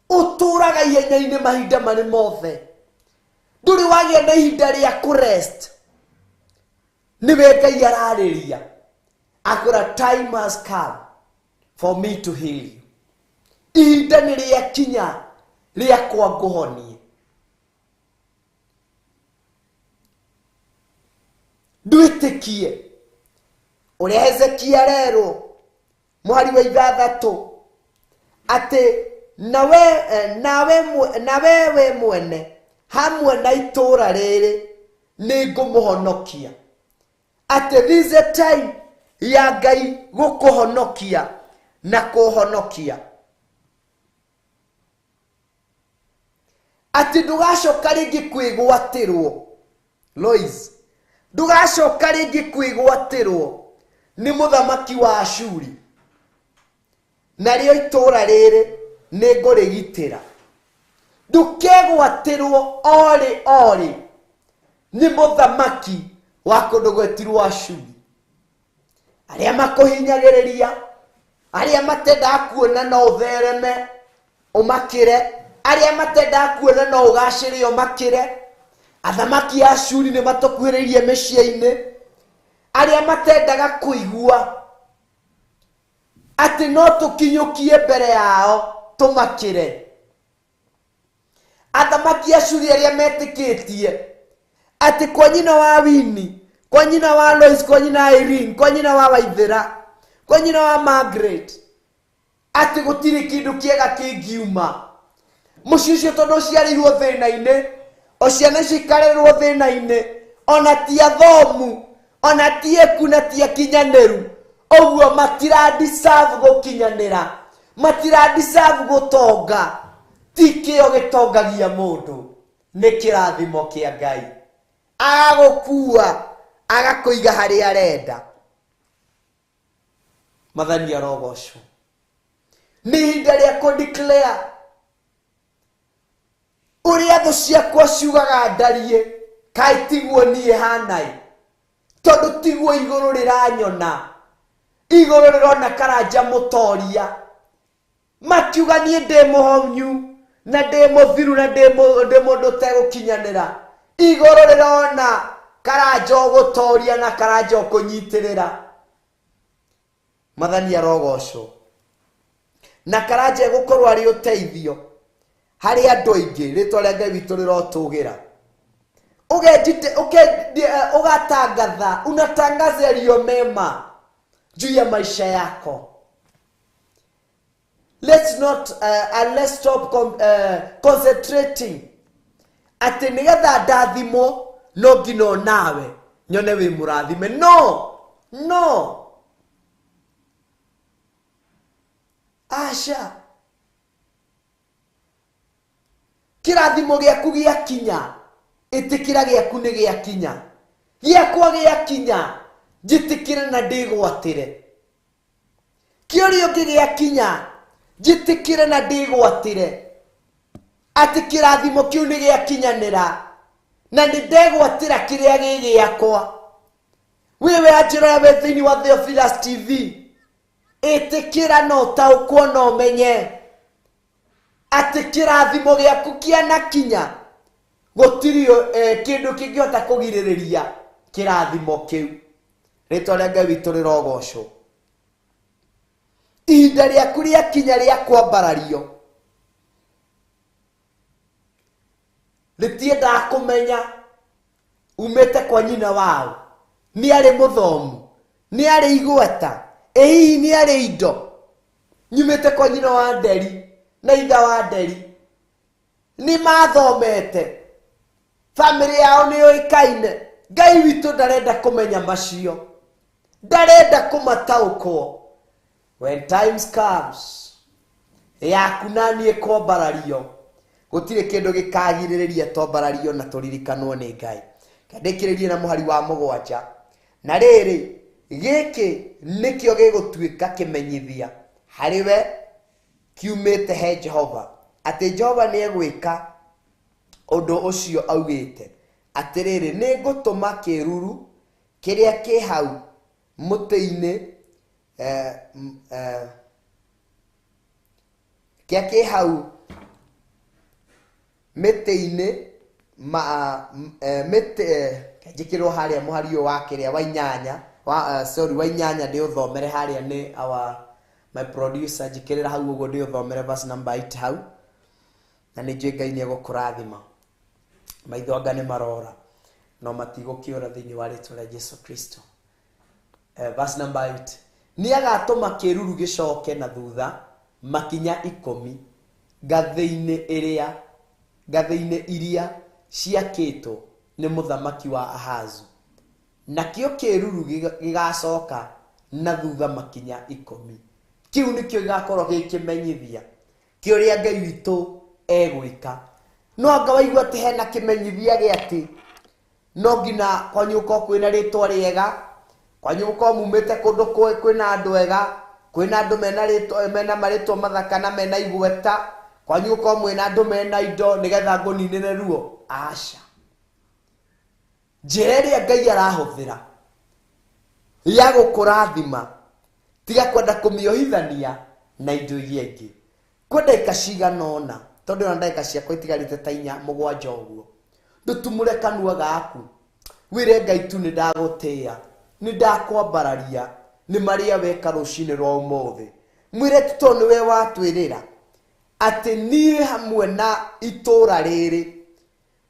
uturaga ihenya-ini mahinda mari mothe nduri wagia na ihinda ria kurest niwe Ngai arariria akora time has come for me to heal you ihinda ni ria kinya ria kwa nguhonie ndwitikie uria Hezekia rero mwari wa 6 ati nawe mwene hamwe na itura riri ni ngumuhonokia ati this is a time ya Ngai gukuhonokia na kuhonokia ati ndugacoka ringi kwigwatirwo Lois ndugacoka ringi kwigwatirwo ni muthamaki wa Ashuri na rio itura riri ni ngurigitira ndukegwatirwo ori ni muthamaki wa kundu gwetirwo Ashuri aria makuhinyagiriria aria matenda kuona no uthereme umakire aria matenda kuona no ugacire umakire athamaki a Ashuri ni matukuhiririe micii-ini aria matendaga kuigua ati no tukinyukie mbere yao tumakire athamaki a Ashuri aria metikitie ati kwa nyina wa Wini kwa nyina wa Lois kwa nyina wa Irene kwa nyina wa Waithira kwa nyina wa Margaret ati gutiri kindu kiega kingiuma mucicio tondu ciarirwo thina-ini o ciana cikarerwo thina-ini ona ti athomu ona ti eku na ti akinyaneru oguo matira deserve gukinyanira matira deserve gutonga tikio gitongagia mundu ni kirathimo kia Ngai agukua agakuiga hari arenda mathani arogoco ni hinda ria ku declare uria thu ciakwa ciugaga ndarie kai tiguo nie hanai tondu tiguo iguru riranyona iguru rirona karanja mutoria makiuga nie ndi muhonyu na ndi muthiru na ndi mundu tegukinyanira. Iguru rirona karanja gutoria na karanja kunyitirira. Mathani arogocwo na karanja gukorwo ari uteithio hari andu aingi. Ritwa ria Ngai witu rirotugira ugatangatha unatangaza yaliyo mema juu ya maisha yako. Let's stop concentrating ati nigetha ndathimo no ngino nawe nyone wi murathime. No asha kirathimo giaku giakinya itikira giaku ni giakinya giakwa giakinya jitikire na ndigwatire kiorio giakinya jitikire na ndigwatire ati kirathimo kiu ni giakinyanira na ndegwatira kiria gigiakwa. Wewe ajira we thini wa Theophilus TV itikira no taukwo no menye ati kirathimo giaku kiana kinya gutirio kindu kingihota kugiririria kirathimo kiu. Ritwa ria Ngai witu rirogocwo. Ihinda riaku riakinya ria kwambarario. Ritienda kumenya umete kwa nyina wao ni ari muthomu ni ari igweta hihi ni ari indo. Nyumete kwa nyina wa nderi na itha wa nderi ni mathomete family yao ni yoikaine. Ngai witu ndarenda kumenya macio, ndarenda kumataukwo. When times comes yaku nanie kwambarario gutire kindu gikagiririria twambarario na turirikanwo ni Ngai. Kandikiririe na muhari wa 7 na riri giki nikio gigutuika kimenyithia hariwe kiumite he Jehova ati Jehova ni egwika undu ucio augite atiriri ni ngutuma kiruru kiria ki hau muti-ini kia ki hau mete-ini kajikirwo haria muhario wa kiria wa 8 wa wa 8 ndi uthomere haria ni my producer jikirira hau ugo ndi uthomere verse number 8 hau na ni njui Ngai ni egukurathima. Maitho anga ni marora no matigokiura thini wa ritwa ria Jesu Kristo. Verse number 8 ni agatuma kiruru gicoke na thutha makinya 10 gathĩ-inĩ iria ciakĩtwo nĩ mũthamaki wa Ahazu. Nakĩo kĩruru gĩgacoka na thutha makinya 10. Kĩu nĩkĩo gĩgakorwo gĩkĩmenyithia kĩũrĩa Ngai witũ egwĩka. No anga waigua atĩ hena kĩmenyithia gĩatĩ no nginya kwanyu gũkorwo kwĩna rĩtwa rĩega, kwanyu gũkorwo mumĩte kũndũ kwĩna andũ ega, kwĩna andũ mena marĩtwa mathaka na mena igweta, kwanyu gũkorwo mwĩna andũ mena indo nĩgetha ngũninĩre ruo. Aca, njĩra ĩrĩa Ngai arahũthĩra ya gũkũrathima tiga kwenda kũmĩohithania na indo iria ingĩ. Kwa ndagĩka cigana ũna, tondũ na ndagĩka ciakwa itigarĩte ta 4-7 ũguo, ndũtumũre kanua gaku wĩre Ngai tu nĩ ndagũtĩĩa, nĩ ndakwambararia nĩ marĩa weka rũcinĩ rwa ũmũthĩ. Mwĩre tu tondũ nĩwe watwĩrĩra atĩ niĩ hamwe na itũũra rĩrĩ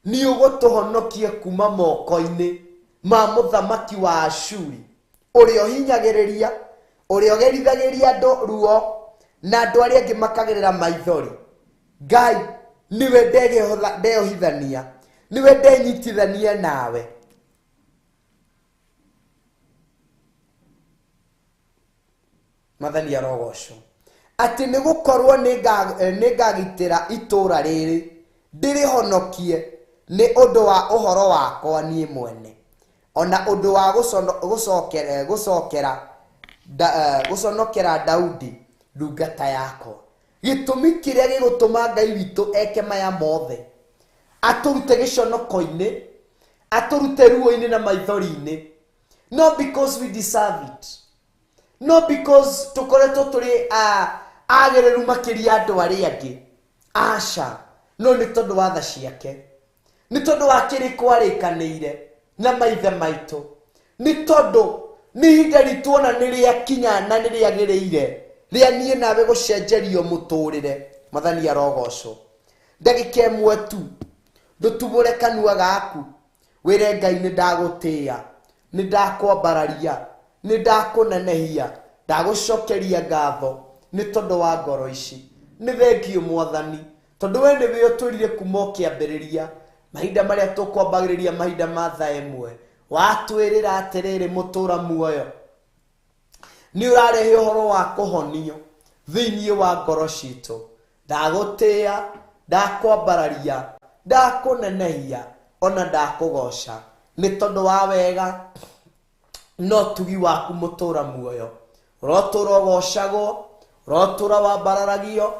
nĩ ũgũtũhonokia kuma moko-inĩ ma mũthamaki wa Ashuri, ũrĩa ũhinyagĩrĩria, ũrĩa ũgerithagĩria andũ ruo na andũ arĩa angĩ makagĩrĩra maithori. Ngai niwe ndeyohithania, niwe ndenyitithania nawe. Mathani arogocwo atĩ nĩ gũkorwo nĩ ngagitĩra itũũra rĩrĩ ndĩrĩhonokie nĩ ũndũ wa ũhoro wakwa niĩ mwene, ona ũndũ wa gũconokera Daudi ndungata yakwa. Gĩtũmi kĩrĩa gĩgũtũma Ngai witũ eke maya mothe, atũrute gĩconoko-inĩ, atũrute ruo-inĩ na maithori-inĩ, not because we deserve it, no because tukoretwo turi agereru makiria andu aria angi. Aca, no ni tondu wa tha ciake, ni tondu wa kiriko arikanire na maithe maitu, ni tondu ni ihinda ritu ona ni riakinya na ni riagiriire ria nie nawe gucenjerio muturire. Mathani arogocwo. Ndagika imwe tu ndutubure kanua gaku wire Ngai ni ndagutia, ni ndakwambararia, ni ndakunenehia, ndagucokeria ngatho ni tondu wa ngoro ici. Ni thengio Mwathani tondu we niwe uturire kuma kiambiriria mahinda maria tukwambagiriria mahinda ma tha imwe. Watwirira atiriri mutura muoyo ni urarehe uhoro wa kuhonio thiini wa ngoro citu. Ndagutia, ndakwambararia, ndakunenehia, ona ndakugoca ni tondu wa wega no tugi waku mutura muoyo. Urotura ugocagwo, urotura wambararagio,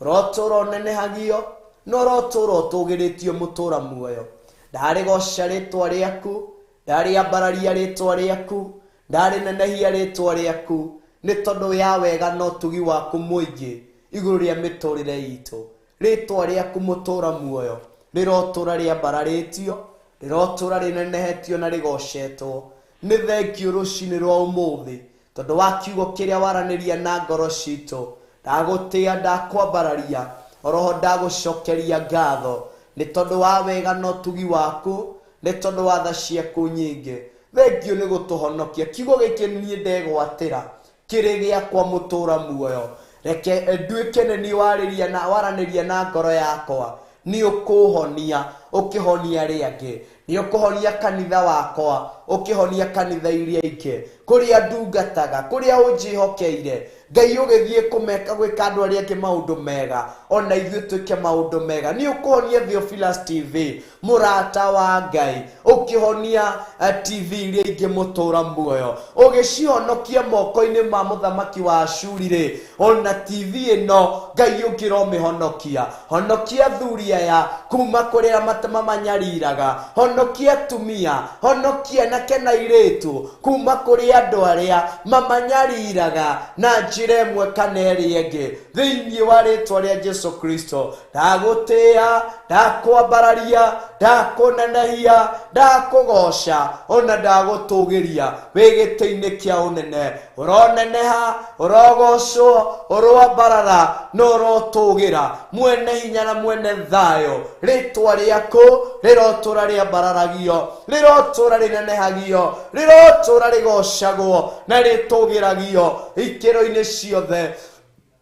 urotura unenehagio, no urotura utugiritio mutura muoyo. Ndarigoca ritwa riaku, ndariambararia ritwa riaku, ndarinenehia ritwa riaku ni tondu ya wega no tugi waku muingi iguru ria miturire itu. Ritwa riaku mutura muoyo rirotura riambararitio, rirotura rinenehetio na rigocetwo. Ni thengio rucini rwa umuthi tondu wa kiugo kiria waraniria na ngoro citu. Ndagutia, ndakwambararia, oroho ndagucokeria ngatho ni tondu wa wega no tugi waku, ni tondu wa tha ciaku nyingi. Thengio ni gutuhonokia. Kiugo giki nie ndegwatira kiri giakwa mutura muoyo. Reke nduike ni wariria na waraniria na ngoro yakwa ni ukuhonia, ukihonia riangi, ni ukuhonia kanitha wakwa, ukihonia kanitha iria ingi kuria ndungataga, kuria unjihokeire. Ngai ugithie kumeka gwika andu aria angi maundu mega, ona ithuĩ twike maundu mega. Ni ukuhonia Theophilus TV murata wa Ngai, ukihonia TV iria ingi mutura muoyo, ugicihonokia moko-ini ma muthamaki wa Ashuri ri. Ona TV ino Ngai ungiromihonokia. Honokia thuri aya kuma kuria matamamanyariraga, honokia tumia, honokia na kena iritu kuma kuria andu aria mamanyariraga na njira imwe kana ĩrĩa ĩngĩ thĩinĩ wa rĩtwa rĩa Jesu Kristo. Ndagutia, ndakwambararia, ndakunenehia, ndakugoca, ona ndagutugiria wĩ gĩtĩ-inĩ kĩa ũnene. Ũroneneha, ũrogocwo, ũrwambarara no ũrotugira. Mwene hinya na mwene thayo, rĩtwa rĩaku rirotura riambararagio, rirotura rinenehagio, rirotura rigocagwo na ritugiragio ikiro-ini ciothe.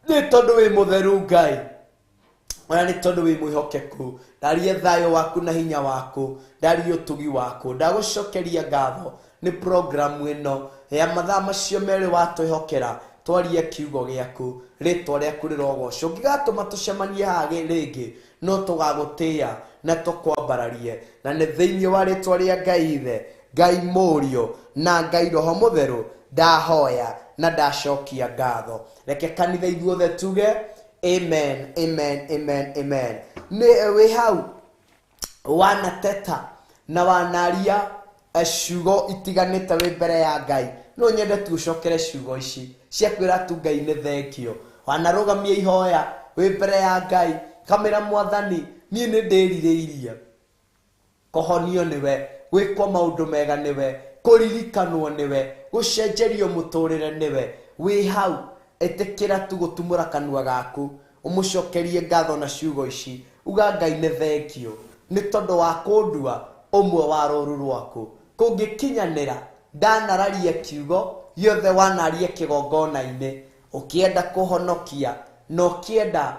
Ni tondu wi mutheru Ngai, ona ni tondu wi mwihokeku. Ndarie thayo waku na hinya waku, ndarie utugi waku. Ndagucokeria ngatho ni programu ino ya mathaa macio meri watwihokera twarie kiugo giaku, ritwa riaku rirogocwo. Ngigatuma tucemanie haha ringi no tugagutia na tukwambararie, na ni thiini wa ritwa ria Ngai Ithe, Ngai Mũriũ na Ngai Roho Mũtheru ndahoya na ndacokia ngatho. Reke kanitha ithuothe tuge amen, amen, amen, amen. Ni wi hau wanateta na wanaria ciugo itiganite wi mbere ya Ngai, no nyende tucokere ciugo ici ciakwira tu Ngai ni thengio. Wanarugamia ihoya wi mbere ya Ngai, kamera Mwathani nie ni ndiririirie kuhonio niwe, gwikwo maundu mega niwe, kuririkanwo niwe, gucenjerio muturire niwe. Wi hau etikira tu gutumura kanua gaku umucokerie ngatho na ciugo ici, uga Ngai ni thengio ni tondu wa kundua umwe wa ruru rwaku. Kungikinyanira ndanararia kiugo yothe wanaria kigongona-ini, ukienda kuhonokia no kienda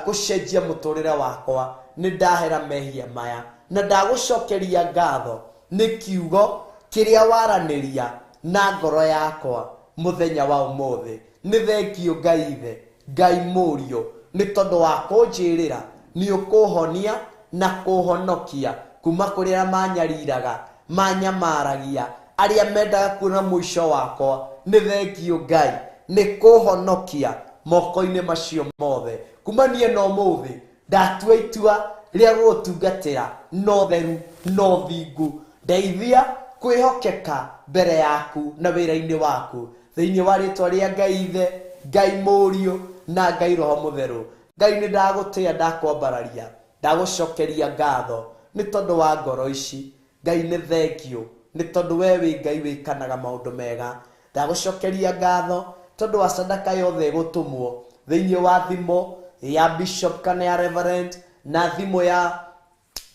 kucenjia muturire wakwa, ni ndahera mehia maya na ndagucokeria ngatho ni kiugo kiria waraniria na ngoro yakwa muthenya wa umuthi. Ni thengio Ngai Ithe, Ngai Mũriũ ni tondu wa kunjirira ni ukuhonia na kuhonokia kuma kuria manyariraga, manyamaragia, aria mendaga kuona mwisho wakwa. Ni thengio Ngai ni kuhonokia moko-ini macio mothe. Kumanie no muthi ndatua itua ria gutungatira no theru no thingu. Ndeithia kwihokeka mbere yaku na wira-ini waku. thĩinĩ wa rĩtwa rĩa Ngai Ithe, Ngai Mũriũ na Ngai Roho Mũtheru. Ngai nĩ ndagũtĩĩa, ndakwambararia, ndagũcokeria ngatho nĩ tondũ wa ngoro ici. Ngai nĩ thengio nĩ tondũ we wĩ Ngai wĩkanaga maũndũ mega. Ndagũcokeria ngatho tondũ wa sadaka yothe ĩgũtũmwo thĩinĩ wa thimũ ya Bishop kana ya Reverend na thimũ ya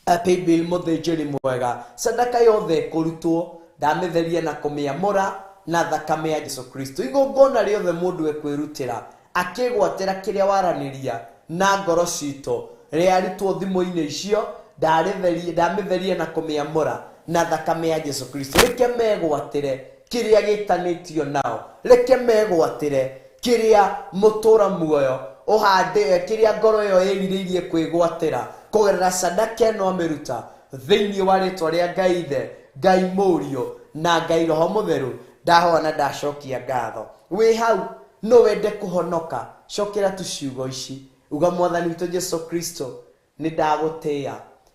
Paybill Mũthĩnjĩri Mwega. Sadaka yothe ĩkũrutwo, ndamĩtheria na kũmĩamũra na thakame ya Jesu Kristo. Igongona rĩothe mũndũ ekwĩrutĩra akĩgwatĩra kĩrĩa waranĩria na ngoro citũ rĩarutwo thimũ-inĩ icio, ndamĩtheria na kũmĩamũra na thakame ya Jesu Kristo. Reke megwatĩre kĩrĩa gĩtanĩtio nao, reke megwatĩre kĩrĩa mũtũra muoyo kĩrĩa ngoro ĩyo ĩrirĩirie kwĩgwatĩra kũgerera sadaka ĩno amĩruta thĩinĩ wa rĩtwa rĩa Ngai Ithe, Ngai Mũriũ na Ngai Roho Mũtheru. Ndahoa na ndacokia ngatho. Wĩ hau no wende kũhonoka, cokera tu ciugo ici, uga Mwathani witũ Jesu Kristo, nĩ ndagũtĩĩa,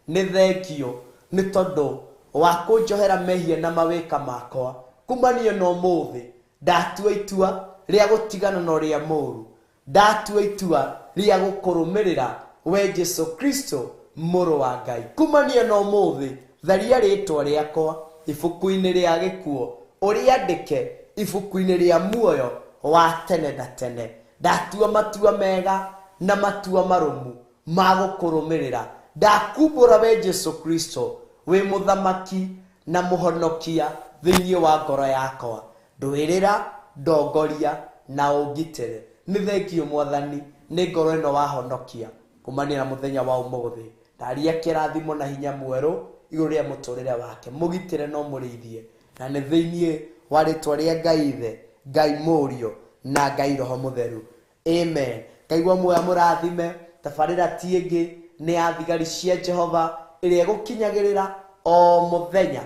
nĩ thengio nĩ tondũ wa kũnjohera mehia na mawĩka makwa. Kumania na ũmũthĩ ndatua itua rĩa gũtigana na ũrĩa mũũru, ndatua itua rĩa gũkũrũmĩrĩra we Jesu Kristo mũrũ wa Ngai. Kumania na ũmũthĩ tharia rĩtwa rĩakwa ibuku-inĩ rĩa gĩkuũ, ũrĩandĩke ibuku-inĩ rĩa muoyo wa tene na tene. Ndatua matua mega na matua marũmu ma gũkũrũmĩrĩra. Ndakumbũra we Jesu Kristo wĩ mũthamaki na mũhonokia thĩinĩ wa ngoro yakwa. Ndũĩrĩra, ndongoria na ũngitĩre. Nĩ thengio Mwathani nĩ ngoro ĩno wahonokia kumania na mũthenya wa ũmũthĩ. Ndaria kĩrathimo na hinya mwerũ igũrũ rĩa mũtũrĩre wake, mũgitĩre no mũrĩithie, na nĩ thĩinĩ wa rĩtwa rĩa Ngai Ithe, Ngai Mũriũ na Ngai Roho Mũtheru. Amen. Ngaigua muoya mũrathime. Tabarĩra ti ĩngĩ nĩ ya thigari cia Jehova ĩrĩa ĩgũkinyagĩrĩra o mũthenya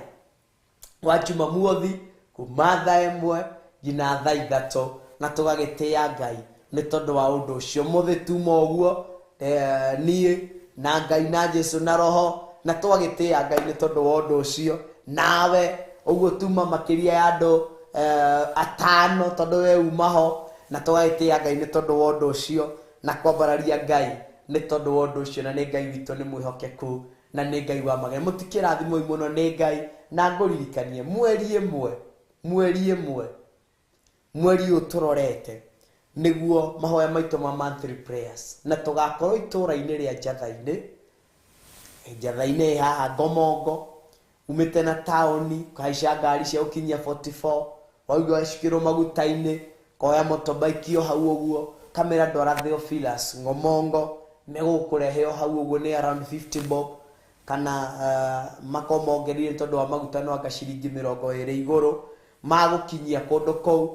wa Jumamothi kuma thaa 1 nginya thaa 3, na tũgagĩtĩĩa Ngai nĩ tondũ wa ũndũ ũcio. Mũthĩ tuma ũguo niĩ na Ngai na Jesu na Roho, na tũgagĩtĩĩa Ngai nĩ tondũ wa ũndũ ũcio. Nawe ũguo tuma makĩria ya andũ 5 tondũ we umaho, na tũgagĩtĩĩa Ngai nĩ tondũ wa ũndũ ũcio, na kwambararia Ngai nĩ tondũ wa ũndũ ũcio. Na nĩ Ngai witũ nĩ mwĩhokeku na nĩ Ngai wa mageni. Mũtikĩrathimwo mũno nĩ Ngai, na ngũririkanie mweri ũyũ tũrorete nĩguo mahoya maitũ ma monthly prayers, na tũgakorwo itũra-inĩ rĩa Njatha-inĩ haha Ngomongo. Umĩte na taũni kũhaica ngari cia gũkinyia 44, waigua cikĩrwo maguta-inĩ, koya motorbike o hau ũguo, kamera ndwara Theophilus Ngomongo, megũkũrehe o hau ũguo nĩ around 50 bob, kana makomongerire tondũ wa maguta no anga ciringi 20 igũrũ magũkinyia kũndũ kũu.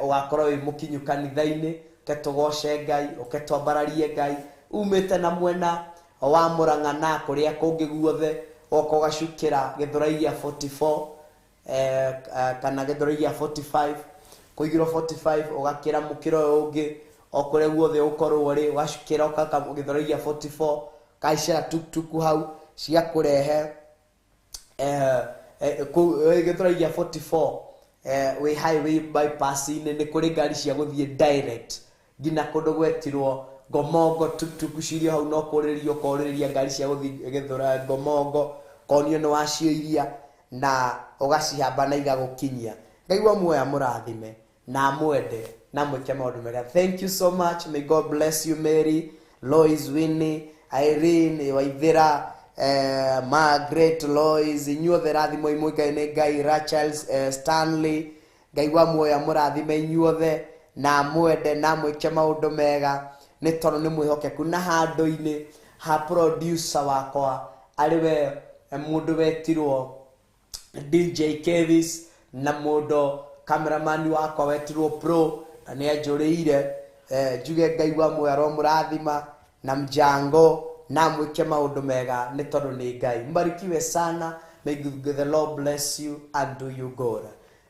Ũgakorwo wĩ mũkinyu kanitha-inĩ, ketũgoce Ngai, ũketwambararie Ngai. Umĩte na mwena wa Mũrang'a na kũrĩa kũngĩ guothe, oka ũgacukĩra Gĩthũrai gĩa 44 kana Gĩthũrai gĩa 45, kũigĩrwo 45 ũgakĩra mũkĩra ũyũ ũngĩ o kũrĩa guothe ũkorwo ũrĩ, ũgacukĩra ũkaka Gĩthũrai gĩa 44, kaicĩra tuktuku hau ciakũrehe Gĩthũrai gĩa 44 wĩ highway bypass-inĩ. Nĩ kũrĩ ngari cia gũthiĩ direct nginya kũndũ gwetirwo Ngomongo. Tuktuku cirio hau no kũrĩrĩria ngari cia gũthiĩ Gĩthũrai Ngomongo, konio nĩ wacioiria na ũgacihamba na igagũkinyia. Ngaigua muoya mũrathime na mwende na mwĩke maũndũ mega. Thank you so much. May God bless you Mary, Lois, Winnie, Irene, Waithira, Margaret, Lois, inyuothe rathimo imwe nĩ Ngai, Rachel, Stanley. Ngaigua muoya mũrathime inyuothe na mwende na mwĩke maũndũ mega nĩ tondũ nĩ mwĩhokeku. Na handũ-inĩ ha producer wakwa arĩwe mũndũ wetirwo DJ Kevis, na mũndũ cameraman wakwa wetirwo Pro, na nĩ anjũrĩire. Njuge ngaigua muoya ro mũrathima na mjango na mwĩke maũndũ mega nĩ tondũ nĩ Ngai. Mbarikiwe sana. May the Lord bless you and do you good.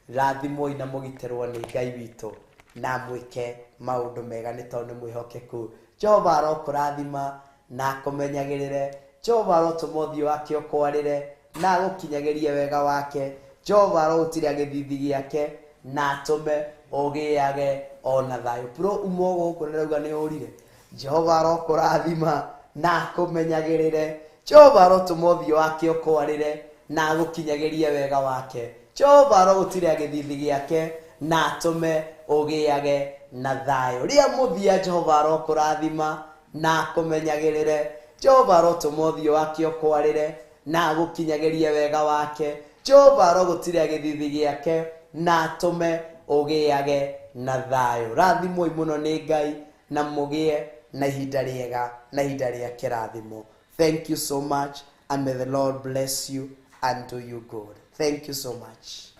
Rathimwo ina mũgitĩrwo nĩ Ngai witũ na mwĩke maũndũ mega nĩ tondũ nĩ mwĩhokeku. Jehova arokũrathima na akũmenyagĩrĩre. Jehova arotũma ũthiũ wake ũkwarĩre na agũkinyagĩrie wega wake. Jehova arogũtiria gĩthithi gĩake na atũme ũgĩage ona thayũ. Pro umo gũkũ nĩrauga nĩ ũrire. Jehova arokũrathima na akũmenyagĩrĩre. Jehova arotũma ũthiũ wake ũkwarĩre na agũkinyagĩrie wega wake. Jehova arogũtire gĩthithi gĩake na atũme ũgĩage na thayũ. Rĩrĩa mũthia Jehova arokũrathima na akũmenyagĩrĩre. Jehova arotũma ũthiũ wake ũkwarĩre na agũkinyagĩrie wega wake. Jehova arogũtire gĩthithi gĩake na atũme ũgĩage na thayũ. Rathimwo mũno nĩ Ngai na mũgĩe na ihinda rĩega na ihinda rĩa kĩrathimo. Thank you so much, and may the Lord bless you and do you good. Thank you so much.